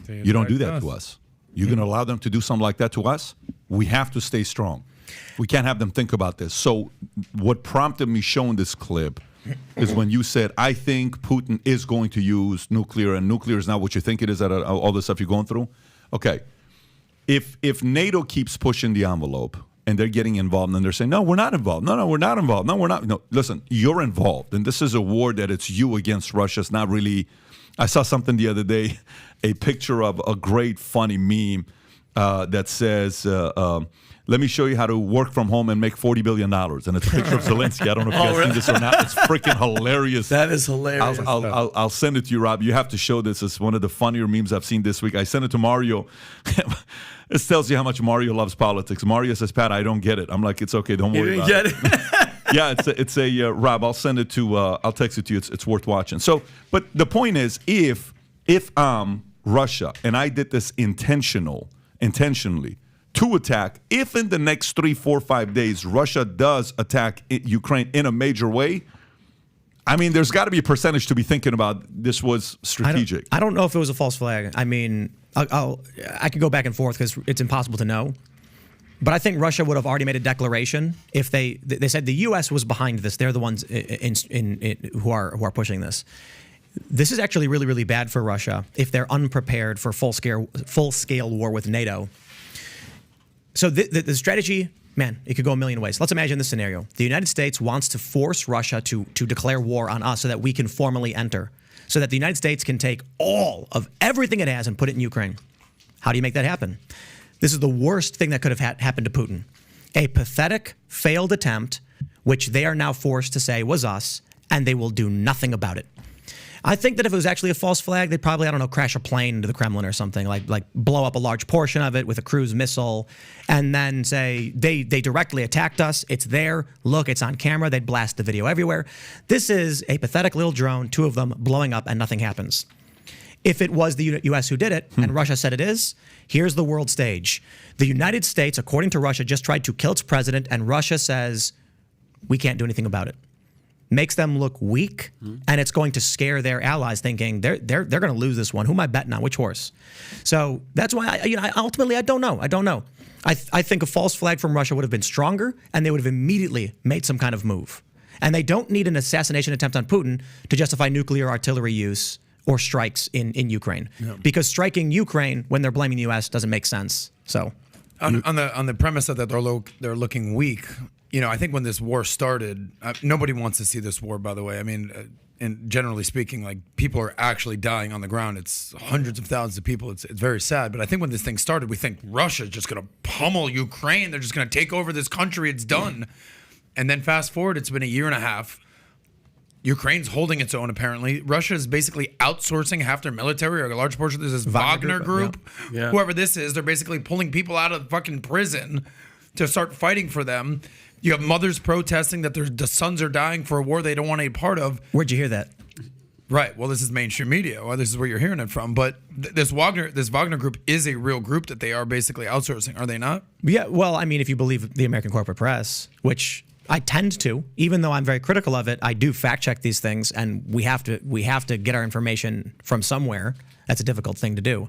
you don't do that to us. You're going to allow them to do something like that to us? We have to stay strong. We can't have them think about this. So what prompted me showing this clip is when you said, I think Putin is going to use nuclear, and nuclear is not what you think it is, all the stuff you're going through. Okay, if NATO keeps pushing the envelope, and they're getting involved, and they're saying, no, we're not involved. No, we're not involved. No, we're not. No, listen, you're involved. And this is a war that it's you against Russia. It's not really. I saw something the other day, a picture of a great funny meme that says, let me show you how to work from home and make $40 billion. And it's a picture of Zelensky. I don't know if you guys seen this or not. It's freaking hilarious. That is hilarious. I'll send it to you, Rob. You have to show this. It's one of the funnier memes I've seen this week. I sent it to Mario. This tells you how much Mario loves politics. Mario says, Pat, I don't get it. I'm like, it's okay. Don't worry about it. Yeah, it's a Rob, I'll send it to, I'll text it to you. It's worth watching. So, but the point is, if I'm Russia and I did this intentionally to attack, if in the next 3, 4, 5 days, Russia does attack Ukraine in a major way, I mean, there's got to be a percentage to be thinking about this was strategic. I don't know if it was a false flag. I mean, I could go back and forth because it's impossible to know. But I think Russia would have already made a declaration if they said the U.S. was behind this. They're the ones who are pushing this. This is actually really, really bad for Russia if they're unprepared for full scale war with NATO. So the strategy, man, it could go a million ways. Let's imagine this scenario. The United States wants to force Russia to declare war on us so that we can formally enter, so that the United States can take all of everything it has and put it in Ukraine. How do you make that happen? This is the worst thing that could have happened to Putin. A pathetic, failed attempt, which they are now forced to say was us, and they will do nothing about it. I think that if it was actually a false flag, they'd probably, I don't know, crash a plane into the Kremlin or something, like blow up a large portion of it with a cruise missile, and then say they directly attacked us. It's there. Look, it's on camera. They'd blast the video everywhere. This is a pathetic little drone, 2 of them blowing up, and nothing happens. If it was the U.S. who did it, and Russia said it is, here's the world stage. The United States, according to Russia, just tried to kill its president, and Russia says, we can't do anything about it. Makes them look weak, and it's going to scare their allies, thinking they're going to lose this one. Who am I betting on? Which horse? So that's why ultimately I don't know. I think a false flag from Russia would have been stronger, and they would have immediately made some kind of move. And they don't need an assassination attempt on Putin to justify nuclear artillery use or strikes in Ukraine, because striking Ukraine when they're blaming the U.S. doesn't make sense. So, on the premise that they're looking weak. I think when this war started, nobody wants to see this war, by the way. I mean, and generally speaking, like, people are actually dying on the ground. It's hundreds of thousands of people. It's very sad. But I think when this thing started, we think Russia's just going to pummel Ukraine. They're just going to take over this country. It's done. And then fast forward, it's been a year and a half. Ukraine's holding its own, apparently. Russia is basically outsourcing half their military, or a large portion. There's this Wagner group. Yeah. Whoever this is, they're basically pulling people out of fucking prison to start fighting for them. You have mothers protesting that the sons are dying for a war they don't want any part of. Where'd you hear that? Right. Well, this is mainstream media. Well, this is where you're hearing it from. But this Wagner group is a real group that they are basically outsourcing, are they not? Yeah. Well, I mean, if you believe the American corporate press, which I tend to, even though I'm very critical of it, I do fact check these things, and we have to get our information from somewhere. That's a difficult thing to do.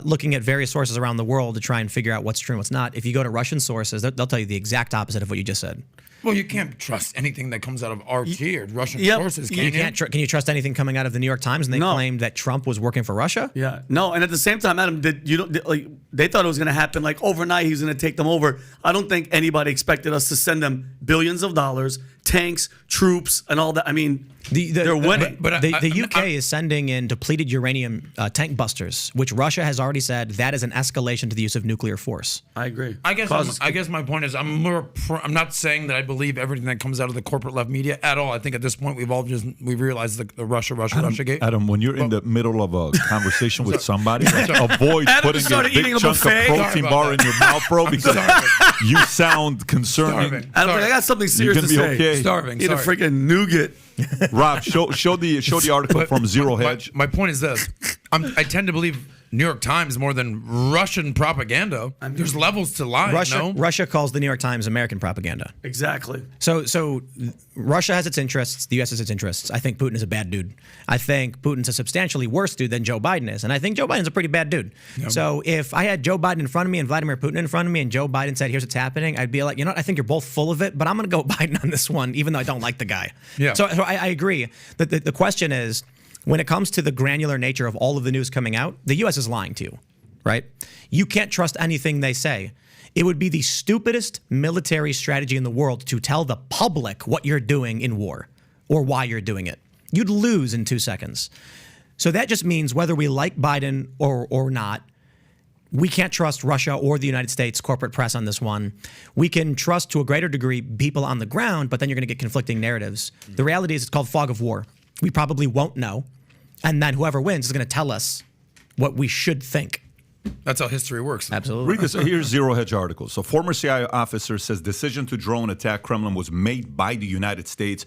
Looking at various sources around the world to try and figure out what's true and what's not. If you go to Russian sources, they'll tell you the exact opposite of what you just said. Well, you can't trust anything that comes out of RT or Russian Yep. sources, You can't can you trust anything coming out of the New York Times? And they No. claimed that Trump was working for Russia? Yeah, no, and at the same time, Adam, they thought it was going to happen like overnight. He was going to take them over. I don't think anybody expected us to send them billions of dollars, tanks, troops, and all that. I mean, they're winning. but The UK is sending in depleted uranium tank busters, which Russia has already said that is an escalation to the use of nuclear force. I agree. I guess my point is I'm not saying that I believe everything that comes out of the corporate left media at all. I think at this point we've realized the Russia gate. Adam, when you're in the middle of a conversation with somebody, avoid Adam putting a started big eating a chunk of buffet. protein Sorry about bar in that. your mouth, bro, because starving. you sound concerning. Starving. Adam's like, I got something serious gonna to be say. okay. Starving. Eat a Sorry. freaking nougat. Rob, show the article from Zero Hedge. My point is this: I tend to believe New York Times more than Russian propaganda. There's levels to lying. Russia calls the New York Times American propaganda. Exactly. So Russia has its interests. The U.S. has its interests. I think Putin is a bad dude. I think Putin's a substantially worse dude than Joe Biden is. And I think Joe Biden's a pretty bad dude. Yep. So if I had Joe Biden in front of me and Vladimir Putin in front of me and Joe Biden said, here's what's happening, I'd be like, you know what? I think you're both full of it, but I'm going to go Biden on this one, even though I don't like the guy. Yeah. So I agree. The question is, when it comes to the granular nature of all of the news coming out, the U.S. is lying to you, right? You can't trust anything they say. It would be the stupidest military strategy in the world to tell the public what you're doing in war or why you're doing it. You'd lose in 2 seconds. So that just means whether we like Biden or not, we can't trust Russia or the United States corporate press on this one. We can trust to a greater degree people on the ground, but then you're going to get conflicting narratives. The reality is it's called fog of war. We probably won't know. And then whoever wins is going to tell us what we should think. That's how history works. Absolutely. Read this. Here's Zero Hedge article. So former CIA officer says decision to drone attack Kremlin was made by the United States.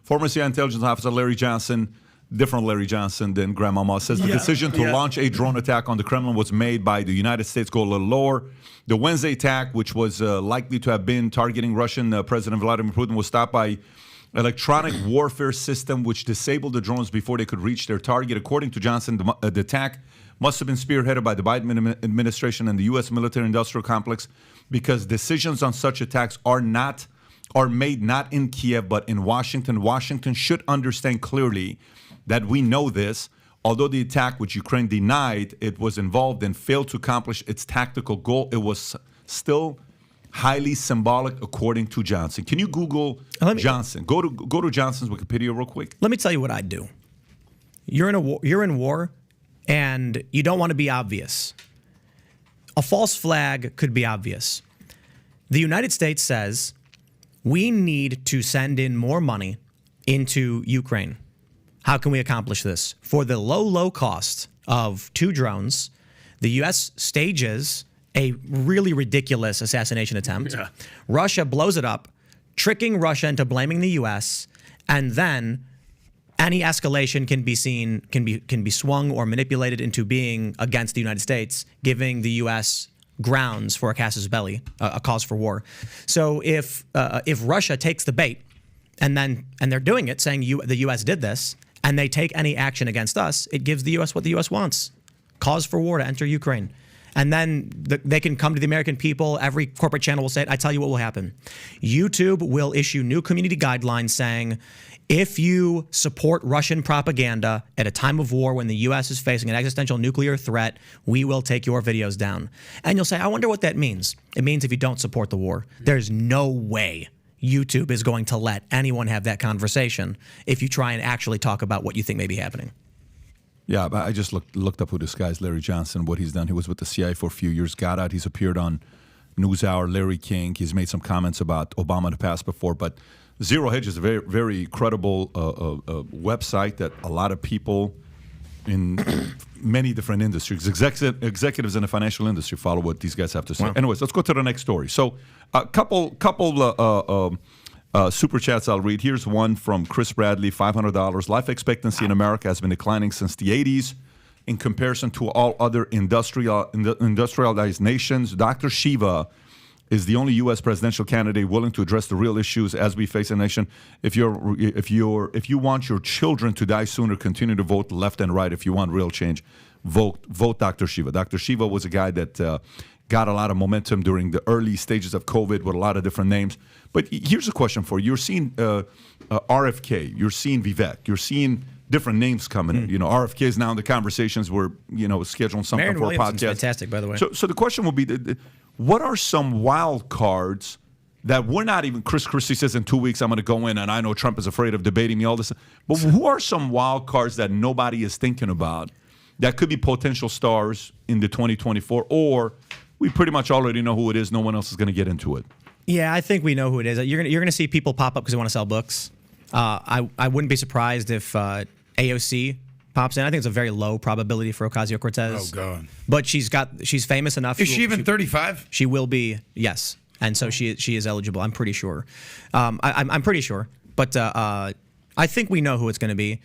Former CIA intelligence officer Larry Johnson, different Larry Johnson than Grandmama, says the decision to launch a drone attack on the Kremlin was made by the United States. Go a little lower. The Wednesday attack, which was likely to have been targeting Russian President Vladimir Putin, was stopped by electronic warfare system, which disabled the drones before they could reach their target. According to Johnson, the attack must have been spearheaded by the Biden administration and the U.S. military-industrial complex because decisions on such attacks are made not in Kiev but in Washington. Washington should understand clearly that we know this. Although the attack, which Ukraine denied it was involved in, failed to accomplish its tactical goal, it was still highly symbolic, according to Johnson. Can you Google Johnson? Go to Johnson's Wikipedia real quick. Let me tell you what I'd do. You're in war, and you don't want to be obvious. A false flag could be obvious. The United States says we need to send in more money into Ukraine. How can we accomplish this? For the low cost of 2 drones, the U.S. stages a really ridiculous assassination attempt. Yeah. Russia blows it up, tricking Russia into blaming the U.S., and then any escalation can be swung or manipulated into being against the United States, giving the U.S. grounds for a casus belli, a cause for war. So if Russia takes the bait, and they're doing it, saying the U.S. did this, and they take any action against us, it gives the U.S. what the U.S. wants: cause for war to enter Ukraine. And then they can come to the American people. Every corporate channel will say it. I tell you what will happen. YouTube will issue new community guidelines saying, if you support Russian propaganda at a time of war when the U.S. is facing an existential nuclear threat, we will take your videos down. And you'll say, I wonder what that means. It means if you don't support the war, there's no way YouTube is going to let anyone have that conversation if you try and actually talk about what you think may be happening. Yeah, but I just looked up who this guy is, Larry Johnson, what he's done. He was with the CIA for a few years, got out. He's appeared on NewsHour, Larry King. He's made some comments about Obama in the past before. But Zero Hedge is a very, very credible website that a lot of people in many different industries, executives in the financial industry, follow what these guys have to say. Wow. Anyways, let's go to the next story. So a couple super chats I'll read. Here's one from Chris Bradley, $500. Life expectancy in America has been declining since the 80s in comparison to all other industrialized nations. Dr. Shiva is the only U.S. presidential candidate willing to address the real issues as we face a nation. If you want your children to die sooner, continue to vote left and right. If you want real change, vote Dr. Shiva. Dr. Shiva was a guy that got a lot of momentum during the early stages of COVID with a lot of different names. But here's a question for you: you're seeing RFK, you're seeing Vivek, you're seeing different names coming in. You know, RFK is now in the conversations. We're scheduling something Marion for a Williamson's podcast. fantastic, by the way. So the question will be, what are some wild cards that we're not even, Chris Christie says in 2 weeks I'm going to go in, and I know Trump is afraid of debating me, all this. But who are some wild cards that nobody is thinking about that could be potential stars in the 2024, or we pretty much already know who it is, no one else is going to get into it? Yeah, I think we know who it is. You're gonna see people pop up because they want to sell books. I wouldn't be surprised if AOC pops in. I think it's a very low probability for Ocasio-Cortez. Oh, God. But she's famous enough. Is she even 35? She will be, yes. And so she is eligible. I'm pretty sure. I'm pretty sure. But I think we know who it's going to be.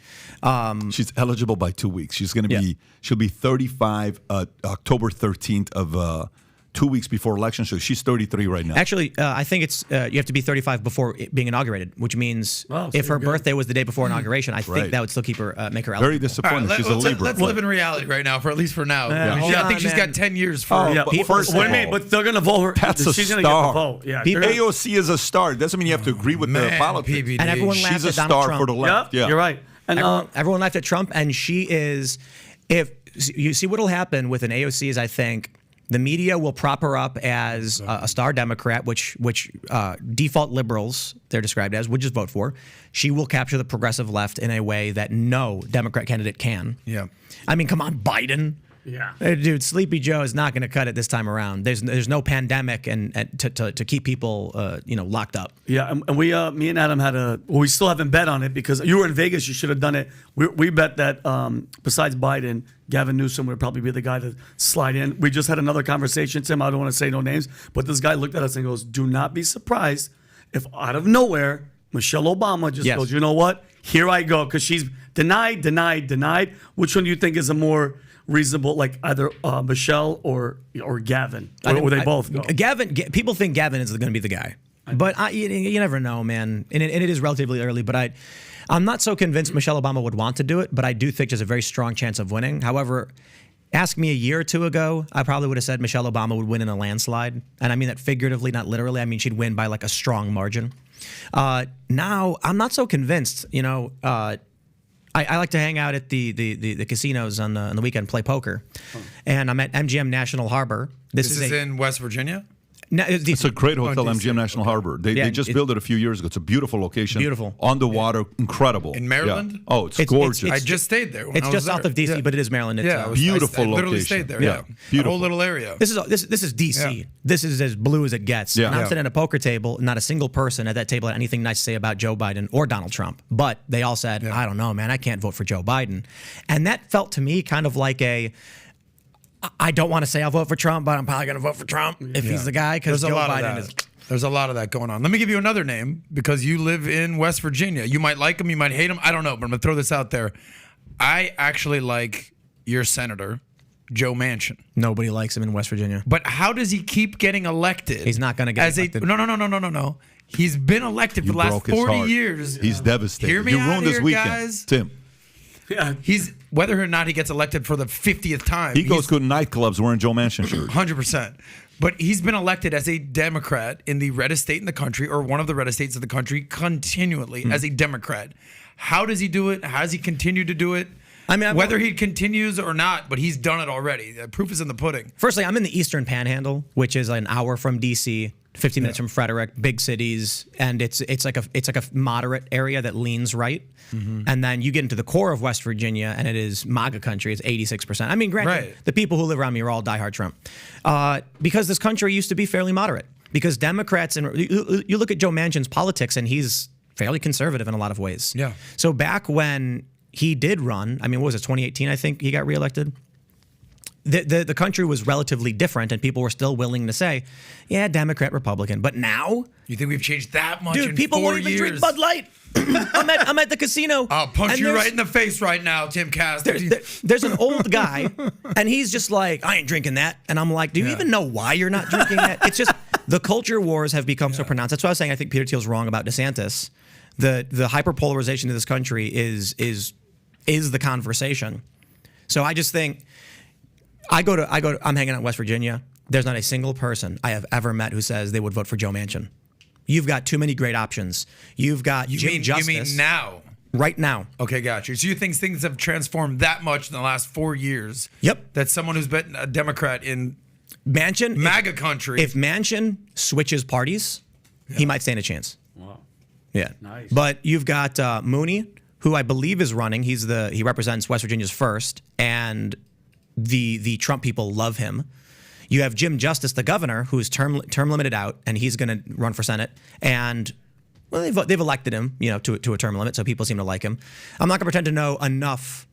She's eligible by 2 weeks. She's going to be. Yeah. She'll be 35 October 13th of 2 weeks before election. So she's 33 right now. Actually, I think it's you have to be 35 before it being inaugurated, which means if her birthday was the day before inauguration, I think that would still keep her make her eligible. Very disappointing. All right, She's a Libra. let's live in reality right now, at least for now. Yeah. I think she's got 10 years for Yeah, but first what of do you mean? all, But they're gonna vote her. that's a She's gonna star. get the vote. Yeah. People- they're gonna- AOC is a star. Doesn't mean you have to agree with the Man, politics. PBD. And everyone She's laughed a at Donald star Trump. for the left. Yep, you're right. And Everyone laughed at Trump, and she is. If you see what'll happen with an AOC is, I think the media will prop her up as a star Democrat, which default liberals they're described as would just vote for. She will capture the progressive left in a way that no Democrat candidate can. Yeah. I mean, come on, Biden. Yeah. Hey, dude, Sleepy Joe is not going to cut it this time around. There's no pandemic and to keep people locked up. Yeah, and we, me and Adam we still haven't bet on it because you were in Vegas. You should have done it. We bet that besides Biden, Gavin Newsom would probably be the guy to slide in. We just had another conversation, Tim. I don't want to say no names, but this guy looked at us and goes, "Do not be surprised if out of nowhere Michelle Obama just goes, you know what? Here I go," because she's denied. Which one do you think is a more reasonable, like either Michelle or Gavin, or they both go? People think Gavin is going to be the guy, but you never know, man. And it is relatively early, but I'm not so convinced Michelle Obama would want to do it, but I do think there's a very strong chance of winning. However, ask me a year or two ago, I probably would have said Michelle Obama would win in a landslide, and I mean that figuratively, not literally. I mean she'd win by like a strong margin. Now I'm not so convinced. I like to hang out at the casinos on the weekend, play poker, and I'm at MGM National Harbor. This is in West Virginia? No, it's It's a great hotel, DC. MGM National Harbor. They just built it a few years ago. It's a beautiful location. Beautiful. On the water, incredible. In Maryland? Yeah. Oh, it's It's- gorgeous. I just stayed there. When It's I was just south there. of DC, but it is Maryland. It's, Yeah, Beautiful I literally location. stayed there. Yeah, Yeah, a beautiful. whole little area. This is DC. Yeah. This is as blue as it gets. Yeah. And I'm Yeah. sitting at a poker table. Not a single person at that table had anything nice to say about Joe Biden or Donald Trump. But they all said, I don't know, man, I can't vote for Joe Biden. And that felt to me kind of like I don't want to say I'll vote for Trump, but I'm probably going to vote for Trump if he's the guy, because There's Joe a lot Biden of is. that. There's a lot of that going on. Let me give you another name because you live in West Virginia. You might like him, you might hate him. I don't know, but I'm going to throw this out there. I actually like your senator, Joe Manchin. Nobody likes him in West Virginia. But how does he keep getting elected? He's not gonna get elected. No. He's been elected for the last broke his 40 heart. years. He's devastated. Hear me you out ruined here, this weekend, guys. Tim. Yeah. He's whether or not he gets elected for the 50th time. He goes to nightclubs wearing Joe Manchin shirts. 100%. But he's been elected as a Democrat in the reddest state in the country, or one of the reddest states of the country, continually as a Democrat. How does he do it? How does he continue to do it? I mean, whether he continues or not, but he's done it already. The proof is in the pudding. Firstly, I'm in the Eastern Panhandle, which is an hour from DC, 15 minutes from Frederick, big cities, and it's like a moderate area that leans right. And then you get into the core of West Virginia, and it is MAGA country. It's 86%. I mean, granted, the people who live around me are all diehard Trump, because this country used to be fairly moderate. Because Democrats, and you look at Joe Manchin's politics, and he's fairly conservative in a lot of ways. Yeah. So back when he did run, I mean, what was it, 2018, I think he got reelected? The country was relatively different, and people were still willing to say, yeah, Democrat, Republican. But now, You think we've changed that much dude, in people 4 won't even years? drink Bud Light. I'm at the casino. I'll punch and you there's- right in the face right now, Tim Cass. There's an old guy, and he's just like, I ain't drinking that. And I'm like, do you even know why you're not drinking that? It's just, The culture wars have become so pronounced. That's why I was saying I think Peter Thiel's wrong about DeSantis. The hyperpolarization of this country is the conversation. So I just think I'm hanging out in West Virginia. There's not a single person I have ever met who says they would vote for Joe Manchin. You've got too many great options. You've got Jim Justice. You mean now? Right now. Okay, got you. So you think things have transformed that much in the last 4 years? Yep. That someone who's been a Democrat in Manchin, MAGA country. If Manchin switches parties, he might stand a chance. Wow. Yeah. Nice. But you've got Mooney, who I believe is running. He represents West Virginia's first, and the Trump people love him. You have Jim Justice, the governor, who's term limited out, and he's going to run for Senate. And well, they've elected him, to a term limit, so people seem to like him. I'm not going to pretend to know enough,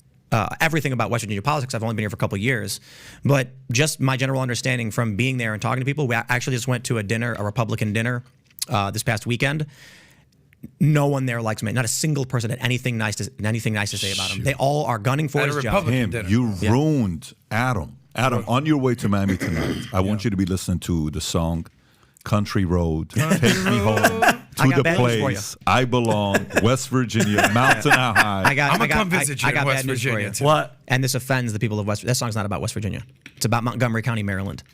everything about West Virginia politics. I've only been here for a couple of years, but just my general understanding from being there and talking to people. We actually just went to a Republican dinner, this past weekend. No one there likes me. Not a single person had anything nice to say about him. They all are gunning for his job. You ruined Adam. Adam, on your way to Miami tonight, I want you to be listening to the song Country Road, Take Me Home to the Place I Belong, West Virginia, Mountain High. I'm going to come visit you in West Virginia. What? And this offends the people of West Virginia. That song's not about West Virginia. It's about Montgomery County, Maryland.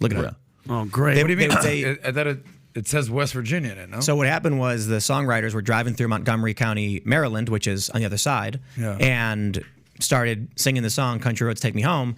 Look at it. Oh, great. What do you mean? It says West Virginia in it, no? So what happened was the songwriters were driving through Montgomery County, Maryland, which is on the other side, and started singing the song Country Roads Take Me Home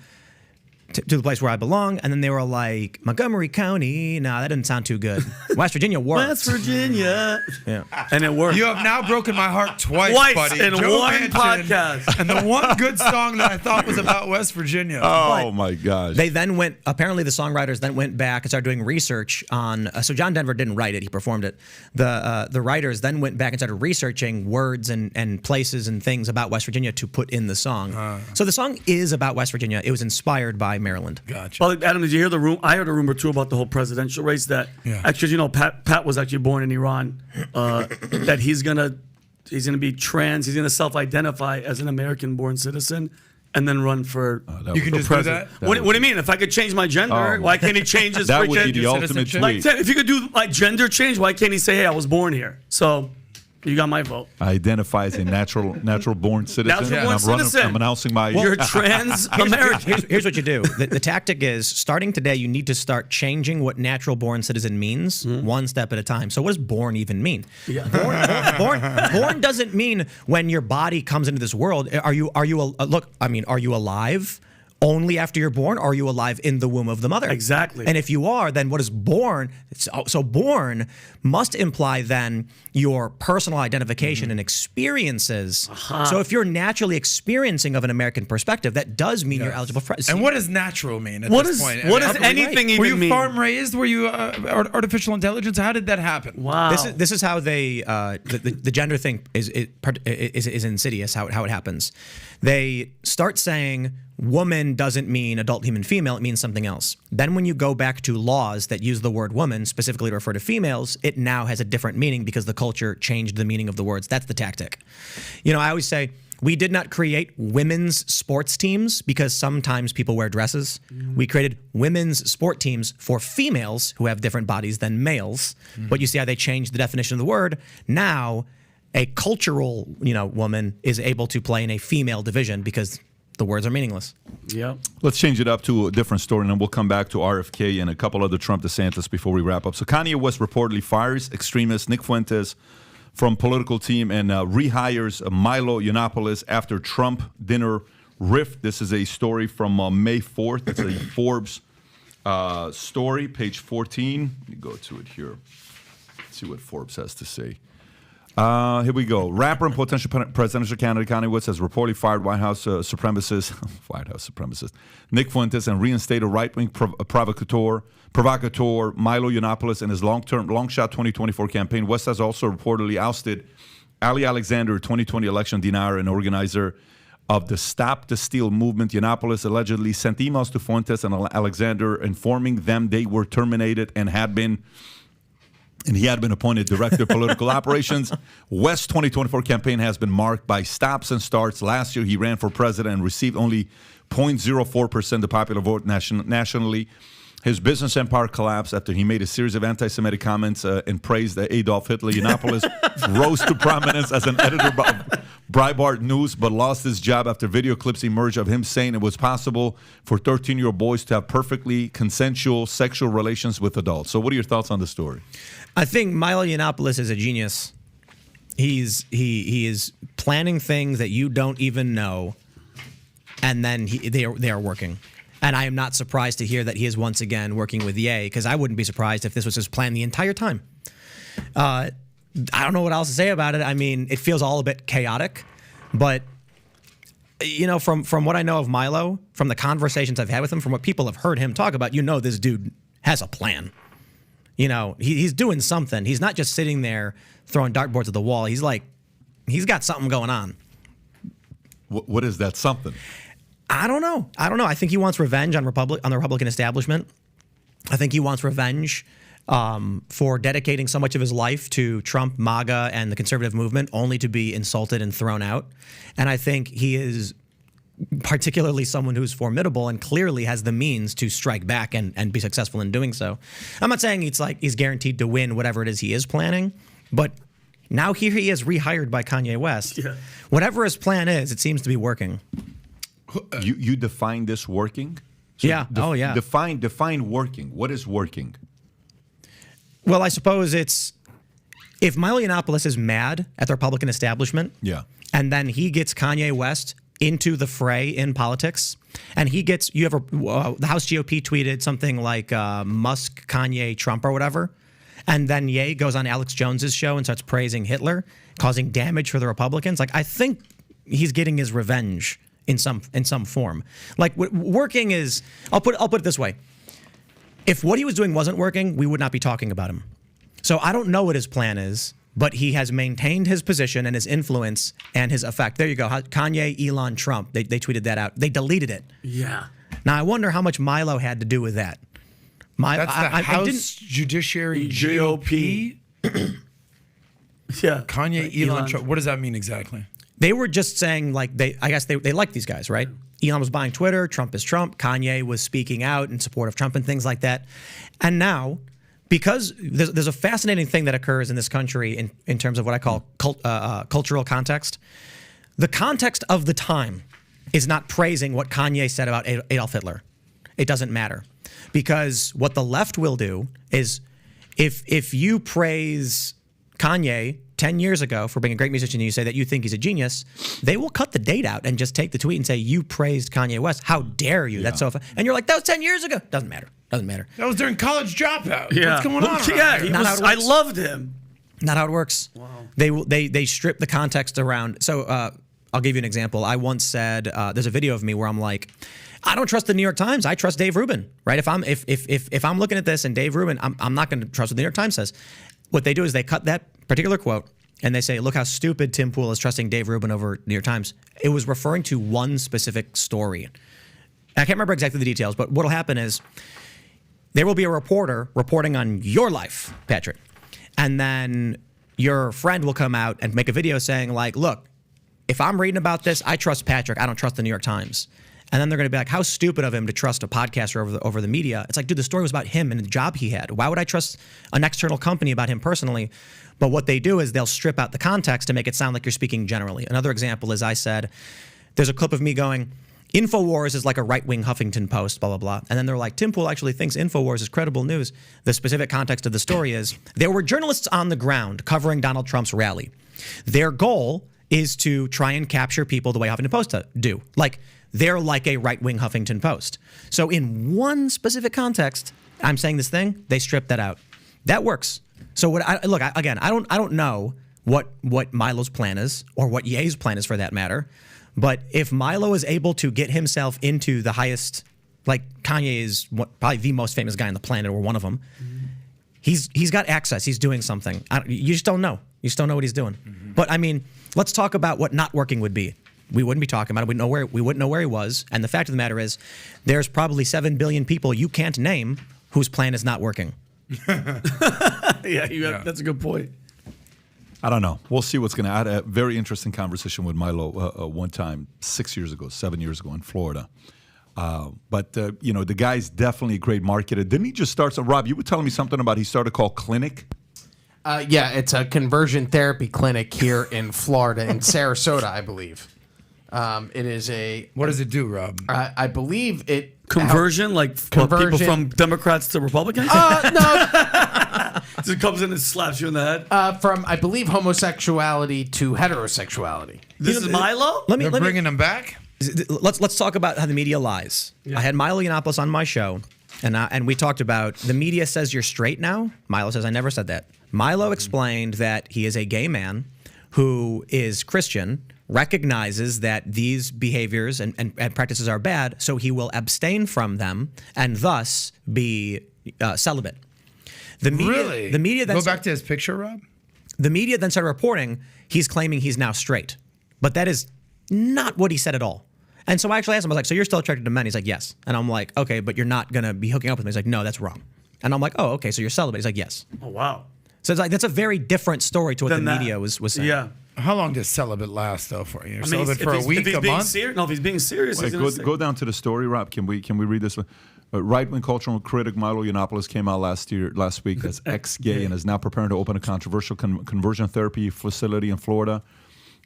to the place where I belong. And then they were like, Montgomery County, nah, that didn't sound too good. West Virginia works. West Virginia. Yeah. And it worked. You have now broken my heart twice buddy. in Joe one Manchin, podcast. And the one good song that I thought was about West Virginia. Oh, my gosh. They then apparently the songwriters then went back and started doing research on, so John Denver didn't write it, he performed it. The writers then went back and started researching words and places and things about West Virginia to put in the song. So the song is about West Virginia. It was inspired by Maryland. Gotcha. Well, Adam, did you hear the rumor? I heard a rumor too about the whole presidential race that actually, Pat was actually born in Iran. That he's gonna be trans. He's gonna self-identify as an American-born citizen and then run for. You can just president. do that. What do you mean? If I could change my gender, why can't he change his? That would be the ultimate tweet. If you could do my gender change, why can't he say, "Hey, I was born here"? So. You got my vote. I identify as a natural-born citizen. I'm announcing my. You're trans-American. Here's what you do. The tactic is, starting today, you need to start changing what natural-born citizen means one step at a time. So what does born even mean? Yeah. Born doesn't mean when your body comes into this world. Are you alive? Only after you're born, or are you alive in the womb of the mother? Exactly. And if you are, then what is born? So born must imply then your personal identification and experiences. So if you're naturally experiencing of an American perspective, that does mean you're eligible for president. And what does natural mean at What this is- point? what does anything even Were you mean? farm raised? Were you artificial intelligence? How did that happen? Wow. This is how they the gender thing is insidious. How it happens. They start saying woman doesn't mean adult human female, it means something else. Then when you go back to laws that use the word woman specifically to refer to females, it now has a different meaning because the culture changed the meaning of the words. That's the tactic. I always say, we did not create women's sports teams because sometimes people wear dresses. We created women's sport teams for females who have different bodies than males. But you see how they changed the definition of the word. Now, a cultural, woman is able to play in a female division because the words are meaningless. Yep. Let's change it up to a different story, and then we'll come back to RFK and a couple other Trump DeSantis before we wrap up. So Kanye West reportedly fires extremist Nick Fuentes from political team and rehires Milo Yiannopoulos after Trump dinner rift. This is a story from May 4th. It's a Forbes story, page 14. Let me go to it here. Let's see what Forbes has to say. Here we go. Rapper and potential presidential candidate Kanye West has reportedly fired White House supremacist Nick Fuentes and reinstated right-wing provocateur Milo Yiannopoulos in his long shot 2024 campaign. West has also reportedly ousted Ali Alexander, 2020 election denier and organizer of the Stop the Steal movement. Yiannopoulos allegedly sent emails to Fuentes and Alexander informing them they were terminated and he had been appointed director of political operations. West's 2024 campaign has been marked by stops and starts. Last year, he ran for president and received only 0.04% of the popular vote nationally. His business empire collapsed after he made a series of anti-Semitic comments and praised that Adolf Hitler. Yiannopoulos rose to prominence as an editor of Breitbart News, but lost his job after video clips emerged of him saying it was possible for 13-year-old boys to have perfectly consensual sexual relations with adults. So what are your thoughts on the story? I think Milo Yiannopoulos is a genius. He is planning things that you don't even know, and then they are working. And I am not surprised to hear that he is once again working with Ye, because I wouldn't be surprised if this was his plan the entire time. I don't know what else to say about it. I mean, it feels all a bit chaotic, but you know, from what I know of Milo, from the conversations I've had with him, from what people have heard him talk about, you know, this dude has a plan. You know, he's doing something. He's not just sitting there throwing dartboards at the wall. He's got something going on. What is that something? I don't know. I think he wants revenge on the Republican establishment. I think he wants revenge for dedicating so much of his life to Trump, MAGA, and the conservative movement, only to be insulted and thrown out. And I think he is particularly someone who's formidable and clearly has the means to strike back and be successful in doing so. I'm not saying it's like he's guaranteed to win whatever it is he is planning, but now here he is rehired by Kanye West. Yeah. Whatever his plan is, it seems to be working. You define this working? So yeah. Yeah. Define working. What is working? Well, I suppose it's if Milo Yiannopoulos is mad at the Republican establishment, yeah, and then he gets Kanye West into the fray in politics, and the House GOP tweeted something like Musk, Kanye, Trump, or whatever, and then Ye goes on Alex Jones's show and starts praising Hitler, causing damage for the Republicans. Like, I think he's getting his revenge in some form. Like, working is, I'll put it this way. If what he was doing wasn't working, we would not be talking about him. So I don't know what his plan is, but he has maintained his position and his influence and his effect. There you go. Kanye, Elon, Trump, they tweeted that out. They deleted it. Yeah. Now, I wonder how much Milo had to do with that. That's the House Judiciary GOP? Yeah. Kanye, Elon, Trump. What does that mean exactly? They were just saying, like, I guess they like these guys, right? Elon was buying Twitter, Trump is Trump, Kanye was speaking out in support of Trump and things like that. And now, because there's a fascinating thing that occurs in this country in terms of what I call cultural context. The context of the time is not praising what Kanye said about Adolf Hitler. It doesn't matter. Because what the left will do is if you praise Kanye 10 years ago for being a great musician and you say that you think he's a genius, they will cut the date out and just take the tweet and say, you praised Kanye West. How dare you? Yeah. That's so and you're like, that was 10 years ago. Doesn't matter. That was during college dropout. Yeah. What's going on? Yeah, I loved him. Not how it works. Wow. They strip the context around. So I'll give you an example. I once said, there's a video of me where I'm like, I don't trust the New York Times. I trust Dave Rubin, right? If I'm looking at this and Dave Rubin, I'm not going to trust what the New York Times says. What they do is they cut that particular quote and they say, look how stupid Tim Pool is trusting Dave Rubin over New York Times. It was referring to one specific story. I can't remember exactly the details, but what'll happen is there will be a reporter reporting on your life, Patrick. And then your friend will come out and make a video saying, like, look, if I'm reading about this, I trust Patrick. I don't trust the New York Times. And then they're going to be like, how stupid of him to trust a podcaster over the media. It's like, dude, the story was about him and the job he had. Why would I trust an external company about him personally? But what they do is they'll strip out the context to make it sound like you're speaking generally. Another example is I said, there's a clip of me going, InfoWars is like a right-wing Huffington Post, blah, blah, blah. And then they're like, Tim Pool actually thinks InfoWars is credible news. The specific context of the story is there were journalists on the ground covering Donald Trump's rally. Their goal is to try and capture people the way Huffington Post do. Like, they're like a right-wing Huffington Post. So in one specific context, I'm saying this thing, they strip that out. That works. So I don't know what Milo's plan is or what Ye's plan is for that matter. But if Milo is able to get himself into the highest, like Kanye is probably the most famous guy on the planet or one of them, he's got access. He's doing something. You just don't know. You just don't know what he's doing. Mm-hmm. But I mean, let's talk about what not working would be. We wouldn't be talking about it. We wouldn't know where he was. And the fact of the matter is, there's probably 7 billion people you can't name whose plan is not working. That's a good point. I don't know. We'll see what's going to. I had a very interesting conversation with Milo one time, 7 years ago in Florida. But the guy's definitely a great marketer. Didn't he just start? So, Rob, you were telling me something about he started called Clinic. Yeah, it's a conversion therapy clinic here in Florida, in Sarasota, I believe. It is a. What does it do, Rob? I believe it. Conversion, like Conversion. people from Democrats to Republicans? No, It comes in and slaps you in the head. from I believe homosexuality to heterosexuality. This is Milo? They're bringing him back? Let's talk about how the media lies. I had Milo Yiannopoulos on my show, and we talked about the media says you're straight now. Milo says I never said that. Milo explained that he is a gay man who is Christian, recognizes that these behaviors and practices are bad, so he will abstain from them and thus be celibate. The media, Really? The media then Go back to his picture, Rob. The media then started reporting he's claiming he's now straight, but that is not what he said at all. And so I actually asked him, I was like, so you're still attracted to men? He's like, yes. And I'm like, okay, but you're not going to be hooking up with me. He's like, no, that's wrong. And I'm like, oh, okay, so you're celibate. He's like, yes. Oh, wow. So it's like, that's a very different story to what the media was saying. Yeah. How long does celibate last, though, for you? You're I mean, celibate if for a he's- week, if he's a being month? No, if he's being serious, he's gonna say- Go down to the story, Rob. Can we read this one? Right-wing cultural critic Milo Yiannopoulos came out last week as ex-gay and is now preparing to open a controversial conversion therapy facility in Florida.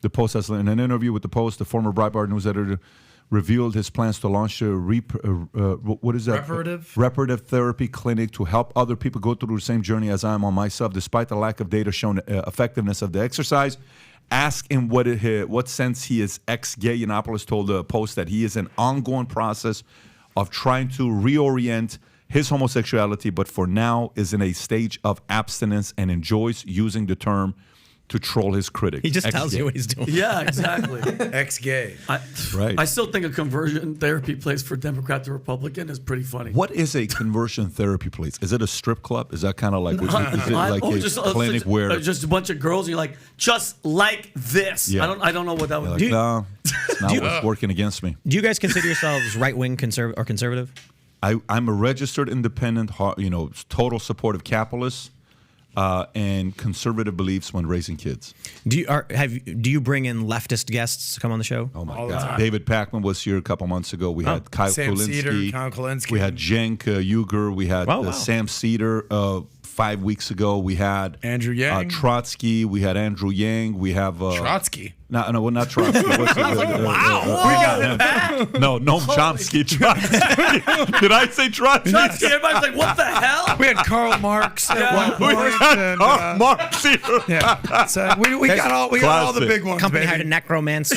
The Post has, in an interview with the Post, the former Breitbart news editor revealed his plans to launch a what is that? Reparative therapy clinic to help other people go through the same journey as I am on myself, despite the lack of data showing effectiveness of the exercise. Ask him what sense he is ex-gay. Yiannopoulos told the Post that he is an ongoing process of trying to reorient his homosexuality, but for now is in a stage of abstinence and enjoys using the term to troll his critics. He just tells you what he's doing. Yeah, exactly. Ex-gay. Right. I still think a conversion therapy place for Democrat to Republican is pretty funny. What is a conversion therapy place? Is it a strip club? Is that kind of like, is it like a clinic where just a bunch of girls and you're like, just like this. Yeah. I don't know what that would like, be. no, it's not what's working against me. Do you guys consider yourselves right-wing or conservative? I'm a registered independent, total supportive capitalist. And conservative beliefs when raising kids. Do you bring in leftist guests to come on the show? Oh my God! David Pakman was here a couple months ago. We had Kyle Kulinski. We had Cenk Uygur. We had Sam Seder 5 weeks ago. We had Andrew Yang. Trotsky. We had Andrew Yang. We have Trotsky. No, well, not Trotsky. No, Noam Chomsky. Trotsky. Did I say Trotsky? Everybody's like, what the hell? We had Karl Marx at one point. Karl Marx here. Yeah. So we got all the big ones. Company baby. hired a necromancer.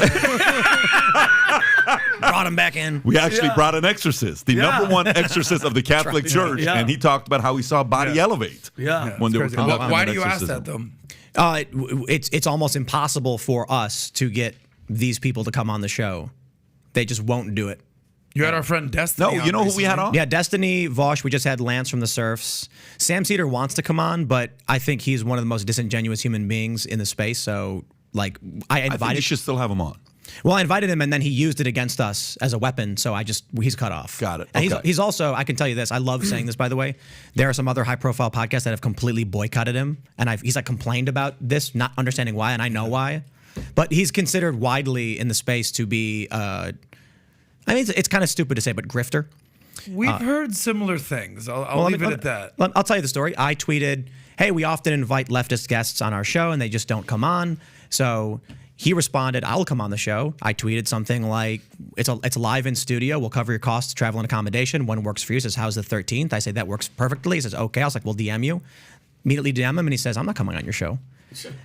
Brought him back in. We actually brought an exorcist, the number one exorcist of the Catholic Church, and he talked about how he saw a body elevate. Yeah. When they were Crazy. conducting Why an do you ask exorcism. that, though? It's almost impossible for us to get these people to come on the show. They just won't do it. You had our friend Destiny. No, you know who we had on? Yeah, Destiny, Vosh. We just had Lance from the Surfs. Sam Seder wants to come on, but I think he's one of the most disingenuous human beings in the space. So, like, I I think you should still have him on. Well, I invited him, and then he used it against us as a weapon. So he's cut off. Got it. And Okay. he's also, I can tell you this. I love saying this, by the way. There are some other high-profile podcasts that have completely boycotted him, and he's like complained about this, not understanding why, and I know why. But he's considered widely in the space to be. I mean, it's kind of stupid to say, but grifter. We've heard similar things. I'll leave it at that. I'll tell you the story. I tweeted, hey, we often invite leftist guests on our show, and they just don't come on. So he responded, I'll come on the show. I tweeted something like, it's live in studio. We'll cover your costs, travel and accommodation. When works for you? He says, how's the 13th? I say, that works perfectly. He says, okay. I was like, we'll DM you. Immediately DM him, and he says, I'm not coming on your show.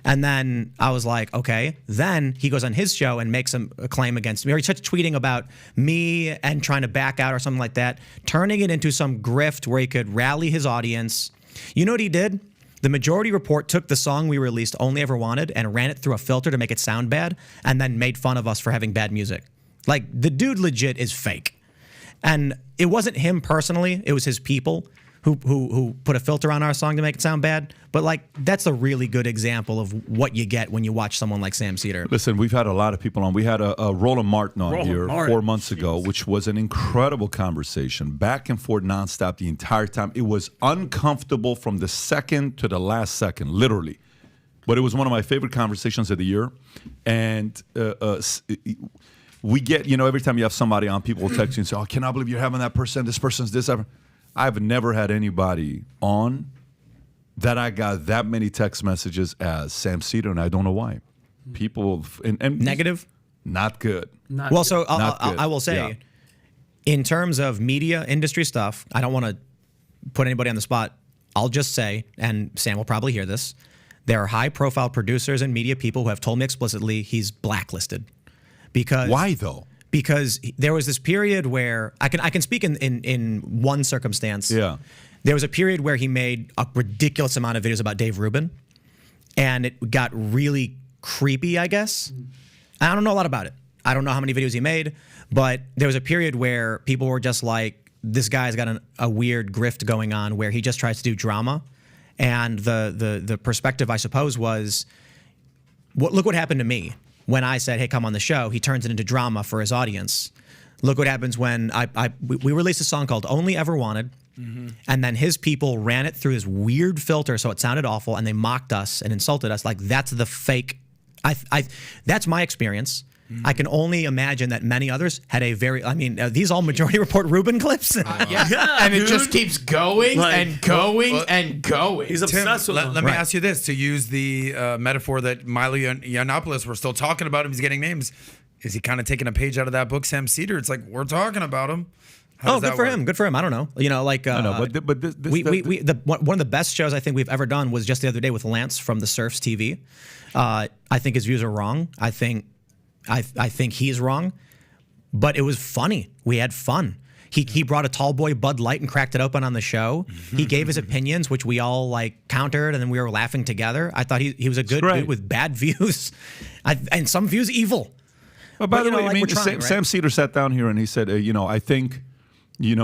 And then I was like, okay. Then he goes on his show and makes a claim against me. Or he starts tweeting about me and trying to back out or something like that, turning it into some grift where he could rally his audience. You know what he did? The Majority Report took the song we released, Only Ever Wanted, and ran it through a filter to make it sound bad, and then made fun of us for having bad music. Like, the dude legit is fake. And it wasn't him personally, it was his people who put a filter on our song to make it sound bad. But, like, that's a really good example of what you get when you watch someone like Sam Seder. Listen, we've had a lot of people on. We had a Roland Martin on here 4 months ago, which was an incredible conversation, back and forth nonstop the entire time. It was uncomfortable from the second to the last second, literally. But it was one of my favorite conversations of the year. And we get, every time you have somebody on, people will text you and say, "Oh, I cannot believe you're having that person. This person's this." I've never had anybody on that I got that many text messages as Sam Seder, and I don't know why. People and Negative? Not good. Well, so Not good. I will say, Yeah. in terms of media industry stuff, I don't want to put anybody on the spot. I'll just say, and Sam will probably hear this, there are high-profile producers and media people who have told me explicitly he's blacklisted. Because Why though? Because there was this period where I can speak in one circumstance. Yeah. There was a period where he made a ridiculous amount of videos about Dave Rubin, and it got really creepy, I guess. I don't know a lot about it. I don't know how many videos he made, but there was a period where people were just like, this guy's got a weird grift going on where he just tries to do drama. And the perspective, I suppose, was, look what happened to me. When I said, hey, come on the show, he turns it into drama for his audience. Look what happens when we released a song called Only Ever Wanted, and then his people ran it through this weird filter so it sounded awful, and they mocked us and insulted us like that's the fake. That's my experience. I can only imagine that many others had a very, these all Majority Report Rubin clips? And it just keeps going and going and going. He's obsessed with them. Let me ask you this, to use the metaphor that Milo Yiannopoulos, we're still talking about him, he's getting names. Is he kind of taking a page out of that book, Sam Seder? It's like, we're talking about him. How does Good that for work? him. Good for him. I don't know. But One of the best shows I think we've ever done was just the other day with Lance from the Surfs TV. I think his views are wrong. I think he's wrong, but it was funny. We had fun. He brought a tall boy Bud Light and cracked it open on the show. He gave his opinions, which we all like countered, and then we were laughing together. I thought he was a good dude with bad views, and some views evil. But by the way, we're trying, right? Sam Seder sat down here and he said, I think, Holy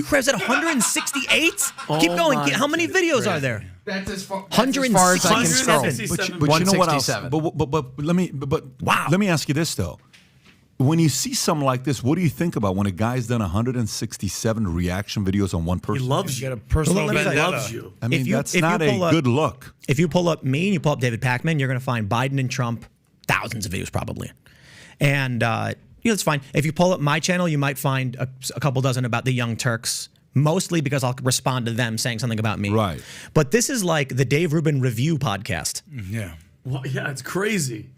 crap, is that 168? Keep going. How many videos are there? That's as far as I can scroll. But you know what else? 167. But let me ask you this though. When you see something like this, what do you think about when a guy's done 167 reaction videos on one He person? loves You you. got a personal Well, let me tell you, vendetta. Loves you. I mean, If you- that's if you not a pull up- good look. If you pull up me and you pull up David Pakman, you're going to find Biden and Trump, thousands of views probably. And it's fine. If you pull up my channel, you might find a couple dozen about the Young Turks, mostly because I'll respond to them saying something about me. Right. But this is like the Dave Rubin Review podcast. Yeah. Well, yeah, it's crazy.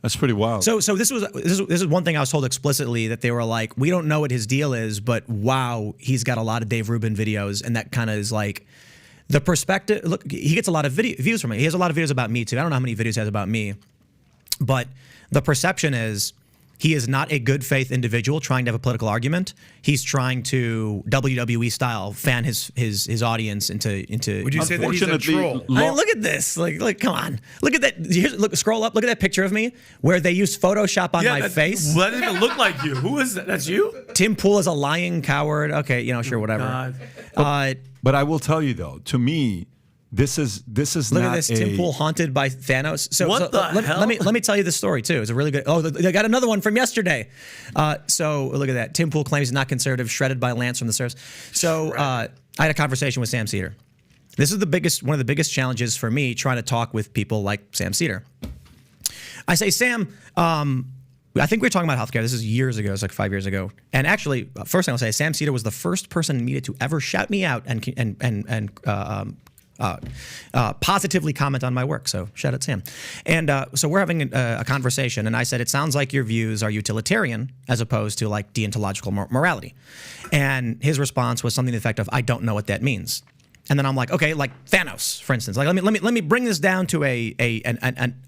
That's pretty wild. So this is one thing I was told explicitly, that they were like, we don't know what his deal is, but wow, he's got a lot of Dave Rubin videos, and that kind of is like the perspective. Look, he gets a lot of views from it. He has a lot of videos about me too. I don't know how many videos he has about me, but the perception is he is not a good faith individual trying to have a political argument. He's trying to WWE style fan his audience into. Would you say that he's a Unfortunately, troll? I mean, look at this. Like, come on. Look at that. Scroll up. Look at that picture of me where they used Photoshop on my face. That doesn't even look like you. Who is that? That's you? Tim Pool is a lying coward. Okay, sure, whatever. God. But I will tell you though, to me, this is Look not at this. Tim Pool haunted by Thanos. So, What the hell? Let me tell you the story too. It's a really good. Oh, they got another one from yesterday. So look at that. Tim Pool claims he's not conservative, shredded by Lance from the Surfs. So I had a conversation with Sam Seder. This is one of the biggest challenges for me trying to talk with people like Sam Seder. I say, Sam, I think we were talking about healthcare. This is years ago. It's like 5 years ago. And actually, first thing I'll say, Sam Seder was the first person in media to ever shout me out and positively comment on my work. So shout out Sam. And so we're having a conversation, and I said, it sounds like your views are utilitarian as opposed to like deontological morality. And his response was something to the effect of, I don't know what that means. And then I'm like, okay, like Thanos, for instance. Like let me bring this down to an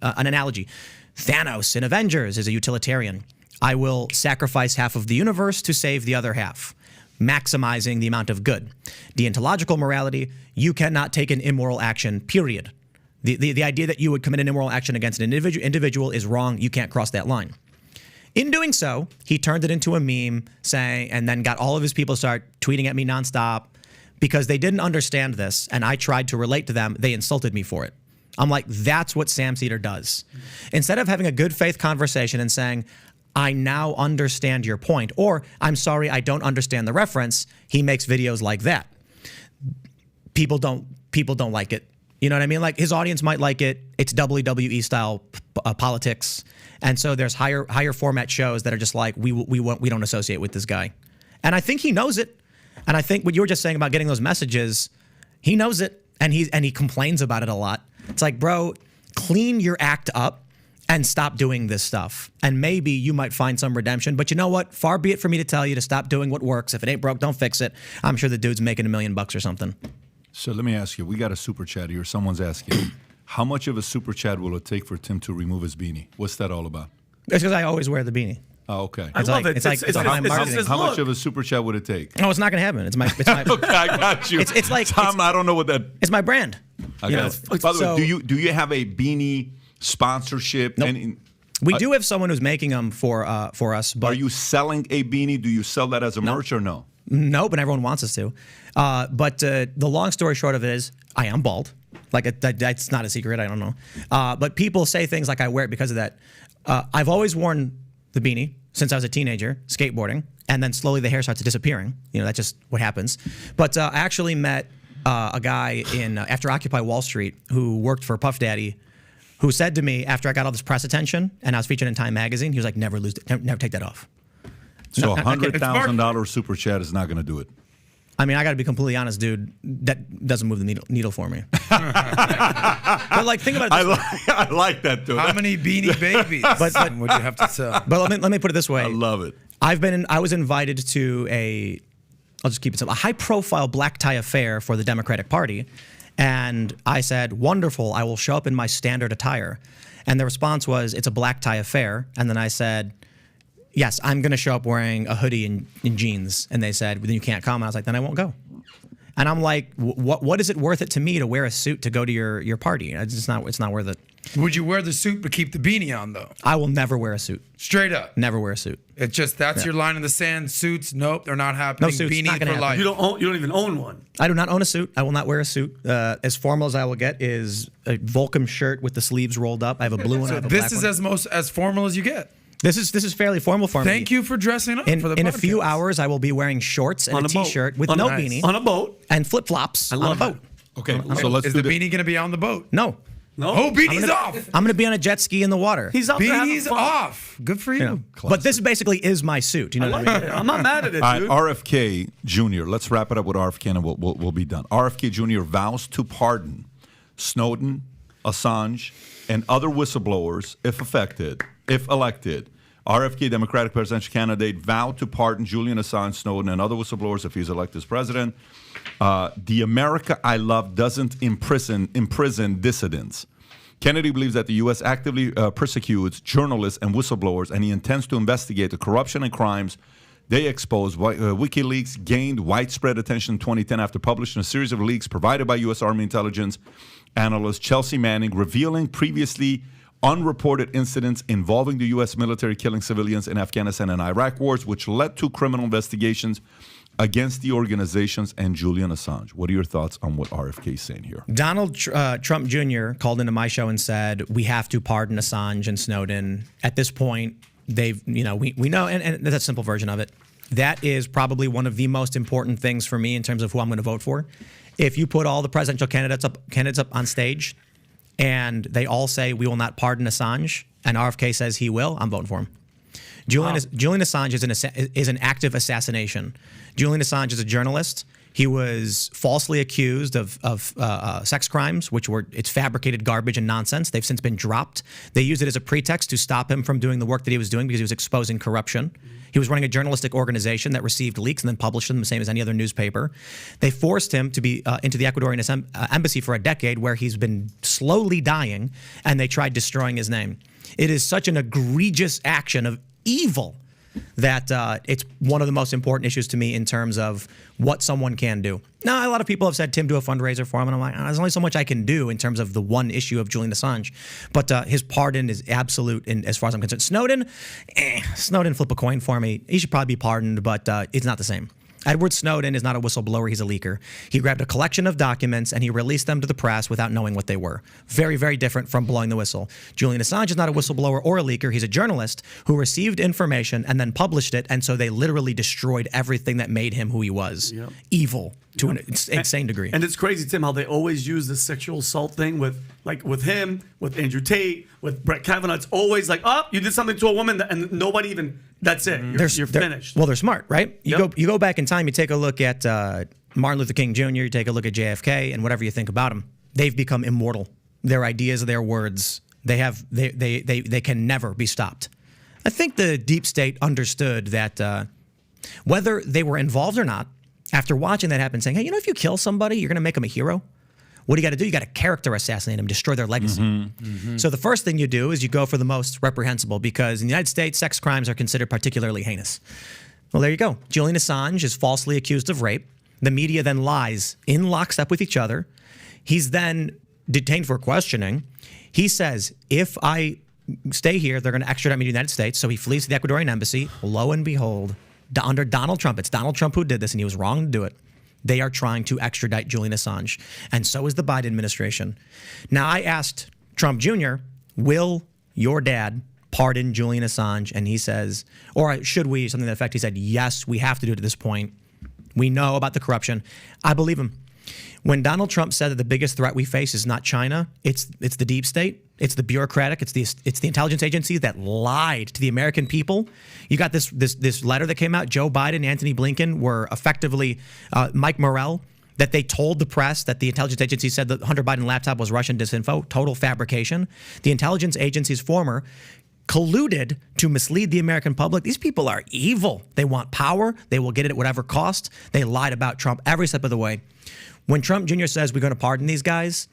analogy. Thanos in Avengers is a utilitarian. I will sacrifice half of the universe to save the other half, maximizing the amount of good. Deontological morality, you cannot take an immoral action, period. The idea that you would commit an immoral action against an individual is wrong. You can't cross that line. In doing so, he turned it into a meme saying, and then got all of his people to start tweeting at me nonstop because they didn't understand this, and I tried to relate to them. They insulted me for it. I'm like, that's what Sam Seder does. Instead of having a good faith conversation and saying, I now understand your point, or I'm sorry, I don't understand the reference, he makes videos like that. People don't like it. You know what I mean? Like his audience might like it. It's WWE style politics, and so there's higher format shows that are just like we don't associate with this guy, and I think he knows it. And I think what you were just saying about getting those messages, he knows it, and he complains about it a lot. It's like, bro, clean your act up and stop doing this stuff. And maybe you might find some redemption. But you know what? Far be it for me to tell you to stop doing what works. If it ain't broke, don't fix it. I'm sure the dude's making $1 million or something. So let me ask you, we got a super chat here. Someone's asking, how much of a super chat will it take for Tim to remove his beanie? What's that all about? It's because I always wear the beanie. Oh, okay. I love it. How much of a super chat would it take? No, it's not going to happen. It's my Okay, I got you. It's like Tom, I don't know what that. It's my brand. I got it. By the way, do you have a beanie sponsorship? Nope. We do have someone who's making them for us. But are you selling a beanie? Do you sell that as a merch or no? No, but everyone wants us to. But the long story short of it is, I am bald. Like that's not a secret. I don't know. But people say things like I wear it because of that. I've always worn the beanie since I was a teenager, skateboarding, and then slowly the hair starts disappearing. You know, that's just what happens. But I actually met a guy after Occupy Wall Street who worked for Puff Daddy, who said to me after I got all this press attention and I was featured in Time Magazine, he was like, never take that off. So $100,000 super chat is not going to do it. I mean, I got to be completely honest, dude. That doesn't move the needle for me. But like, think about it. I like that, dude. How many Beanie Babies would you have to sell? But let me put it this way. I love it. I was invited to I'll just keep it simple, a high-profile black tie affair for the Democratic Party, and I said, "Wonderful, I will show up in my standard attire." And the response was, "It's a black tie affair." And then I said, "Yes, I'm going to show up wearing a hoodie and jeans." And they said, "Well, then you can't come." And I was like, "Then I won't go." And I'm like, "What is it worth it to me to wear a suit to go to your party? It's not worth it." Would you wear the suit but keep the beanie on though? I will never wear a suit. Straight up. Never wear a suit. It's just that's your line in the sand. Suits, nope, they're not happening. No suits, Beanie not gonna for happen. life. You don't even own one. I do not own a suit. I will not wear a suit. As formal as I will get is a Volcom shirt with the sleeves rolled up. I have a blue one. I have a black This is one. as formal as you get. This is fairly formal for me. Thank you for dressing up for the In a podcast. few hours, I will be wearing shorts and On a a boat. t-shirt with On no a- beanie on a boat. and flip-flops on a love boat. Okay, so let's Is do the this. beanie going to be on the boat? No. Oh, beanie's off. I'm going to be on a jet ski in the water. He's out there having Beanie's fun. off. Good for you. You know. But this basically is my suit. You know I what like I mean? it. I'm not mad at it, All right, dude. RFK Jr. Let's wrap it up with RFK and we'll be done. RFK Jr. vows to pardon Snowden, Assange, and other whistleblowers if elected. RFK, Democratic presidential candidate, vowed to pardon Julian Assange, Snowden, and other whistleblowers if he's elected as president. The America I love doesn't imprison dissidents. Kennedy believes that the U.S. actively persecutes journalists and whistleblowers, and he intends to investigate the corruption and crimes they expose. WikiLeaks gained widespread attention in 2010 after publishing a series of leaks provided by U.S. Army intelligence analyst Chelsea Manning, revealing previously unreported incidents involving the U.S. military killing civilians in Afghanistan and Iraq wars, which led to criminal investigations against the organizations and Julian Assange. What are your thoughts on what RFK is saying here? Donald Trump Jr. called into my show and said, we have to pardon Assange and Snowden. At this point, we know, and that's a simple version of it. That is probably one of the most important things for me in terms of who I'm going to vote for. If you put all the presidential candidates up on stage and they all say we will not pardon Assange, and RFK says he will, I'm voting for him. Julian Assange is an active assassination. Julian Assange is a journalist. He was falsely accused of sex crimes, it's fabricated garbage and nonsense. They've since been dropped. They used it as a pretext to stop him from doing the work that he was doing because he was exposing corruption. He was running a journalistic organization that received leaks and then published them the same as any other newspaper. They forced him to be into the Ecuadorian embassy for a decade where he's been slowly dying, and they tried destroying his name. It is such an egregious action of evil that it's one of the most important issues to me in terms of what someone can do. Now, a lot of people have said, Tim, do a fundraiser for him. And I'm like, there's only so much I can do in terms of the one issue of Julian Assange. But his pardon is absolute as far as I'm concerned. Snowden, flip a coin for me. He should probably be pardoned, but it's not the same. Edward Snowden is not a whistleblower. He's a leaker. He grabbed a collection of documents and he released them to the press without knowing what they were. Very, very different from blowing the whistle. Julian Assange is not a whistleblower or a leaker. He's a journalist who received information and then published it, and so they literally destroyed everything that made him who he was. Yep. Evil. to an insane degree. And it's crazy, Tim, how they always use the sexual assault thing with him, with Andrew Tate, with Brett Kavanaugh. It's always like, oh, you did something to a woman, and nobody even. That's it. You're finished. Well, they're smart, right? You go back in time. You take a look at Martin Luther King Jr. You take a look at JFK, and whatever you think about them, they've become immortal. Their ideas, their words, they can never be stopped. I think the deep state understood that whether they were involved or not, after watching that happen, saying, hey, if you kill somebody, you're going to make them a hero. What do you got to do? You got to character assassinate them, destroy their legacy. So the first thing you do is you go for the most reprehensible, because in the United States, sex crimes are considered particularly heinous. Well, there you go. Julian Assange is falsely accused of rape. The media then lies in lockstep with each other. He's then detained for questioning. He says, if I stay here, they're going to extradite me to the United States. So he flees to the Ecuadorian embassy. Lo and behold, under Donald Trump, it's Donald Trump who did this, and he was wrong to do it. They are trying to extradite Julian Assange, and so is the Biden administration. Now, I asked Trump Jr., will your dad pardon Julian Assange? And he says, or should we, something to that effect. He said, yes, we have to do it at this point. We know about the corruption. I believe him. When Donald Trump said that the biggest threat we face is not China, it's the deep state, it's the bureaucratic, it's the intelligence agencies that lied to the American people. You got this letter that came out. Joe Biden and Antony Blinken were effectively Mike Morell, that they told the press that the intelligence agency said the Hunter Biden laptop was Russian disinfo, total fabrication. The intelligence agency's former colluded to mislead the American public. These people are evil. They want power. They will get it at whatever cost. They lied about Trump every step of the way. When Trump Jr. says we're going to pardon these guys,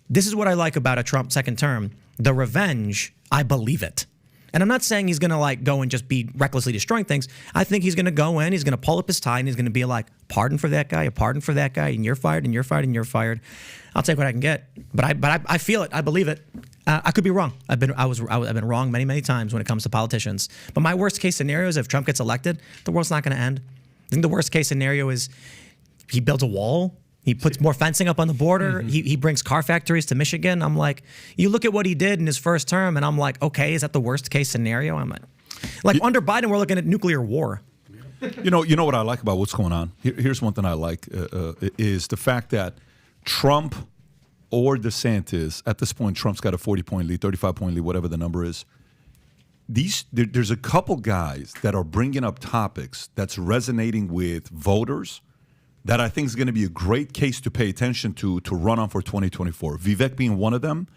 this is what I like about a Trump second term. The revenge, I believe it. And I'm not saying he's going to go and just be recklessly destroying things. I think he's going to go in, he's going to pull up his tie, and he's going to be like, pardon for that guy, a pardon for that guy, and you're fired, and you're fired, and you're fired. I'll take what I can get. But I feel it. I believe it. I could be wrong. I've been wrong many, many times when it comes to politicians. But my worst case scenario is if Trump gets elected, the world's not going to end. I think the worst case scenario is he builds a wall. He puts more fencing up on the border. He brings car factories to Michigan. I'm like, you look at what he did in his first term, and I'm like, okay, is that the worst case scenario? I'm like under Biden, we're looking at nuclear war. You know what I like about what's going on? Here's one thing I like is the fact that Trump or DeSantis, at this point, Trump's got a 40-point lead, 35-point lead, whatever the number is. There's a couple guys that are bringing up topics that's resonating with voters that I think is going to be a great case to pay attention to run on for 2024. Vivek being one of them.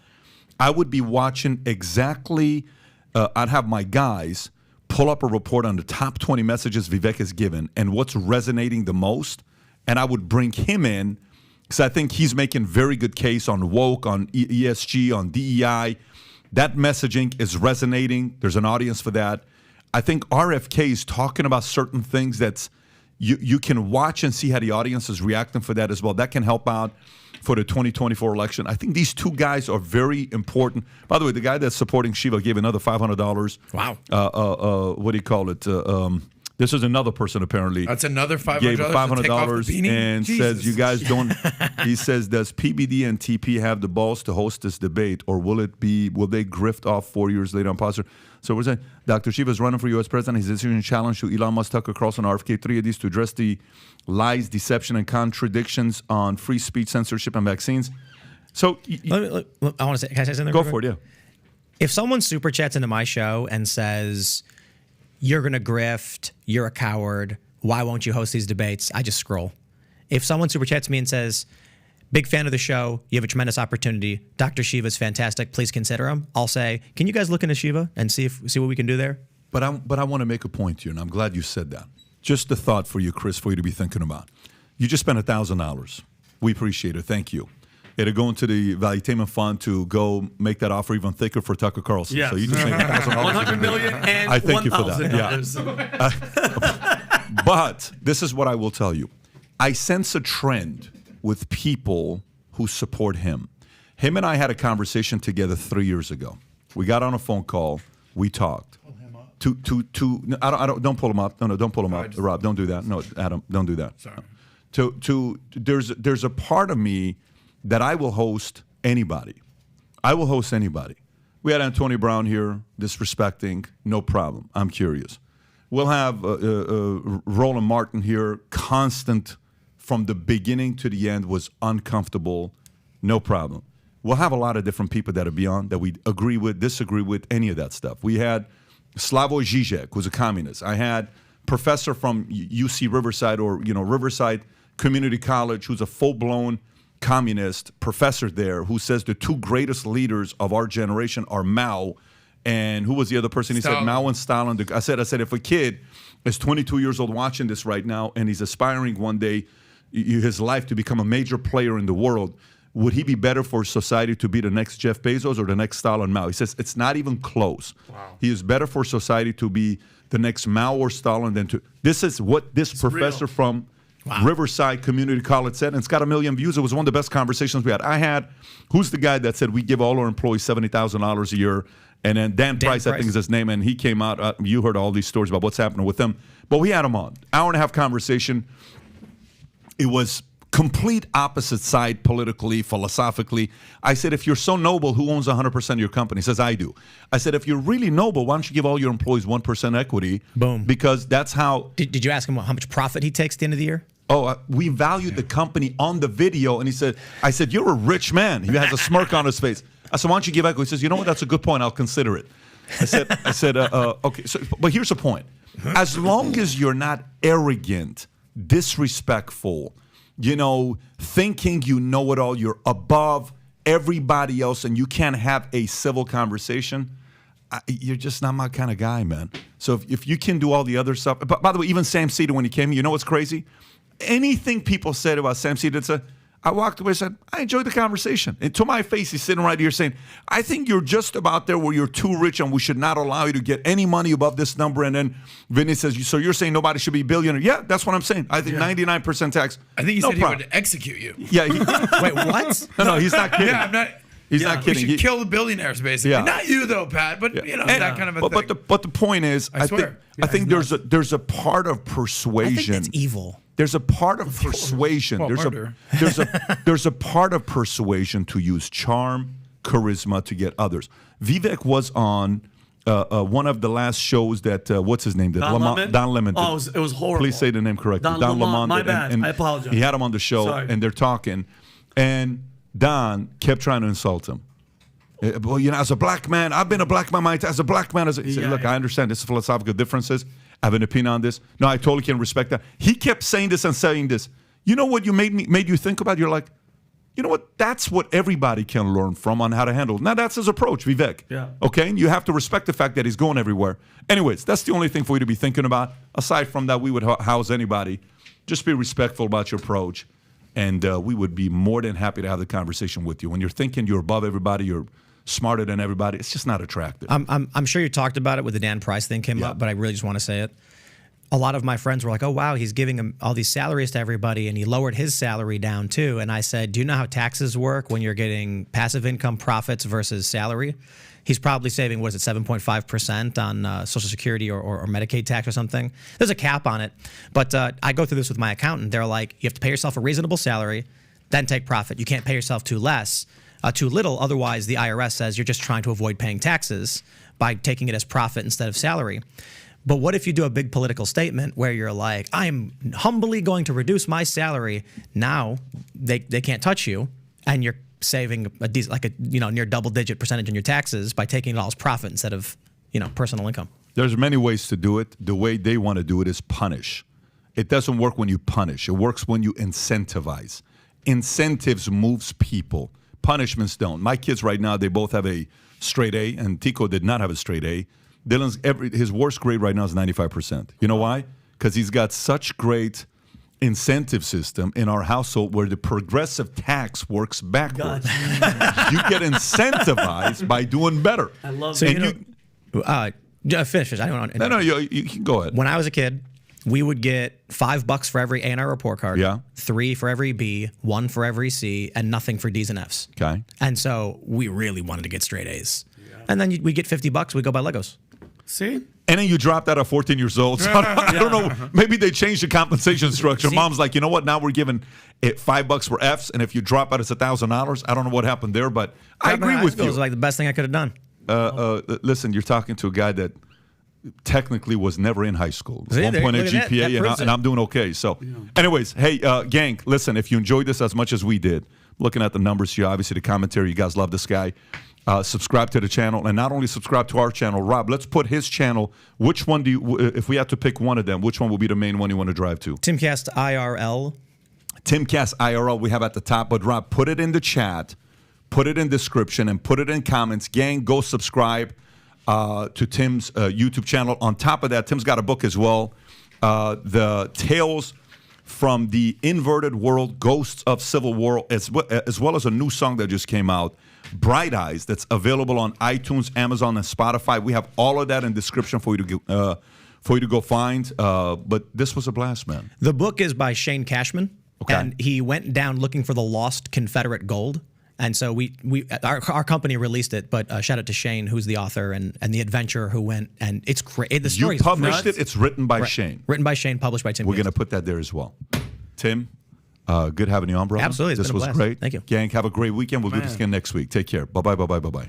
I would be watching exactly, I'd have my guys pull up a report on the top 20 messages Vivek has given and what's resonating the most, and I would bring him in because I think he's making very good case on woke, on ESG, on DEI. That messaging is resonating. There's an audience for that. I think RFK is talking about certain things that's you can watch and see how the audience is reacting for that as well. That can help out for the 2024 election. I think these two guys are very important. By the way, the guy that's supporting Shiva gave another $500. Wow. What do you call it? This is another person apparently. That's another $500. Gave $500 and Jesus. says, "You guys don't." He says, "Does PBD and TP have the balls to host this debate, or will they grift off 4 years later on posture?" So we're saying Dr. Shiva is running for U.S. president. He's issuing a challenge to Elon Musk, Tucker Carlson, RFK, three of these to address the lies, deception, and contradictions on free speech, censorship, and vaccines. So I want to say, can I say something? Go for it, yeah. If someone super chats into my show and says, "You're going to grift, you're a coward, why won't you host these debates?" I just scroll. If someone super chats me and says, "Big fan of the show, you have a tremendous opportunity, Dr. Shiva's fantastic, please consider him," I'll say, "Can you guys look into Shiva and see what we can do there?" But I want to make a point here, and I'm glad you said that. Just a thought for you, Chris, for you to be thinking about. You just spent $1,000. We appreciate it. Thank you. It'll go into the Valuetainment Fund to go make that offer even thicker for Tucker Carlson. Yes. So you just made $1,000. $100 million and I thank you for that. $1,000. Yeah. But this is what I will tell you. I sense a trend with people who support him. Him and I had a conversation together 3 years ago. We got on a phone call. We talked. Pull him up. Don't pull him up. No, don't pull him up. Rob, don't do that. No, Adam, don't do that. Sorry. There's a part of me that I will host anybody. I will host anybody. We had Antonio Brown here, disrespecting, no problem. I'm curious. We'll have Roland Martin here, constant from the beginning to the end was uncomfortable, no problem. We'll have a lot of different people that are beyond, that we agree with, disagree with, any of that stuff. We had Slavoj Žižek, who's a communist. I had professor from UC Riverside, or Riverside Community College, who's a full-blown communist professor there, who says the two greatest leaders of our generation are Mao and who was the other person? He said Mao and Stalin. I said, if a kid is 22 years old watching this right now and he's aspiring one day his life to become a major player in the world, would he be better for society to be the next Jeff Bezos or the next Stalin Mao? He says it's not even close. Wow. He is better for society to be the next Mao or Stalin than to. This is what this professor from Riverside Community College said, and it's got 1 million views. It was one of the best conversations we had. I had, who's the guy that said we give all our employees $70,000 a year? And then Dan Price, I think is his name, and he came out. You heard all these stories about what's happening with them. But we had him on. Hour and a half conversation. It was complete opposite side politically, philosophically. I said, if you're so noble, who owns 100% of your company? He says, I do. I said, if you're really noble, why don't you give all your employees 1% equity? Boom. Because that's how. Did you ask him how much profit he takes at the end of the year? Oh, we valued the company on the video. And he said, I said, you're a rich man. He has a smirk on his face. I said, why don't you give equity? He says, you know what? That's a good point. I'll consider it. I said, okay. So, but here's the point. As long as you're not arrogant, disrespectful, thinking you know it all, you're above everybody else, and you can't have a civil conversation, you're just not my kind of guy, man. So if you can do all the other stuff. But by the way, even Sam Seder, when he came, you know what's crazy? Anything people said about Sam Seder, I walked away and said, I enjoyed the conversation. And to my face, he's sitting right here saying, I think you're just about there where you're too rich and we should not allow you to get any money above this number. And then Vinny says, so you're saying nobody should be a billionaire? Yeah, that's what I'm saying. I think 99% tax. I think he said he would execute you. Yeah. Wait, what? No, he's not kidding. Yeah, I'm not. He's not kidding. We should kill the billionaires, basically. Yeah. Not you, though, Pat, but, that kind of a thing. But the point is, I think there's a part of persuasion. I think that's evil. There's a part of persuasion. Well, there's a part of persuasion to use charm, charisma to get others. Vivek was on one of the last shows that what's his name? Don Lemon? Don Lemon. Oh, it was horrible. Please say the name correctly. Don Lemon. My did, bad. and I apologize. He had him on the show, and they're talking, and Don kept trying to insult him. Well, as a black man, I've been a black man. As a black man, he said, look, I understand this is philosophical differences. I have an opinion on this. No, I totally can respect that. He kept saying this and saying this. You know what made you think about? You're like, you know what? That's what everybody can learn from on how to handle. Now, that's his approach, Vivek. Yeah. Okay? And you have to respect the fact that he's going everywhere. Anyways, that's the only thing for you to be thinking about. Aside from that, we would house anybody. Just be respectful about your approach. And we would be more than happy to have the conversation with you. When you're thinking you're above everybody, you're smarter than everybody, it's just not attractive. I'm sure you talked about it when the Dan Price thing came up, but I really just want to say it. A lot of my friends were like, oh, wow, he's giving him all these salaries to everybody, and he lowered his salary down too. And I said, do you know how taxes work when you're getting passive income profits versus salary? He's probably saving, what is it, 7.5% on Social Security or Medicaid tax or something. There's a cap on it. But I go through this with my accountant. They're like, you have to pay yourself a reasonable salary, then take profit. You can't pay yourself too little. Otherwise, the IRS says you're just trying to avoid paying taxes by taking it as profit instead of salary. But what if you do a big political statement where you're like, I'm humbly going to reduce my salary? Now they can't touch you, and you're saving a near double-digit percentage in your taxes by taking it all as profit instead of personal income. There's many ways to do it. The way they want to do it is punish. It doesn't work when you punish. It works when you incentivize. Incentives moves people. Punishments don't. My kids right now, they both have a straight A, and Tico did not have a straight A. Dylan's his worst grade right now is 95%. You know why? Because he's got such great incentive system in our household where the progressive tax works backwards. You get incentivized by doing better. I love so that. Finish. I don't want. No, you can go ahead. When I was a kid, we would get $5 for every A in our report card. Yeah. 3 for every B, 1 for every C, and nothing for D's and F's. Okay. And so we really wanted to get straight A's. Yeah. And then we get $50. We go buy Legos. See? And then you drop that at 14 years old. So I don't know. Maybe they changed the compensation structure. See? Mom's like, you know what? Now we're giving it $5 for F's, and if you drop out, it's $1,000. I don't know what happened there, but I agree with you. It was like the best thing I could have done. Listen, you're talking to a guy that technically was never in high school. See, 1.8 look at that. GPA, That proves and it. I'm doing okay. So, anyways, hey, gang, listen, if you enjoyed this as much as we did, looking at the numbers here, obviously the commentary, you guys love this guy. Subscribe to the channel, and not only subscribe to our channel, Rob, let's put his channel. Which one do you, if we had to pick one of them, which one will be the main one you want to drive to? Timcast IRL. Timcast IRL we have at the top, but Rob, put it in the chat, put it in description, and put it in comments. Gang, go subscribe to Tim's YouTube channel. On top of that, Tim's got a book as well, the Tales from the Inverted World, Ghosts of Civil War, as well as a new song that just came out, Bright Eyes, that's available on iTunes, Amazon, and Spotify. We have all of that in description for you to go find. But this was a blast, man. The book is by Shane Cashman, Okay. and he went down looking for the lost Confederate gold. And so our company released it, but shout out to Shane, who's the author, and the adventurer who went, and it's great. The story You published is nuts. it. It's written by Shane. Written by Shane, published by Tim. We're going to put that there as well. Tim, good having you on, bro. Absolutely. It's This been a was blast. great. Thank you. Gang, have a great weekend. We'll do this again next week. Take care. Bye-bye, bye-bye, bye-bye.